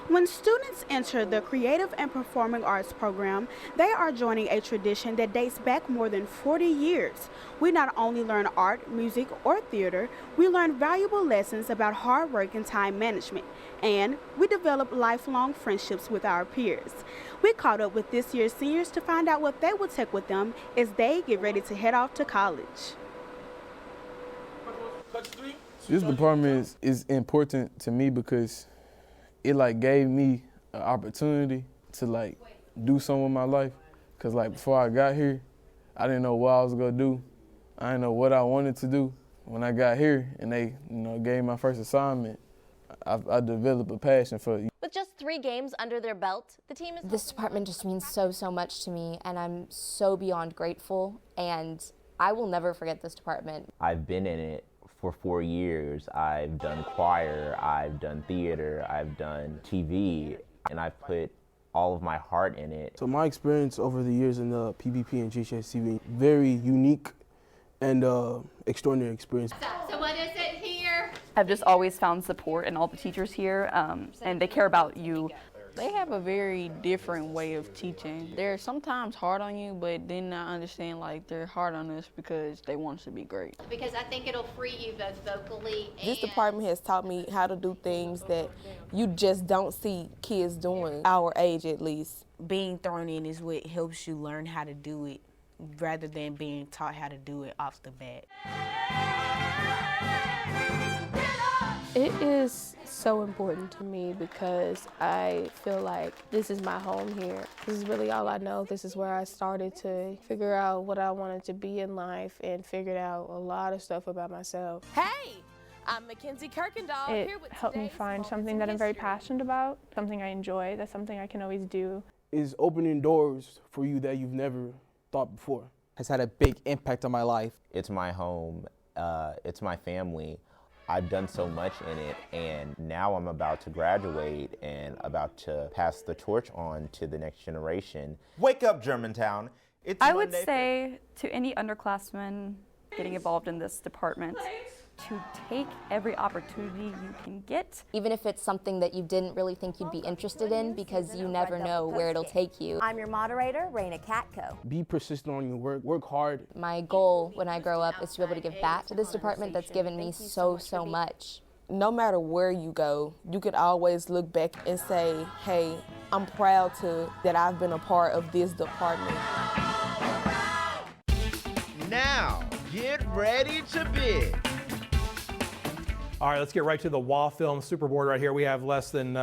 When students enter the Creative and Performing Arts program, they are joining a tradition that dates back more than 40 years. We not only learn art, music, or theater, we learn valuable lessons about hard work and time management, and we develop lifelong friendships with our peers. We caught up with this year's seniors to find out what they will take with them as they get ready to head off to college. This department is important to me because it gave me an opportunity to do something with my life. Cause before I got here, I didn't know what I was gonna do. I didn't know what I wanted to do. When I got here and they gave me my first assignment, I developed a passion for it. With just 3 games under their belt, the team is... This department just means so much to me, and I'm so beyond grateful, and I will never forget this department. I've been in it for 4 years. I've done choir, I've done theater, I've done TV, and I've put all of my heart in it. So my experience over the years in the PBP and GHS-TV, very unique and extraordinary experience. So what is it here? I've just always found support in all the teachers here, and they care about you. They have a very different way of teaching. They're sometimes hard on you, but then I understand they're hard on us because they want us to be great. Because I think it'll free you both vocally and... This department has taught me how to do things that you just don't see kids doing, our age at least. Being thrown in is what helps you learn how to do it rather than being taught how to do it off the bat. It is so important to me because I feel like this is my home here. This is really all I know. This is where I started to figure out what I wanted to be in life and figured out a lot of stuff about myself. Hey, I'm Mackenzie Kirkendall. It helped me find something that I'm very passionate about, something I enjoy, that's something I can always do. It's opening doors for you that you've never thought before. Has had a big impact on my life. It's my home, it's my family. I've done so much in it, and now I'm about to graduate and about to pass the torch on to the next generation. Wake up, Germantown. I would say to any underclassmen getting involved in this department to to take every opportunity you can get. Even if it's something that you didn't really think you'd be interested in, because you never know where it'll take you. I'm your moderator, Raina Katko. Be persistent on your work hard. My goal when I grow up is to be able to give back to this department that's given me so much. No matter where you go, you could always look back and say, hey, I'm proud that I've been a part of this department. Now, get ready to bid. All right, let's get right to the WA Film Superboard right here. We have less than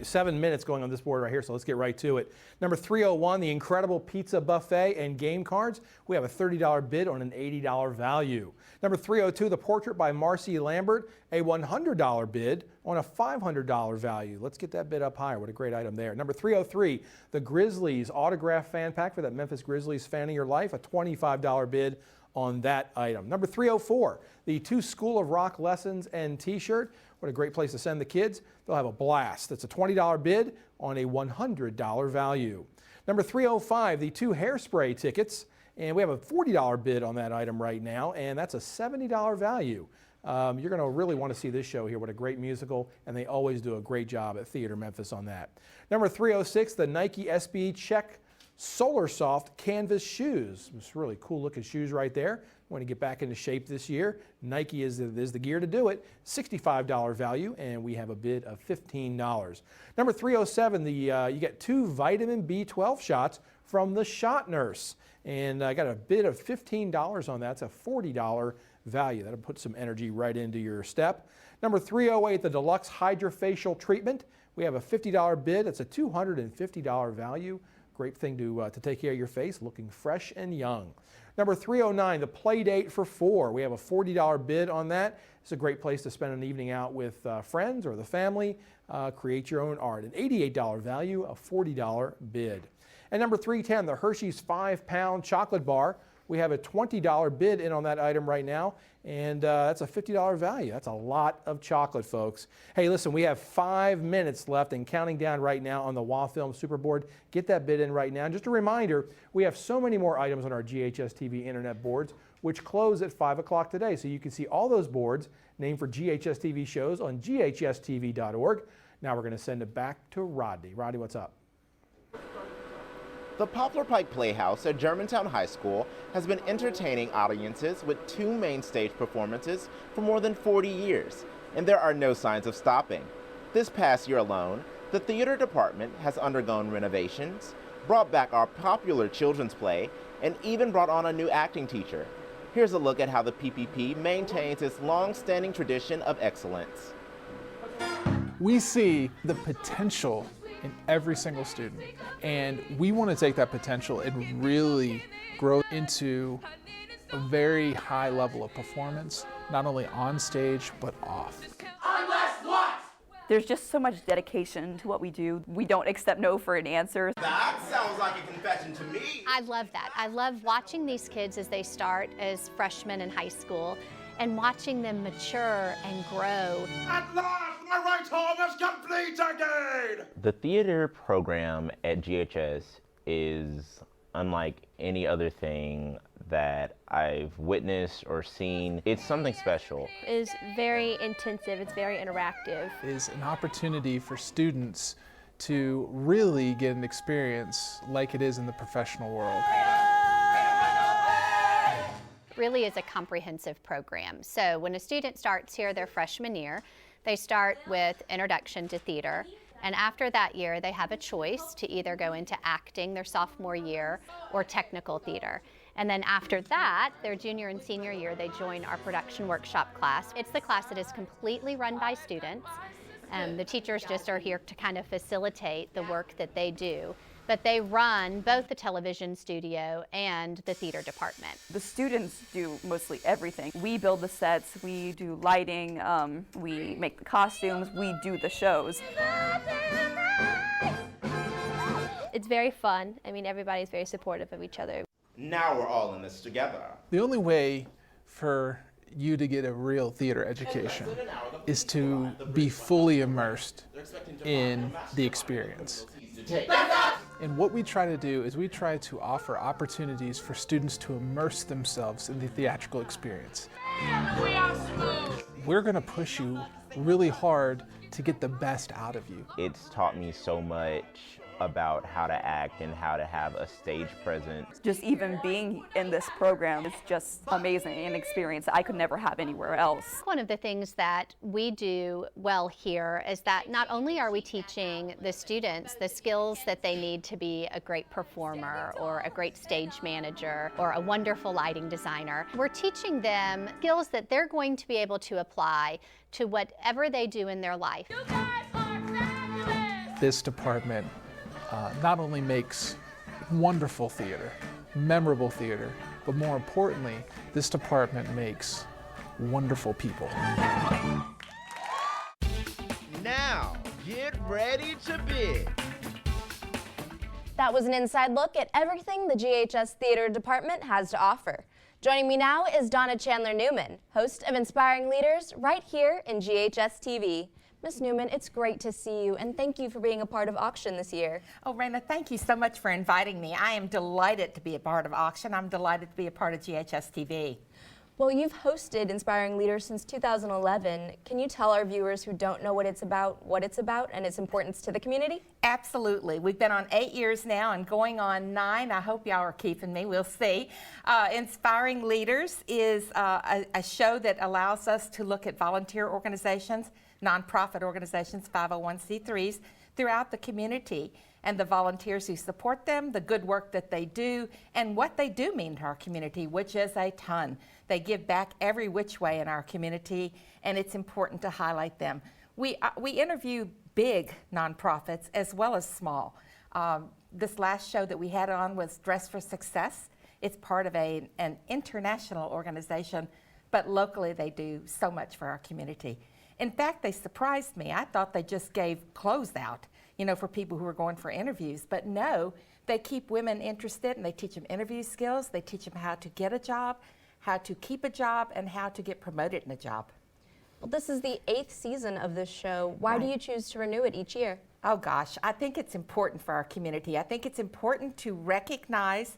7 minutes going on this board right here, so let's get right to it. Number 301, the Incredible Pizza Buffet and Game Cards. We have a $30 bid on an $80 value. Number 302, the Portrait by MARCI Lambert, a $100 bid on a $500 value. Let's get that bid up higher. What a great item there. Number 303, the Grizzlies Autograph Fan Pack for that Memphis Grizzlies fan of your life, a $25 bid on that item. Number 304, the 2 School of Rock lessons and t-shirt. What a great place to send the kids. They'll have a blast. That's a $20 bid on a $100 value. Number 305, the 2 Hairspray tickets. And we have a $40 bid on that item right now, and that's a $70 value. You're going to really want to see this show here. What a great musical, and they always do a great job at Theater Memphis on that. Number 306, the Nike SB Check SOLARSOFT canvas shoes. It's really cool looking shoes right there. Want to get back into shape this year. Nike is the gear to do it. $65 value, and we have a bid of $15. Number 307, you get 2 vitamin B12 shots from the Shot Nurse. And I got a bid of $15 on that. It's a $40 value. That'll put some energy right into your step. Number 308, the Deluxe Hydrofacial Treatment. We have a $50 bid. It's a $250 value. Great thing to take care of your face, looking fresh and young. Number 309, the Play Date for 4. We have a $40 bid on that. It's a great place to spend an evening out with friends or the family. Create your own art. An $88 value, a $40 bid. And number 310, the Hershey's 5-pound chocolate bar. We have a $20 bid in on that item right now, and that's a $50 value. That's a lot of chocolate, folks. Hey, listen, we have 5 minutes left and counting down right now on the WA Film Superboard. Get that bid in right now. And just a reminder, we have so many more items on our GHS-TV internet boards, which close at 5 o'clock today. So you can see all those boards named for GHS-TV shows on ghstv.org. Now we're going to send it back to Rodney. Rodney, what's up? The Poplar Pike Playhouse at Germantown High School has been entertaining audiences with 2 main stage performances for more than 40 years, and there are no signs of stopping. This past year alone, the theater department has undergone renovations, brought back our popular children's play, and even brought on a new acting teacher. Here's a look at how the PPP maintains its long-standing tradition of excellence. We see the potential in every single student, and we want to take that potential and really grow into a very high level of performance, not only on stage but off. There's just so much dedication to what we do. We don't accept no for an answer. That sounds like a confession to me. I love that. I love watching these kids as they start as freshmen in high school and watching them mature and grow. At last, my right arm is complete again! The theater program at GHS is unlike any other thing that I've witnessed or seen. It's something special. It is very intensive, it's very interactive. Is an opportunity for students to really get an experience like it is in the professional world. Really is a comprehensive program. So when a student starts here their freshman year, they start with Introduction to Theater, and after that year they have a choice to either go into acting their sophomore year or technical theater. And then after that, their junior and senior year, they join our production workshop class. It's the class that is completely run by students. The teachers just are here to kind of facilitate the work that they do. But they run both the television studio and the theater department. The students do mostly everything. We build the sets, we do lighting, we make the costumes, we do the shows. It's very fun. I mean, everybody's very supportive of each other. Now we're all in this together. The only way for you to get a real theater education is to be fully immersed in the experience. And what we try to do is we try to offer opportunities for students to immerse themselves in the theatrical experience. we're going to push you really hard to get the best out of you. It's taught me so much about how to act and how to have a stage presence. Just even being in this program is just amazing, an experience I could never have anywhere else. One of the things that we do well here is that not only are we teaching the students the skills that they need to be a great performer or a great stage manager or a wonderful lighting designer, we're teaching them skills that they're going to be able to apply to whatever they do in their life. This department not only makes wonderful theater, memorable theater, but more importantly, this department makes wonderful people. Now, get ready to bid. That was an inside look at everything the GHS Theater Department has to offer. Joining me now is Donna Chandler-Newman, host of Inspiring Leaders right here in GHS-TV. Ms. Newman, it's great to see you, and thank you for being a part of Auction this year. Oh, Raina, thank you so much for inviting me. I am delighted to be a part of Auction. I'm delighted to be a part of GHS-TV. Well, you've hosted Inspiring Leaders since 2011. Can you tell our viewers who don't know what it's about, and its importance to the community? Absolutely. We've been on 8 years now and going on 9. I hope y'all are keeping me. We'll see. Inspiring Leaders is a show that allows us to look at volunteer organizations, nonprofit organizations, 501c3s throughout the community, and the volunteers who support them, the good work that they do, and what they do mean to our community, which is a ton. They give back every which way in our community, and it's important to highlight them. We interview big nonprofits as well as small. This last show that we had on was Dress for Success. It's part of an international organization, but locally they do so much for our community. In fact, they surprised me. I thought they just gave clothes out, you know, for people who are going for interviews. But no, they keep women interested and they teach them interview skills. They teach them how to get a job, how to keep a job, and how to get promoted in a job. Well, this is the 8th season of this show. Why do you choose to renew it each year? Oh gosh, I think it's important for our community. I think it's important to recognize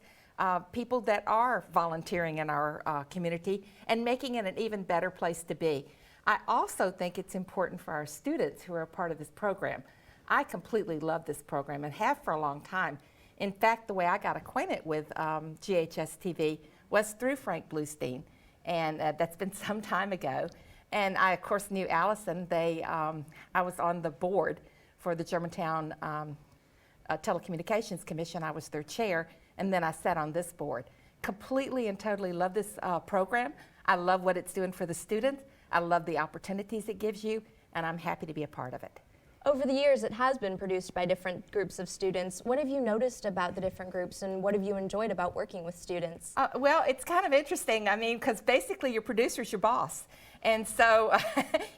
people that are volunteering in our community and making it an even better place to be. I also think it's important for our students who are a part of this program. I completely love this program and have for a long time. In fact, the way I got acquainted with GHS-TV was through Frank Bluestein, and that's been some time ago. And I, of course, knew Allison. I was on the board for the Germantown Telecommunications Commission. I was their chair, and then I sat on this board. Completely and totally love this program. I love what it's doing for the students. I love the opportunities it gives you, and I'm happy to be a part of it. Over the years, it has been produced by different groups of students. What have you noticed about the different groups, and what have you enjoyed about working with students? Well, it's kind of interesting, I mean, because basically your producer's your boss. And so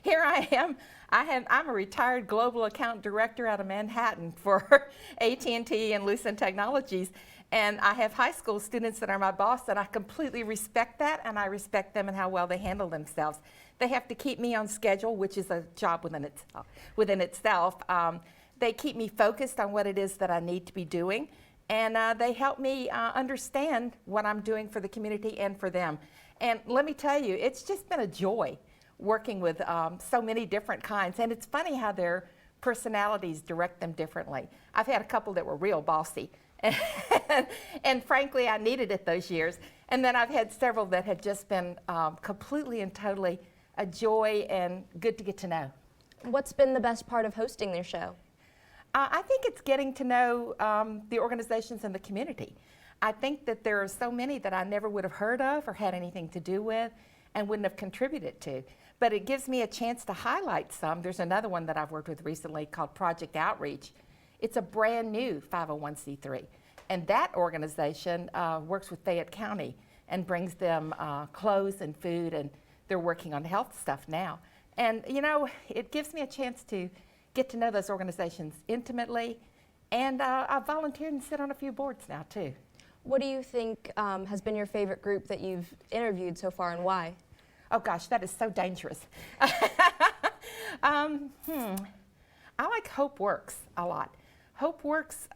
here I am. I'm a retired global account director out of Manhattan for AT&T and Lucent Technologies. And I have high school students that are my boss, and I completely respect that, and I respect them and how well they handle themselves. They have to keep me on schedule, which is a job within itself. They keep me focused on what it is that I need to be doing, and they help me understand what I'm doing for the community and for them. And let me tell you, it's just been a joy working with so many different kinds, and it's funny how their personalities direct them differently. I've had a couple that were real bossy, and frankly, I needed it those years. And then I've had several that have just been completely and totally a joy and good to get to know. What's been the best part of hosting their show? I think it's getting to know the organizations in the community. I think that there are so many that I never would have heard of or had anything to do with and wouldn't have contributed to. But it gives me a chance to highlight some. There's another one that I've worked with recently called Project Outreach. It's a brand new 501c3. And that organization works with Fayette County and brings them clothes and food, and they're working on health stuff now. And you know, it gives me a chance to get to know those organizations intimately. And I've volunteered and sit on a few boards now too. What do you think has been your favorite group that you've interviewed so far, and why? Oh gosh, that is so dangerous. I like Hope Works a lot. Hope Works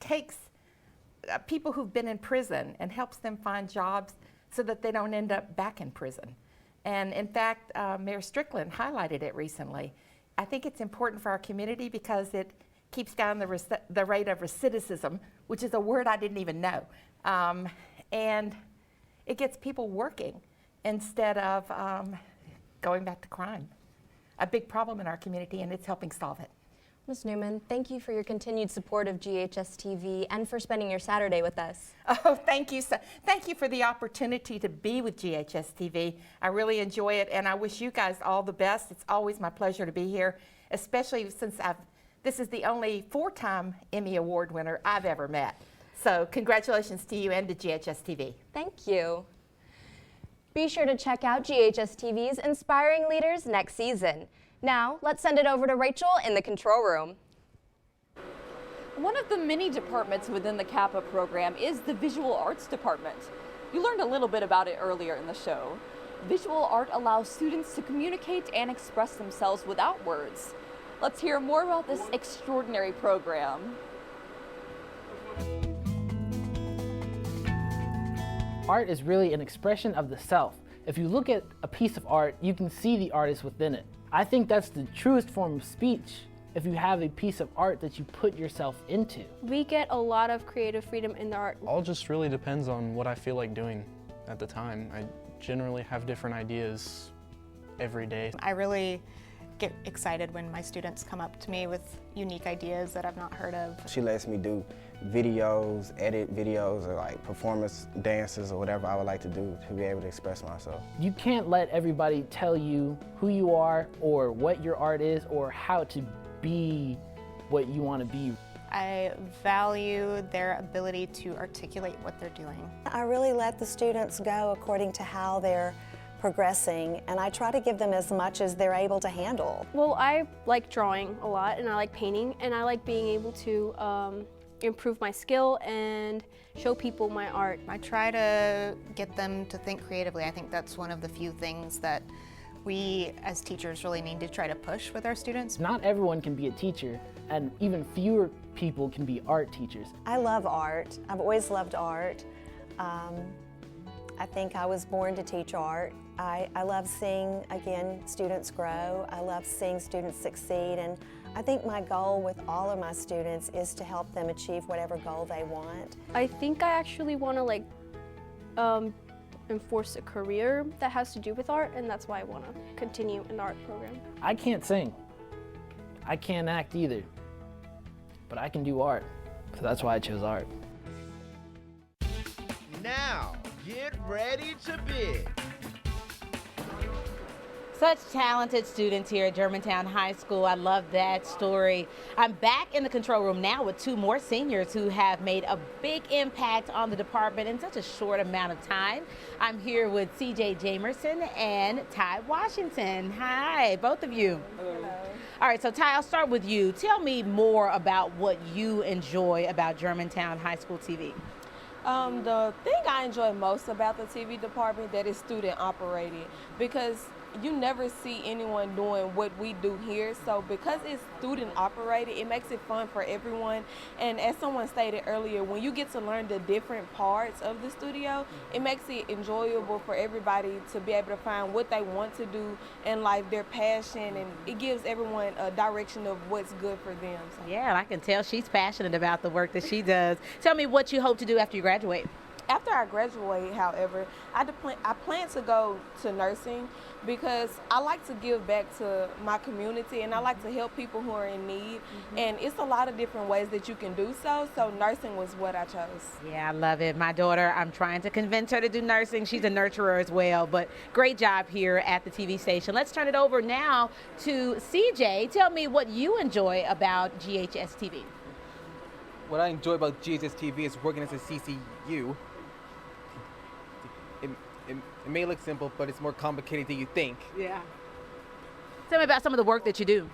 takes people who've been in prison and helps them find jobs so that they don't end up back in prison. And in fact, Mayor Strickland highlighted it recently. I think it's important for our community because it keeps down the rate of recidivism, which is a word I didn't even know. And it gets people working instead of going back to crime. A big problem in our community, and it's helping solve it. Ms. Newman, thank you for your continued support of GHS-TV and for spending your Saturday with us. Oh, thank you. Thank you for the opportunity to be with GHS-TV. I really enjoy it, and I wish you guys all the best. It's always my pleasure to be here, especially since this is the only 4-time Emmy Award winner I've ever met. So congratulations to you and to GHS-TV. Thank you. Be sure to check out GHS-TV's Inspiring Leaders next season. Now, let's send it over to Rachel in the control room. One of the many departments within the CAPA program is the Visual Arts Department. You learned a little bit about it earlier in the show. Visual art allows students to communicate and express themselves without words. Let's hear more about this extraordinary program. Art is really an expression of the self. If you look at a piece of art, you can see the artist within it. I think that's the truest form of speech, if you have a piece of art that you put yourself into. We get a lot of creative freedom in the art. All just really depends on what I feel like doing at the time. I generally have different ideas every day. I really get excited when my students come up to me with unique ideas that I've not heard of. She lets me do videos, edit videos, or like performance dances or whatever I would like to do to be able to express myself. You can't let everybody tell you who you are or what your art is or how to be what you want to be. I value their ability to articulate what they're doing. I really let the students go according to how they're progressing, and I try to give them as much as they're able to handle. Well, I like drawing a lot, and I like painting, and I like being able to improve my skill and show people my art. I try to get them to think creatively. I think that's one of the few things that we as teachers really need to try to push with our students. Not everyone can be a teacher, and even fewer people can be art teachers. I love art. I've always loved art. I think I was born to teach art. I love seeing, again, students grow. I love seeing students succeed, and I think my goal with all of my students is to help them achieve whatever goal they want. I think I actually want to enforce a career that has to do with art, and that's why I want to continue in the art program. I can't sing. I can't act either, but I can do art, so that's why I chose art. Now, get ready to bid. Such talented students here at Germantown High School. I love that story. I'm back in the control room now with 2 more seniors who have made a big impact on the department in such a short amount of time. I'm here with CJ Jamerson and Ty Washington. Hi, both of you. Hello. All right, so Ty, I'll start with you. Tell me more about what you enjoy about Germantown High School TV. The thing I enjoy most about the TV department that is student operated, because you never see anyone doing what we do here. So because it's student operated, it makes it fun for everyone. And as someone stated earlier, when you get to learn the different parts of the studio, it makes it enjoyable for everybody to be able to find what they want to do in life, their passion, and it gives everyone a direction of what's good for them. So. Yeah, I can tell she's passionate about the work that she does. Tell me what you hope to do after you graduate. After I graduate, however, I plan to go to nursing because I like to give back to my community and I like to help people who are in need. And it's a lot of different ways that you can do so. So nursing was what I chose. Yeah, I love it. My daughter, I'm trying to convince her to do nursing. She's a nurturer as well, but great job here at the TV station. Let's turn it over now to CJ. Tell me what you enjoy about GHS-TV. What I enjoy about GHS-TV is working as a CCU. It may look simple, but it's more complicated than you think. Yeah. Tell me about some of the work that you do.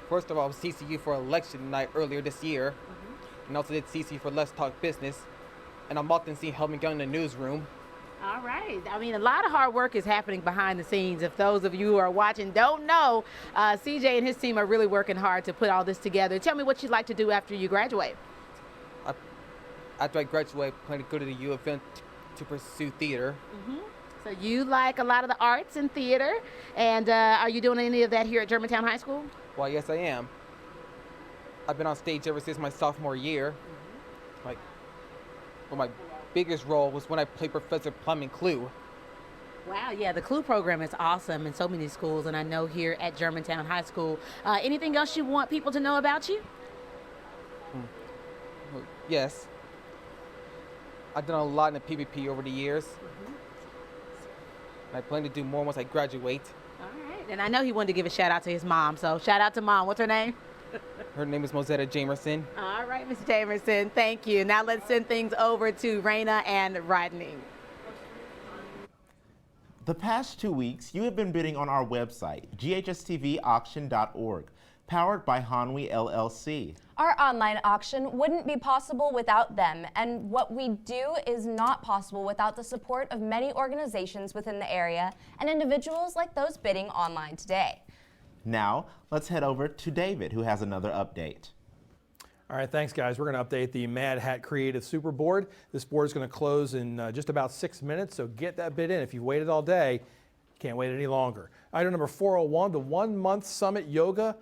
First of all, I was CCU for election night earlier this year, and also did CCU for Let's Talk Business, and I'm often seen helping out in the newsroom. All right. I mean, a lot of hard work is happening behind the scenes. If those of you who are watching don't know, CJ and his team are really working hard to put all this together. Tell me what you'd like to do after you graduate. After I graduate, I plan to go to the U of M to pursue theater. So you like a lot of the arts and theater, and are you doing any of that here at Germantown High School? Well, yes, I am. I've been on stage ever since my sophomore year. My biggest role was when I played Professor Plum in Clue. Wow, yeah, the Clue program is awesome in so many schools, and I know here at Germantown High School. Anything else you want people to know about you? Well, yes. I've done a lot in the PvP over the years. And I plan to do more once I graduate. All right, and I know he wanted to give a shout out to his mom, so shout out to Mom. What's her name? Her name is Mosetta Jamerson. All right, Ms. Jamerson, thank you. Now let's send things over to Raina and Rodney. The past 2 weeks, you have been bidding on our website, GHS-TV Auction.org, powered by Hanwi LLC. Our online auction wouldn't be possible without them, and what we do is not possible without the support of many organizations within the area and individuals like those bidding online today. Now, let's head over to David, who has another update. All right, thanks guys. We're going to update the Mad Hat Creative Super Board. This board is going to close in just about 6 minutes, so get that bid in. If you've waited all day, you can't wait any longer. Item number 401, the 1-month Summit Yoga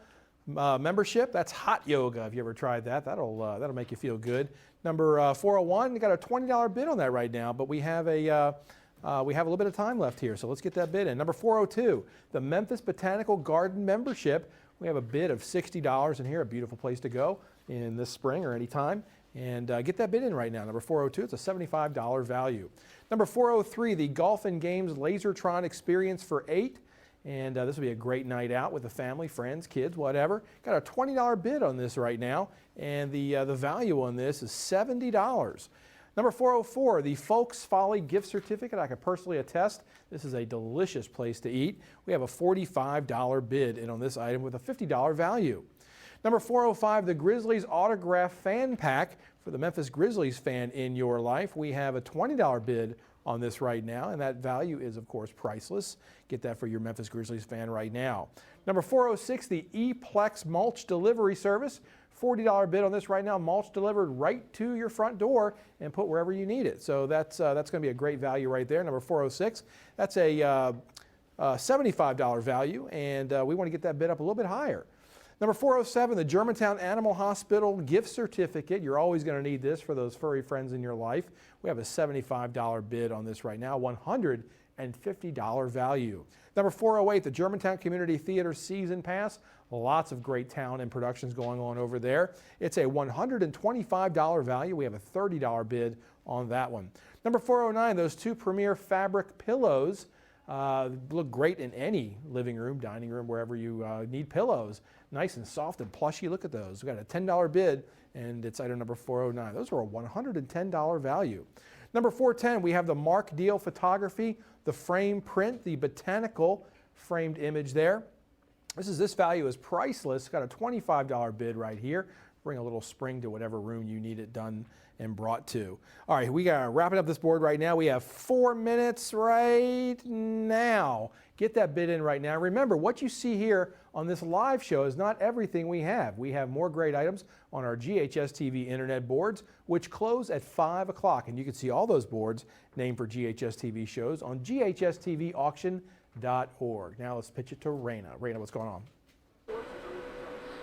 membership. That's hot yoga. If you ever tried that, that'll make you feel good. Number 401, you got a $20 bid on that right now, but we have a little bit of time left here, so let's get that bid in. Number 402, the Memphis Botanical Garden membership. We have a bid of $60 in here, a beautiful place to go in this spring or any time. And get that bid in right now. Number 402, it's a $75 value. Number 403, the Golf and Games Lasertron Experience for 8. And this will be a great night out with the family, friends, kids, whatever. Got a $20 bid on this right now, and the value on this is $70. Number 404, the Folks Folly gift certificate. I can personally attest, this is a delicious place to eat. We have a $45 bid in on this item with a $50 value. Number 405, the Grizzlies Autograph Fan Pack for the Memphis Grizzlies fan in your life. We have a $20 bid on this right now, and that value is, of course, priceless. Get that for your Memphis Grizzlies fan right now. Number 406, the E-Plex Mulch Delivery Service. $40 bid on this right now, mulch delivered right to your front door and put wherever you need it. So that's going to be a great value right there. Number 406, that's a $75 value, and we want to get that bid up a little bit higher. Number 407, the Germantown Animal Hospital gift certificate. You're always going to need this for those furry friends in your life. We have a $75 bid on this right now, $150 value. Number 408, the Germantown Community Theater Season Pass. Lots of great talent and productions going on over there. It's a $125 value. We have a $30 bid on that one. Number 409, those 2 Premier Fabric Pillows. Look great in any living room, dining room, wherever you need pillows. Nice and soft and plushy. Look at those. We've got a $10 bid, and it's item number 409. Those are a $110 value. Number 410, we have the Mark Deal Photography, the frame print, the botanical framed image there. This value is priceless. Got a $25 bid right here. Bring a little spring to whatever room you need it done and brought to. All right, we got wrapping up this board right now. We have 4 minutes right now. Get that bid in right now. Remember, what you see here on this live show is not everything we have. We have more great items on our GHS-TV internet boards, which close at 5 o'clock. And you can see all those boards named for GHS-TV shows on GHS-TV Auction.org. Now let's pitch it to Raina. Raina, what's going on?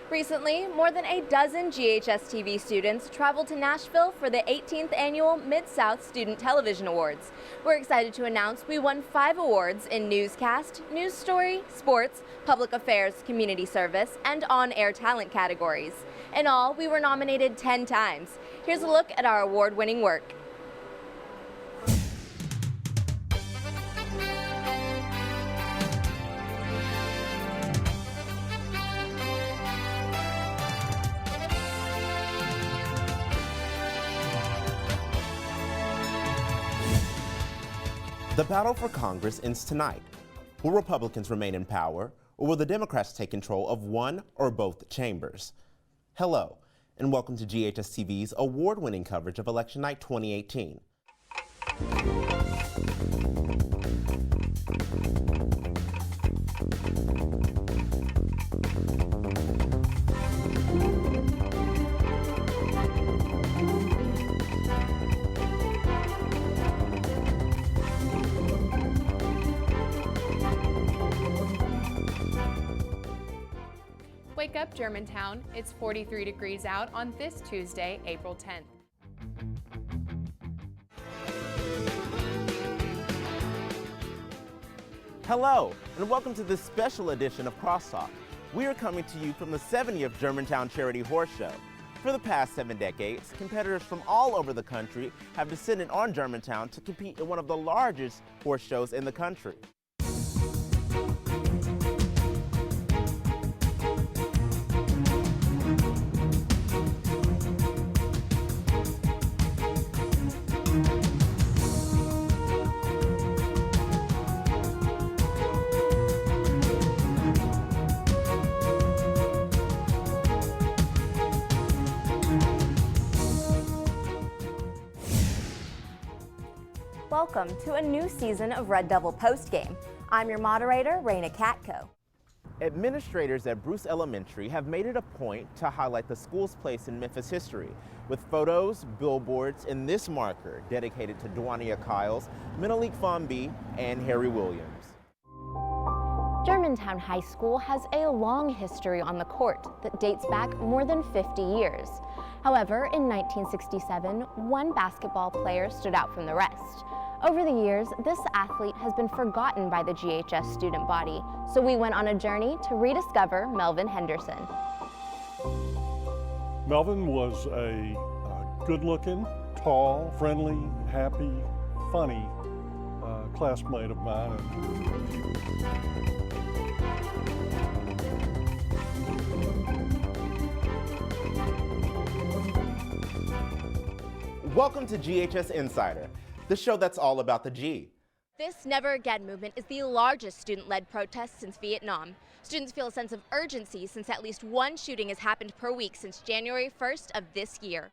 Recently, more than a dozen GHS-TV students traveled to Nashville for the 18th annual Mid-South Student Television Awards. We're excited to announce we won 5 awards in newscast, news story, sports, public affairs, community service, and on-air talent categories. In all, we were nominated 10 times. Here's a look at our award-winning work. The battle for Congress ends tonight. Will Republicans remain in power, or will the Democrats take control of one or both chambers? Hello, and welcome to GHS-TV's award-winning coverage of Election Night 2018. Wake Up Germantown. It's 43 degrees out on this Tuesday, April 10th. Hello, and welcome to this special edition of Crosstalk. We are coming to you from the 70th Germantown Charity Horse Show. For the past 7 decades, competitors from all over the country have descended on Germantown to compete in one of the largest horse shows in the country. Welcome to a new season of Red Devil Postgame. I'm your moderator, Raina Katko. Administrators at Bruce Elementary have made it a point to highlight the school's place in Memphis history with photos, billboards, and this marker dedicated to Dwania Kyles, Menelik Fambi, and Harry Williams. Germantown High School has a long history on the court that dates back more than 50 years. However, in 1967, one basketball player stood out from the rest. Over the years, this athlete has been forgotten by the GHS student body, so we went on a journey to rediscover Melvin Henderson. Melvin was a good-looking, tall, friendly, happy, funny classmate of mine. Welcome to GHS Insider, the show that's all about the G. This Never Again movement is the largest student-led protest since Vietnam. Students feel a sense of urgency since at least one shooting has happened per week since January 1st of this year.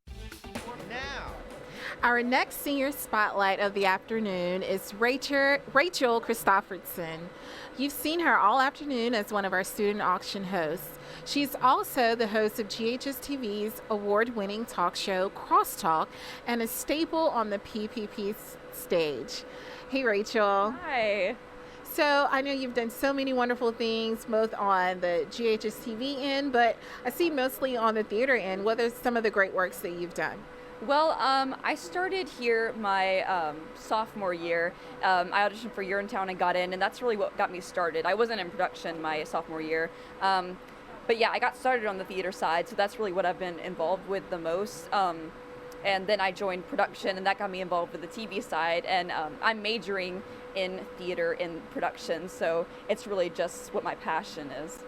Our next senior spotlight of the afternoon is Rachel Christopherson. You've seen her all afternoon as one of our student auction hosts. She's also the host of GHS-TV's award-winning talk show, Crosstalk, and a staple on the PPP stage. Hey, Rachel. Hi. So I know you've done so many wonderful things, both on the GHS-TV end, but I see mostly on the theater end. What are some of the great works that you've done? Well, I started here my sophomore year. I auditioned for Germantown and got in, and that's really what got me started. I wasn't in production my sophomore year. But yeah, I got started on the theater side, so that's really what I've been involved with the most. And then I joined production, and that got me involved with the TV side. And I'm majoring in theater and production, so it's really just what my passion is.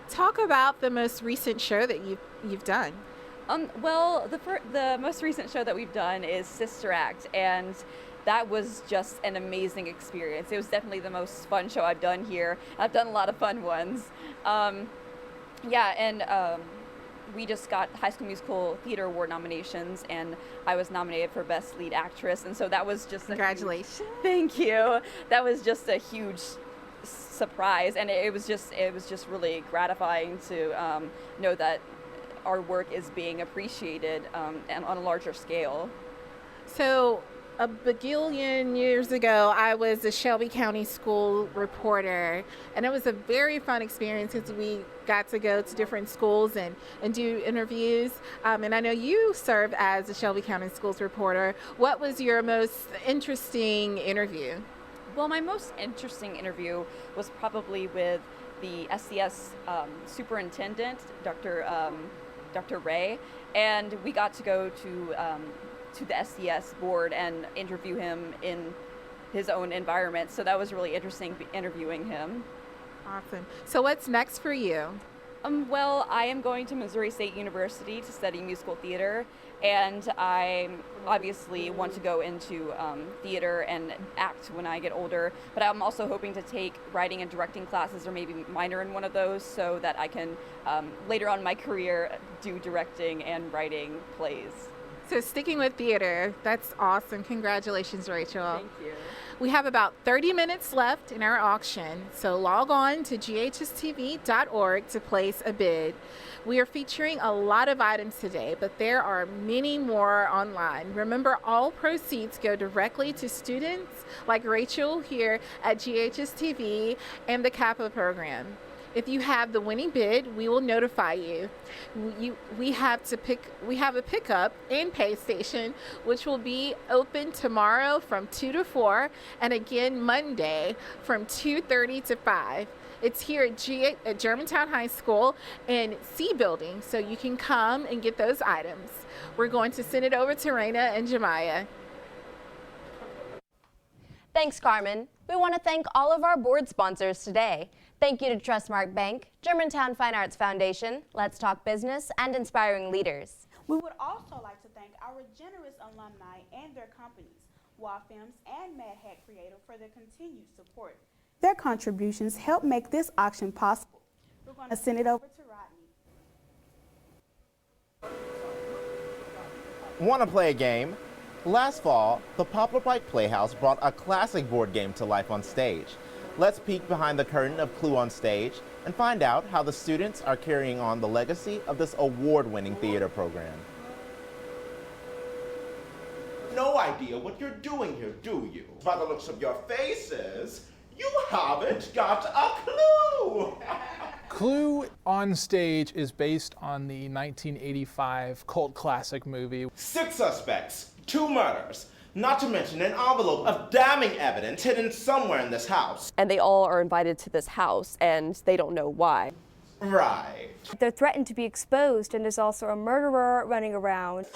Talk about the most recent show that you've done. Well, the most recent show that we've done is Sister Act, and that was just an amazing experience. It was definitely the most fun show I've done here. I've done a lot of fun ones. We just got High School Musical Theater Award nominations, and I was nominated for Best Lead Actress, and so that was just congratulations. Thank you. That was just a huge surprise, and it was just really gratifying to know that our work is being appreciated and on a larger scale. So a bagillion years ago, I was a Shelby County school reporter, and it was a very fun experience because we got to go to different schools and do interviews. And I know you served as a Shelby County schools reporter. What was your most interesting interview? Well, my most interesting interview was probably with the SCS superintendent, Dr. Ray, and we got to go to the SCS board and interview him in his own environment. So that was really interesting interviewing him. Awesome. So what's next for you? Well, I am going to Missouri State University to study musical theater, and I obviously want to go into theater and act when I get older, but I'm also hoping to take writing and directing classes or maybe minor in one of those so that I can later on in my career do directing and writing plays. So sticking with theater, that's awesome. Congratulations, Rachel. Thank you. We have about 30 minutes left in our auction, so log on to ghstv.org to place a bid. We are featuring a lot of items today, but there are many more online. Remember, all proceeds go directly to students like Rachel here at GHS-TV and the CAPA program. If you have the winning bid, we will notify you. We have a pickup and pay station, which will be open tomorrow from 2 to 4, and again Monday from 2:30 to 5. It's here at Germantown High School in C Building, so you can come and get those items. We're going to send it over to Raina and Jemiah. Thanks, Carmen. We want to thank all of our board sponsors today. Thank you to Trustmark Bank, Germantown Fine Arts Foundation, Let's Talk Business, and Inspiring Leaders. We would also like to thank our generous alumni and their companies, WAFIMS and Mad Hat Creative, for their continued support. Their contributions help make this auction possible. We're going to send it over to Rodney. Want to play a game? Last fall, the Poplar Pike Playhouse brought a classic board game to life on stage. Let's peek behind the curtain of Clue on Stage and find out how the students are carrying on the legacy of this award-winning theater program. No idea what you're doing here, do you? By the looks of your faces, you haven't got a clue! Clue on Stage is based on the 1985 cult classic movie. 6 suspects, 2 murders, not to mention an envelope of damning evidence hidden somewhere in this house. And they all are invited to this house, and they don't know why. Right. They're threatened to be exposed, and there's also a murderer running around.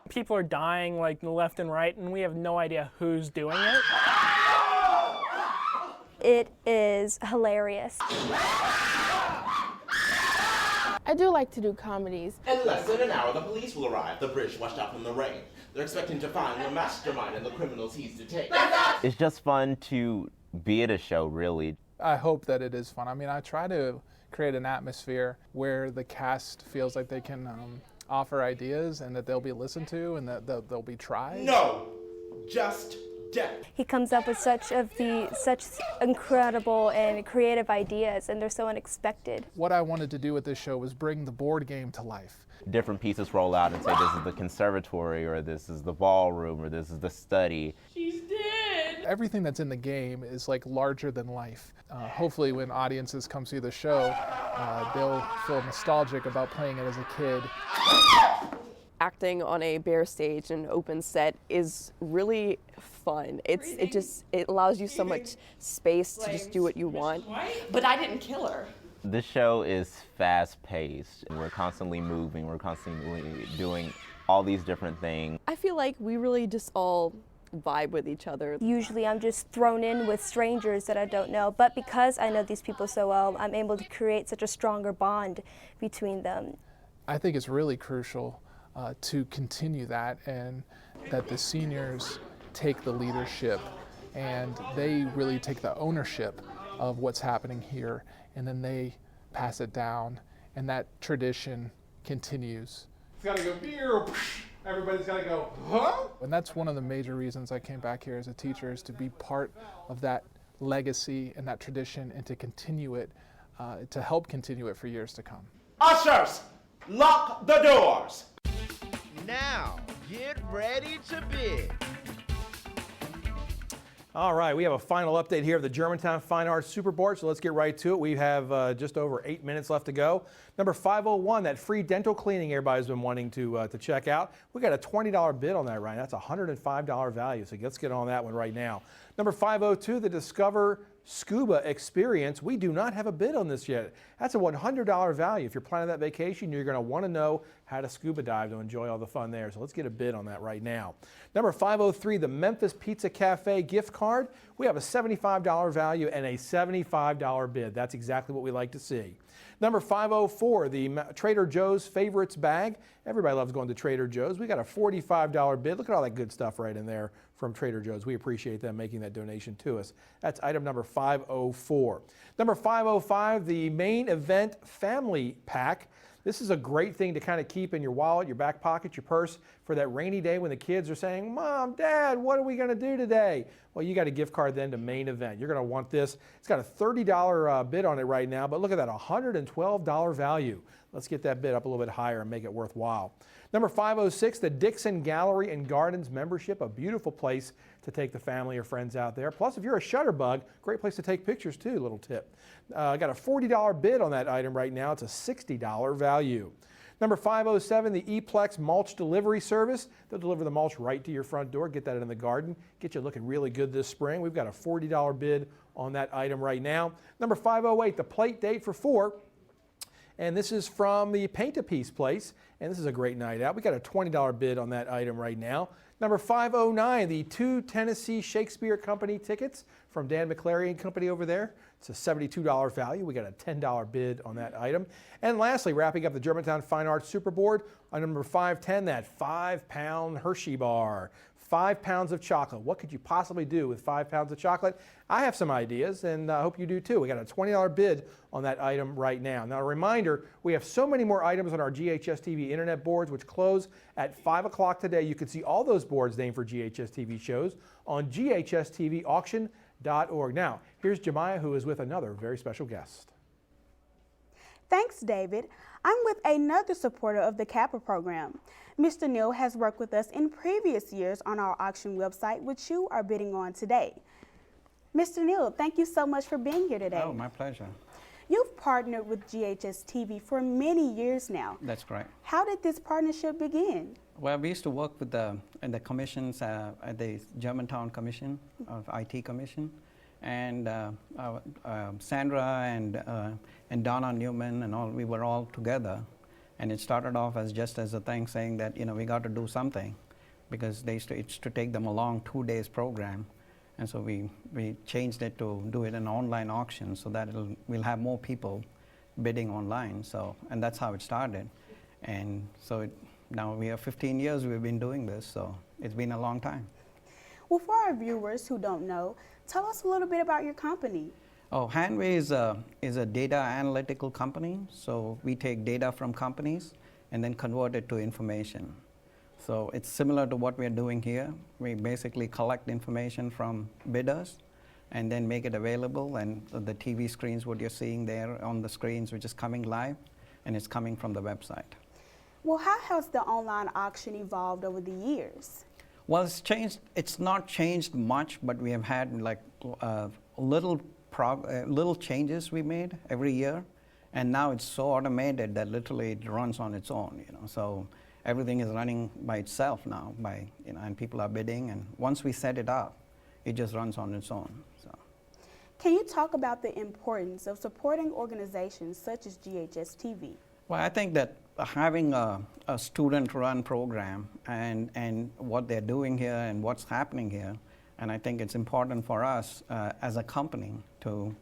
People are dying like left and right, and we have no idea who's doing it. It is hilarious. I do like to do comedies. In less than an hour, the police will arrive. The bridge washed out from the rain. They're expecting to find the mastermind and the criminals he's detained. It's just fun to be at a show, really. I hope that it is fun. I mean, I try to create an atmosphere where the cast feels like they can offer ideas and that they'll be listened to and that they'll be tried. No, just death. He comes up with such incredible and creative ideas, and they're so unexpected. What I wanted to do with this show was bring the board game to life. Different pieces roll out and say this is the conservatory, or this is the ballroom, or this is the study. She's dead! Everything that's in the game is like larger than life. Hopefully when audiences come see the show, they'll feel nostalgic about playing it as a kid. Acting on a bare stage and open set is really fun. It allows you so much space to just do what you want. But I didn't kill her. This show is fast-paced. We're constantly moving. We're constantly doing all these different things. I feel like we really just all vibe with each other. Usually I'm just thrown in with strangers that I don't know, but because I know these people so well, I'm able to create such a stronger bond between them. I think it's really crucial to continue that, and that the seniors take the leadership and they really take the ownership of what's happening here, and then they pass it down, and that tradition continues. It's gotta go, beer. Everybody's gotta go, huh? And that's one of the major reasons I came back here as a teacher, is to be part of that legacy and that tradition, and to continue it, to help continue it for years to come. Ushers, lock the doors! Now, get ready to bid. All right, we have a final update here of the Germantown Fine Arts Super Board, so let's get right to it. We have just over 8 minutes left to go. Number 501, that free dental cleaning everybody's been wanting to check out. We got a $20 bid on that right now. That's a $105 value, so let's get on that one right now. Number 502, the Discover Scuba Experience. We do not have a bid on this yet. That's a $100 value. If you're planning that vacation, you're going to want to know how to scuba dive to enjoy all the fun there. So let's get a bid on that right now. Number 503, the Memphis Pizza Cafe gift card. We have a $75 value and a $75 bid. That's exactly what we like to see. Number 504, the Trader Joe's Favorites Bag. Everybody loves going to Trader Joe's. We got a $45 bid. Look at all that good stuff right in there from Trader Joe's. We appreciate them making that donation to us. That's item number 504. Number 505, the Main Event Family Pack. This is a great thing to kind of keep in your wallet, your back pocket, your purse for that rainy day when the kids are saying, Mom, Dad, what are we going to do today? Well, you got a gift card then to Main Event. You're going to want this. It's got a $30 bid on it right now, but look at that, $112 value. Let's get that bid up a little bit higher and make it worthwhile. Number 506, the Dixon Gallery and Gardens membership, a beautiful place to take the family or friends out there. Plus, if you're a Shutterbug, great place to take pictures too, little tip. Got a $40 bid on that item right now. It's a $60 value. Number 507, the Eplex Mulch Delivery Service. They'll deliver the mulch right to your front door. Get that in the garden. Get you looking really good this spring. We've got a $40 bid on that item right now. Number 508, the Plate Date for 4. And this is from the Paint-A-Piece place. And this is a great night out. We got a $20 bid on that item right now. Number 509, the 2 Tennessee Shakespeare Company tickets from Dan McClary and Company over there. It's a $72 value. We got a $10 bid on that item. And lastly, wrapping up the Germantown Fine Arts Super Board, on number 510, that 5-pound Hershey bar. 5 pounds of chocolate. What could you possibly do with 5 pounds of chocolate? I have some ideas, and I hope you do too. We got a $20 bid on that item right now. Now, a reminder, we have so many more items on our GHS-TV internet boards, which close at 5 o'clock today. You can see all those boards named for GHS-TV shows on GHS-TV Auction.org. Now, here's Jemiah, who is with another very special guest. Thanks, David. I'm with another supporter of the CAPA program. Mr. Neal has worked with us in previous years on our auction website, which you are bidding on today. Mr. Neal, thank you so much for being here today. Oh, my pleasure. You've partnered with GHS-TV for many years now. That's correct. How did this partnership begin? Well, we used to work with in the commissions at the Germantown Commission of IT Commission, and Sandra and Donna Newman and all, we were all together. And it started off as just as a thing saying that, you know, we got to do something, because it used to take them a long 2 days program. And so we changed it to do it in online auction so that we'll have more people bidding online. So, and that's how it started. And so now we have 15 years we've been doing this, so it's been a long time. Well, for our viewers who don't know, tell us a little bit about your company. Oh, Handway is a data analytical company. So we take data from companies and then convert it to information. So it's similar to what we're doing here. We basically collect information from bidders and then make it available. And the TV screens, what you're seeing there on the screens, which is coming live, and it's coming from the website. Well, how has the online auction evolved over the years? Well, it's changed. It's not changed much, but we have had like little changes we made every year, and now it's so automated that literally it runs on its own. You know, so everything is running by itself now. And people are bidding, and once we set it up, it just runs on its own. So. Can you talk about the importance of supporting organizations such as GHS-TV? Well, I think that having a student-run program and what they're doing here and what's happening here, and I think it's important for us as a company to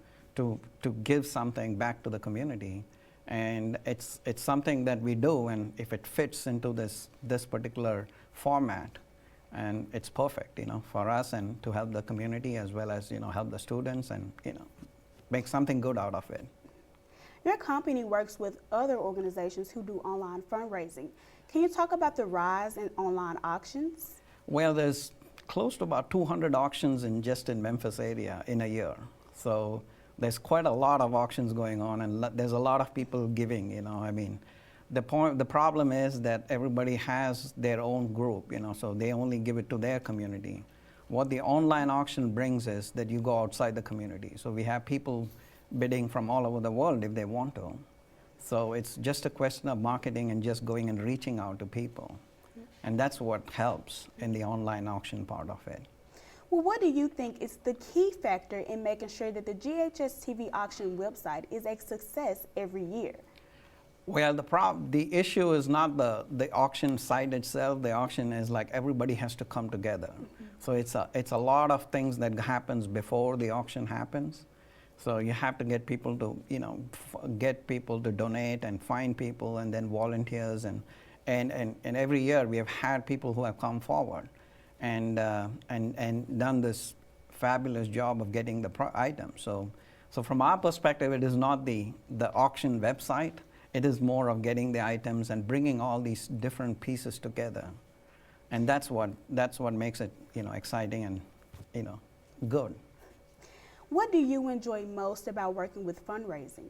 give something back to the community. And it's something that we do, and if it fits into this particular format, and it's perfect, you know, for us and to help the community as well as, you know, help the students and, you know, make something good out of it. Your company works with other organizations who do online fundraising. Can you talk about the rise in online auctions? Well, there's close to about 200 auctions just in Memphis area in a year. So there's quite a lot of auctions going on, and there's a lot of people giving, you know. I mean, the problem is that everybody has their own group, you know, so they only give it to their community. What the online auction brings is that you go outside the community. So we have people bidding from all over the world if they want to. So it's just a question of marketing and just going and reaching out to people. And that's what helps in the online auction part of it. Well, what do you think is the key factor in making sure that the GHS-TV auction website is a success every year? Well, the issue is not the auction site itself. The auction is like everybody has to come together. So it's a lot of things that happens before the auction happens. So you have to get people to, you know, get people to donate and find people and then volunteers. And every year we have had people who have come forward and done this fabulous job of getting the items. So from our perspective, it is not the auction website. It is more of getting the items and bringing all these different pieces together. And that's what makes it, you know, exciting and, you know, good. What do you enjoy most about working with fundraising?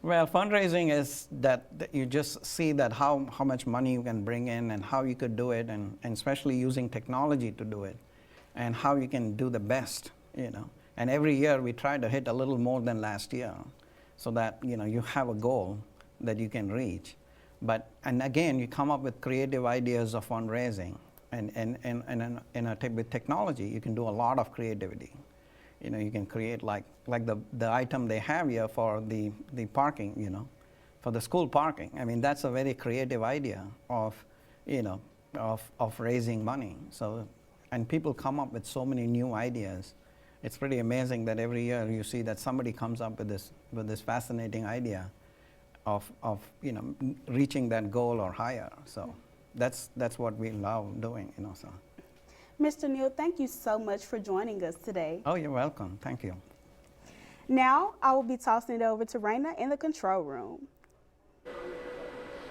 Well, fundraising is that you just see that how much money you can bring in and how you could do it, and especially using technology to do it, and how you can do the best, you know. And every year we try to hit a little more than last year, so that, you know, you have a goal that you can reach. And again, you come up with creative ideas of fundraising, and with technology, you can do a lot of creativity. You know, you can create like the item they have here for the parking, you know, for the school parking. I mean, that's a very creative idea of, you know, of raising money. So, and people come up with so many new ideas. It's pretty amazing that every year you see that somebody comes up with this fascinating idea of you know, reaching that goal or higher. So that's what we love doing, you know. So. Mr. Neal, thank you so much for joining us today. Oh, you're welcome. Thank you. Now, I will be tossing it over to Raina in the control room.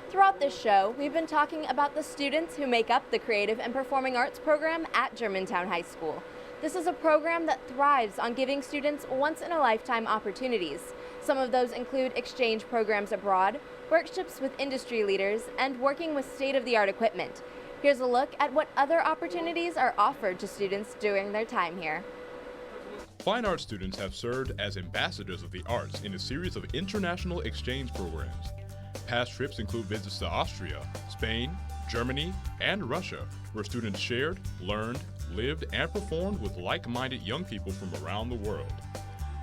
Throughout this show, we've been talking about the students who make up the Creative and Performing Arts program at Germantown High School. This is a program that thrives on giving students once-in-a-lifetime opportunities. Some of those include exchange programs abroad, workshops with industry leaders, and working with state-of-the-art equipment. Here's a look at what other opportunities are offered to students during their time here. Fine arts students have served as ambassadors of the arts in a series of international exchange programs. Past trips include visits to Austria, Spain, Germany, and Russia, where students shared, learned, lived, and performed with like-minded young people from around the world.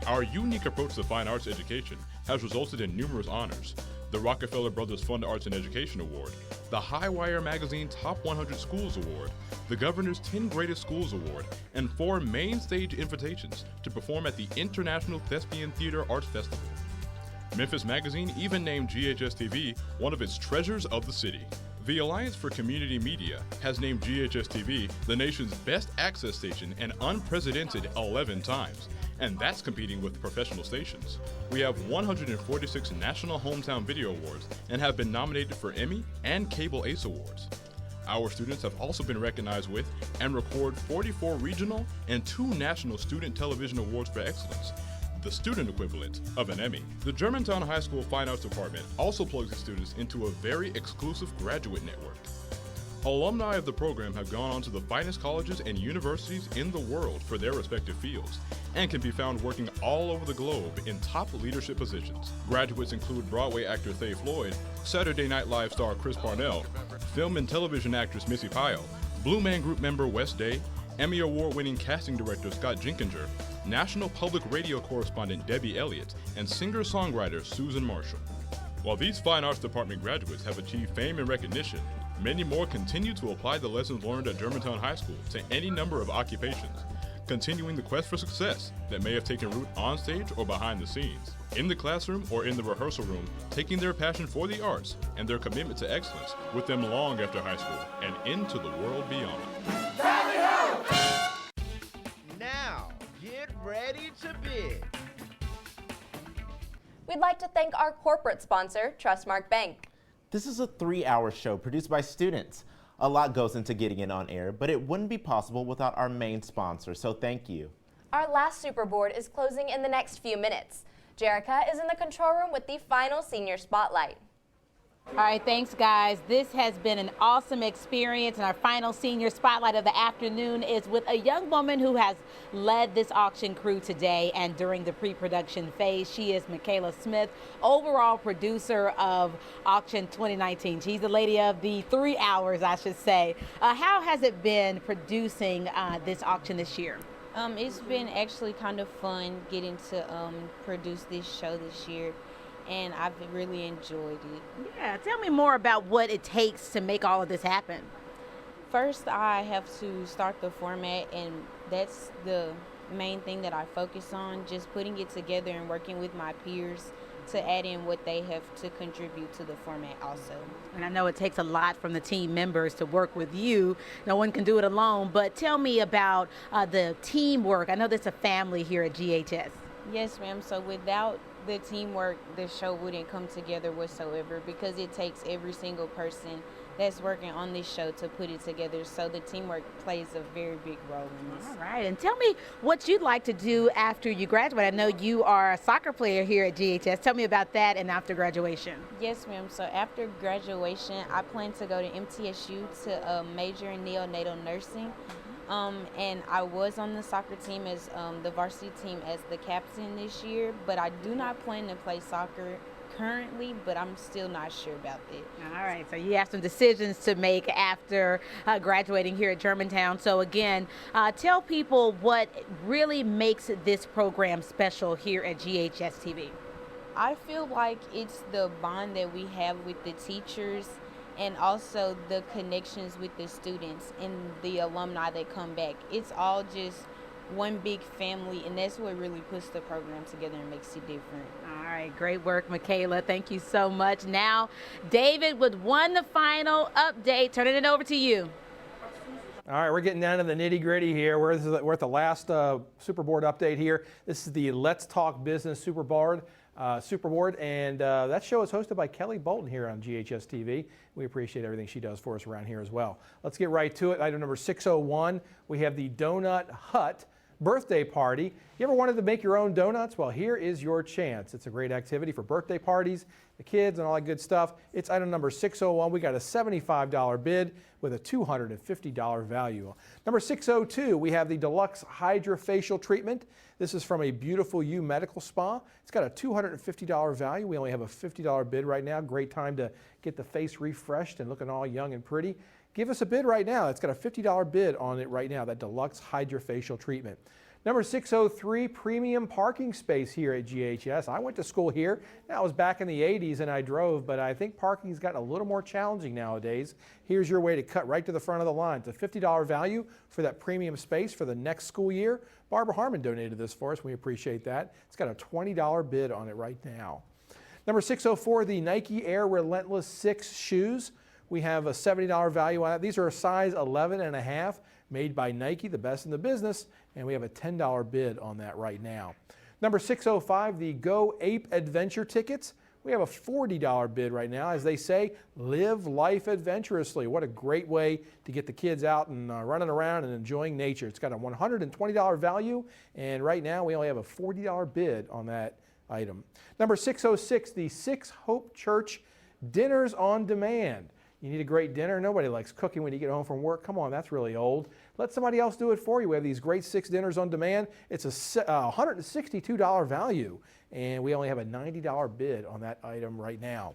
Our unique approach to fine arts education has resulted in numerous honors: the Rockefeller Brothers Fund Arts and Education Award, the Highwire Magazine Top 100 Schools Award, the Governor's 10 Greatest Schools Award, and 4 main stage invitations to perform at the International Thespian Theater Arts Festival. Memphis Magazine even named GHS-TV one of its treasures of the city. The Alliance for Community Media has named GHS-TV the nation's best access station an unprecedented 11 times, and that's competing with professional stations. We have 146 National Hometown Video Awards and have been nominated for Emmy and Cable Ace Awards. Our students have also been recognized with and record 44 regional and 2 national Student Television Awards for Excellence, the student equivalent of an Emmy. The Germantown High School Fine Arts Department also plugs its students into a very exclusive graduate network. Alumni of the program have gone on to the finest colleges and universities in the world for their respective fields, and can be found working all over the globe in top leadership positions. Graduates include Broadway actor Thay Floyd, Saturday Night Live star Chris Parnell, film and television actress Missy Pyle, Blue Man Group member Wes Day, Emmy Award-winning casting director Scott Jenkinger, National Public Radio correspondent Debbie Elliott, and singer-songwriter Susan Marshall. While these Fine Arts Department graduates have achieved fame and recognition, many more continue to apply the lessons learned at Germantown High School to any number of occupations, continuing the quest for success that may have taken root on stage or behind the scenes, in the classroom or in the rehearsal room, taking their passion for the arts and their commitment to excellence with them long after high school and into the world beyond. Now, get ready to bid. We'd like to thank our corporate sponsor, Trustmark Bank. This is a 3-hour show produced by students. A lot goes into getting it on air, but it wouldn't be possible without our main sponsor, so thank you. Our last Superboard is closing in the next few minutes. Jerica is in the control room with the final senior spotlight. All right, thanks guys. This has been an awesome experience, and our final senior spotlight of the afternoon is with a young woman who has led this auction crew today and during the pre-production phase. She is Michaela Smith, overall producer of Auction 2019. She's the lady of the 3 hours, I should say. How has it been producing this auction this year? It's been actually kind of fun getting to produce this show this year, and I've really enjoyed it. Yeah, tell me more about what it takes to make all of this happen. First, I have to start the format, and that's the main thing that I focus on, just putting it together and working with my peers to add in what they have to contribute to the format also. And I know it takes a lot from the team members to work with you. No one can do it alone, but tell me about the teamwork. I know there's a family here at GHS. Yes, ma'am. So without the teamwork, the show wouldn't come together whatsoever, because it takes every single person that's working on this show to put it together. So the teamwork plays a very big role in this. All right, and tell me what you'd like to do after you graduate. I know you are a soccer player here at GHS. Tell me about that and after graduation. Yes, ma'am. So after graduation, I plan to go to MTSU to major in neonatal nursing. And I was on the soccer team as the varsity team as the captain this year, but I do not plan to play soccer currently, but I'm still not sure about that. All right, so you have some decisions to make after graduating here at Germantown. So again, tell people what really makes this program special here at GHS-TV. I feel like it's the bond that we have with the teachers and also the connections with the students and the alumni that come back. It's all just one big family, and that's what really puts the program together and makes it different. All right, great work, Michaela. Thank you so much. Now, David with one final update. Turning it over to you. All right, we're getting down to the nitty-gritty here. We're at the last Super Board update here. This is the Let's Talk Business Super Board, and that show is hosted by Kelly Bolton here on GHS-TV. We appreciate everything she does for us around here as well. Let's get right to it. Item number 601, we have the Donut Hut birthday party. You ever wanted to make your own donuts? Well, here is your chance. It's a great activity for birthday parties, the kids, and all that good stuff. It's item number 601. We got a $75 bid with a $250 value. Number 602, we have the Deluxe Hydrofacial Treatment. This is from a Beautiful You Medical Spa. It's got a $250 value. We only have a $50 bid right now. Great time to get the face refreshed and looking all young and pretty. Give us a bid right now. It's got a $50 bid on it right now, that Deluxe Hydrofacial Treatment. Number 603, premium parking space here at GHS. I went to school here. That was back in the 80s and I drove, but I think parking's gotten a little more challenging nowadays. Here's your way to cut right to the front of the line. It's a $50 value for that premium space for the next school year. Barbara Harmon donated this for us. We appreciate that. It's got a $20 bid on it right now. Number 604, the Nike Air Relentless 6 shoes. We have a $70 value on it. These are a size 11.5, made by Nike, the best in the business, and we have a $10 bid on that right now. Number 605, the Go Ape Adventure tickets. We have a $40 bid right now. As they say, live life adventurously. What a great way to get the kids out and running around and enjoying nature. It's got a $120 value, and right now we only have a $40 bid on that item. Number 606, the Six Hope Church Dinners on Demand. You need a great dinner. Nobody likes cooking when you get home from work. Come on, that's really old. Let somebody else do it for you. We have these great 6 dinners on demand. It's a $162 value, and we only have a $90 bid on that item right now.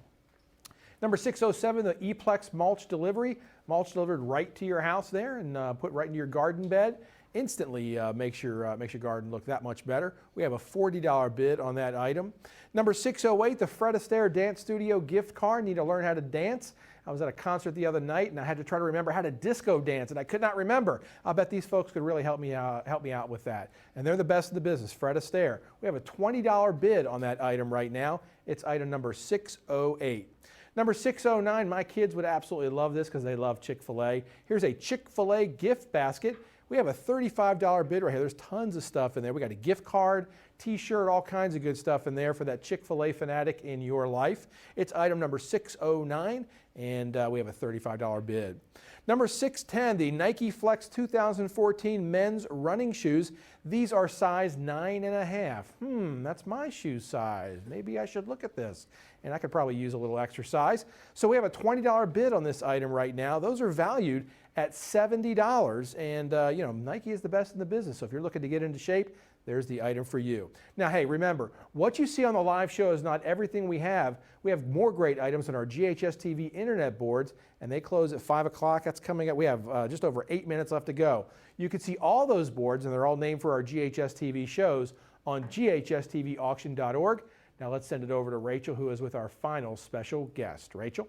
Number 607, the E-Plex mulch delivery. Mulch delivered right to your house there and put right into your garden bed. Instantly makes your garden look that much better. We have a $40 bid on that item. Number 608, the Fred Astaire Dance Studio gift card. Need to learn how to dance. I was at a concert the other night and I had to try to remember how to disco dance and I could not remember. I'll bet these folks could really help me out with that. And they're the best in the business, Fred Astaire. We have a $20 bid on that item right now. It's item number 608. Number 609, my kids would absolutely love this because they love Chick-fil-A. Here's a Chick-fil-A gift basket. We have a $35 bid right here. There's tons of stuff in there. We got a gift card, t-shirt, all kinds of good stuff in there for that Chick-fil-A fanatic in your life. It's item number 609, and we have a $35 bid. Number 610, the Nike Flex 2014 men's running shoes. These are size 9.5. That's my shoe size. Maybe I should look at this. And I could probably use a little exercise. So we have a $20 bid on this item right now. Those are valued at $70. And you know, Nike is the best in the business. So if you're looking to get into shape, there's the item for you. Now, hey, remember, what you see on the live show is not everything we have. We have more great items on our GHS-TV internet boards, and they close at 5 o'clock. That's coming up. We have just over 8 minutes left to go. You can see all those boards, and they're all named for our GHS-TV shows, on GHS-TV-Auction.org. Now let's send it over to Rachel, who is with our final special guest. Rachel?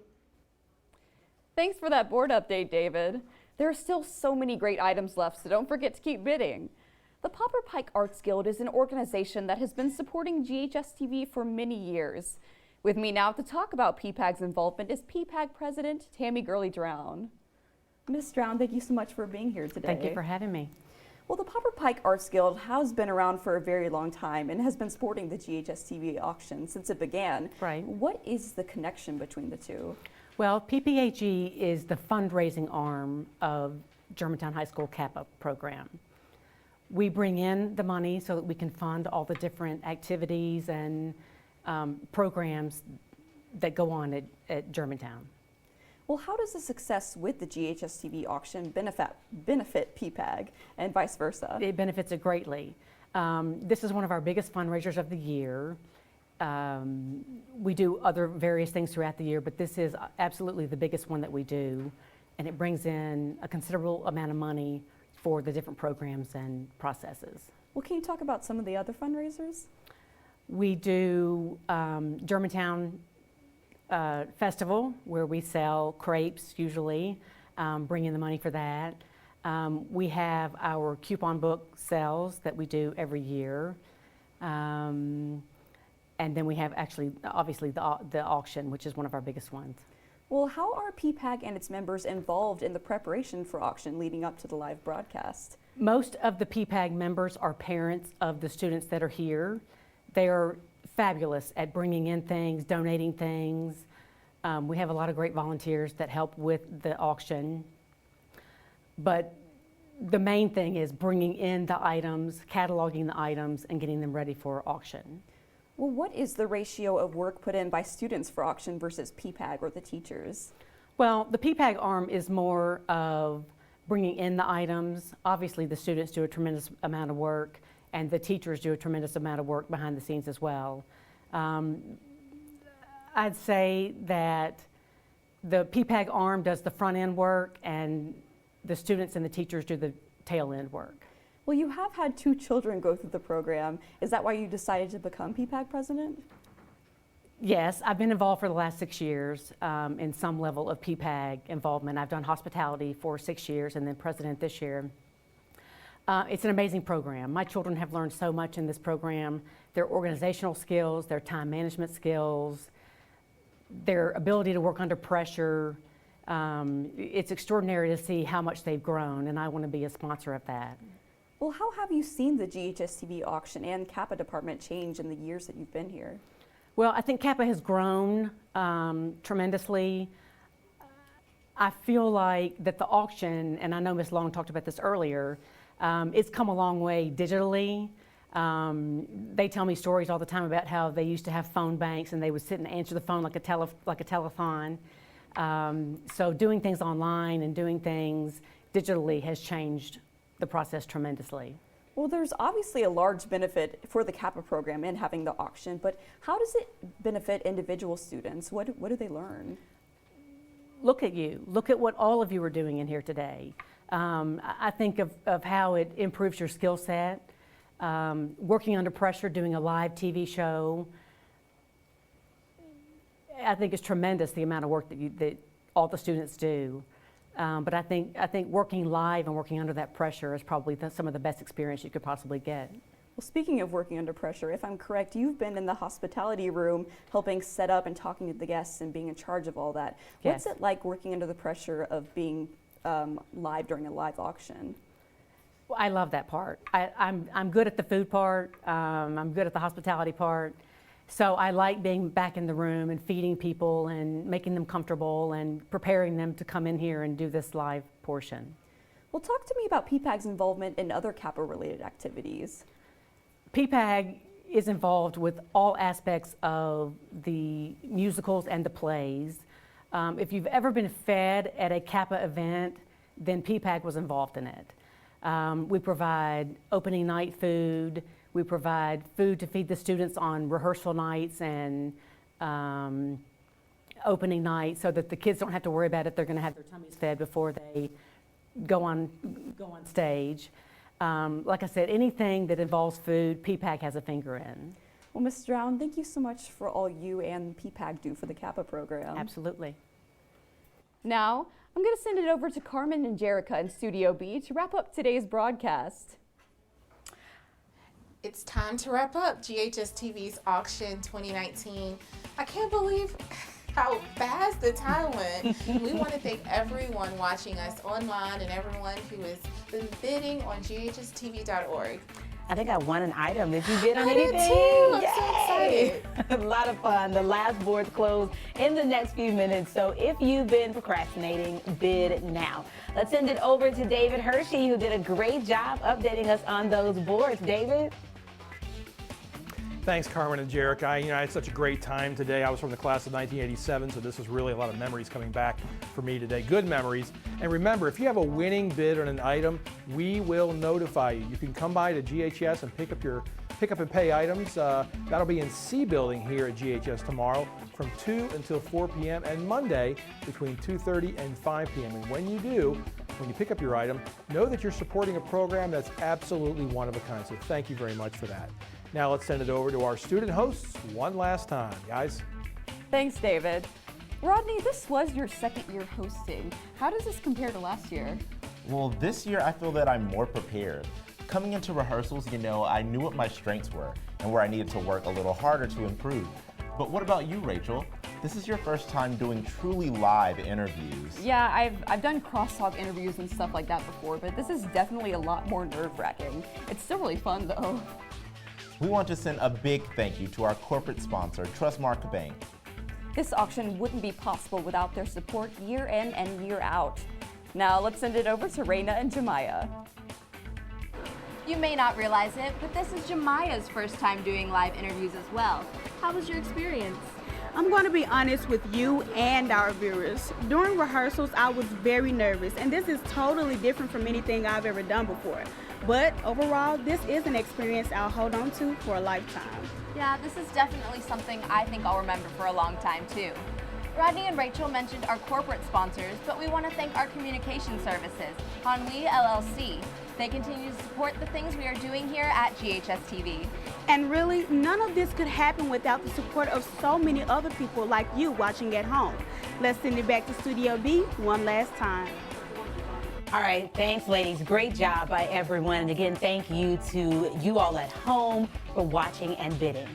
Thanks for that board update, David. There are still so many great items left, so don't forget to keep bidding. The Popper Pike Arts Guild is an organization that has been supporting GHS-TV for many years. With me now to talk about PPAG's involvement is PPAG President Tammy Gurley-Drown. Ms. Drown, thank you so much for being here today. Thank you for having me. Well, the Popper Pike Arts Guild has been around for a very long time and has been supporting the GHS-TV auction since it began. Right. What is the connection between the two? Well, PPAG is the fundraising arm of Germantown High School CAPA program. We bring in the money so that we can fund all the different activities and programs that go on at Germantown. Well, how does the success with the GHS-TV auction benefit PPAG and vice versa? It benefits it greatly. This is one of our biggest fundraisers of the year. We do other various things throughout the year, but this is absolutely the biggest one that we do, and it brings in a considerable amount of money for the different programs and processes. Well, can you talk about some of the other fundraisers? We do Germantown Festival, where we sell crepes usually, bring in the money for that. We have our coupon book sales that we do every year. And then we have obviously the auction, which is one of our biggest ones. Well, how are PPAG and its members involved in the preparation for auction leading up to the live broadcast? Most of the PPAG members are parents of the students that are here. They are fabulous at bringing in things, donating things. We have a lot of great volunteers that help with the auction. But the main thing is bringing in the items, cataloging the items, and getting them ready for auction. Well, what is the ratio of work put in by students for auction versus PPAG or the teachers? Well, the PPAG arm is more of bringing in the items. Obviously, the students do a tremendous amount of work, and the teachers do a tremendous amount of work behind the scenes as well. I'd say that the PPAG arm does the front end work, and the students and the teachers do the tail end work. Well, you have had 2 children go through the program. Is that why you decided to become PPAG president? Yes, I've been involved for the last 6 years in some level of PPAG involvement. I've done hospitality for 6 years and then president this year. It's an amazing program. My children have learned so much in this program. Their organizational skills, their time management skills, their ability to work under pressure. It's extraordinary to see how much they've grown, and I want to be a sponsor of that. Well, how have you seen the GHS-TV auction and CAPA department change in the years that you've been here? Well, I think CAPA has grown tremendously. I feel like that the auction, and I know Ms. Long talked about this earlier, it's come a long way digitally. They tell me stories all the time about how they used to have phone banks and they would sit and answer the phone like a telethon. So doing things online and doing things digitally has changed the process tremendously. Well, there's obviously a large benefit for the CAPA program in having the auction, but how does it benefit individual students? What do they learn? Look at you. Look at what all of you are doing in here today. I think of how it improves your skill set. Working under pressure, doing a live TV show. I think it's tremendous the amount of work that all the students do. But I think working live and working under that pressure is probably some of the best experience you could possibly get. Well, speaking of working under pressure, if I'm correct, you've been in the hospitality room helping set up and talking to the guests and being in charge of all that. Yes. What's it like working under the pressure of being live during a live auction? Well, I love that part. I'm good at the food part. I'm good at the hospitality part. So I like being back in the room and feeding people and making them comfortable and preparing them to come in here and do this live portion. Well, talk to me about PPAG's involvement in other CAPA-related activities. PPAG is involved with all aspects of the musicals and the plays. If you've ever been fed at a CAPA event, then PPAG was involved in it. We provide opening night food. We provide food to feed the students on rehearsal nights and opening night so that the kids don't have to worry about it. They're going to have their tummies fed before they go on stage. Like I said, anything that involves food, PPAG has a finger in. Well, Ms. Drown, thank you so much for all you and PPAG do for the CAPA program. Absolutely. Now, I'm going to send it over to Carmen and Jerica in Studio B to wrap up today's broadcast. It's time to wrap up GHS-TV's Auction 2019. I can't believe how fast the time went. We want to thank everyone watching us online and everyone who has been bidding on GHSTV.org. I think I won an item. Did you bid on I anything? did too. I'm so excited. A lot of fun. The last boards close in the next few minutes, so if you've been procrastinating, bid now. Let's send it over to David Hershey, who did a great job updating us on those boards. David? Thanks, Carmen and Jarek. I had such a great time today. I was from the class of 1987, so this was really a lot of memories coming back for me today. Good memories. And remember, if you have a winning bid on an item, we will notify you. You can come by to GHS and pick up and pay items. That'll be in C building here at GHS tomorrow from 2 until 4 p.m. and Monday between 2:30 and 5 p.m. And when you do, when you pick up your item, know that you're supporting a program that's absolutely one of a kind. So thank you very much for that. Now let's send it over to our student hosts one last time. Guys? Thanks, David. Rodney, this was your second year hosting. How does this compare to last year? Well, this year I feel that I'm more prepared. Coming into rehearsals, I knew what my strengths were and where I needed to work a little harder to improve. But what about you, Rachel? This is your first time doing truly live interviews. Yeah, I've done crosstalk interviews and stuff like that before, but this is definitely a lot more nerve-wracking. It's still really fun, though. We want to send a big thank you to our corporate sponsor, Trustmark Bank. This auction wouldn't be possible without their support year in and year out. Now let's send it over to Raina and Jemiah. You may not realize it, but this is Jemiah's first time doing live interviews as well. How was your experience? I'm going to be honest with you and our viewers. During rehearsals, I was very nervous, and this is totally different from anything I've ever done before. But overall, this is an experience I'll hold on to for a lifetime. Yeah, this is definitely something I think I'll remember for a long time too. Rodney and Rachel mentioned our corporate sponsors, but we want to thank our communication services, Hanwi LLC. They continue to support the things we are doing here at GHS-TV. And really, none of this could happen without the support of so many other people like you watching at home. Let's send it back to Studio B one last time. All right, thanks, ladies. Great job by everyone. And again, thank you to you all at home for watching and bidding.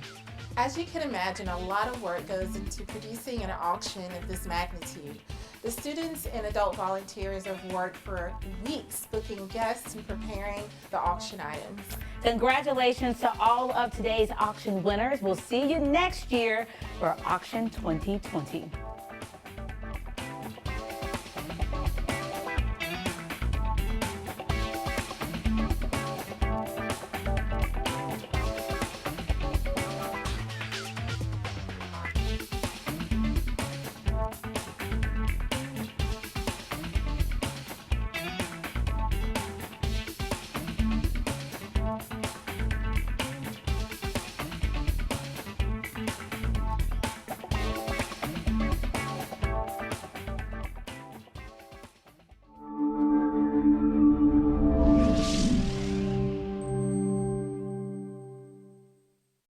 As you can imagine, a lot of work goes into producing an auction of this magnitude. The students and adult volunteers have worked for weeks booking guests and preparing the auction items. Congratulations to all of today's auction winners. We'll see you next year for Auction 2020.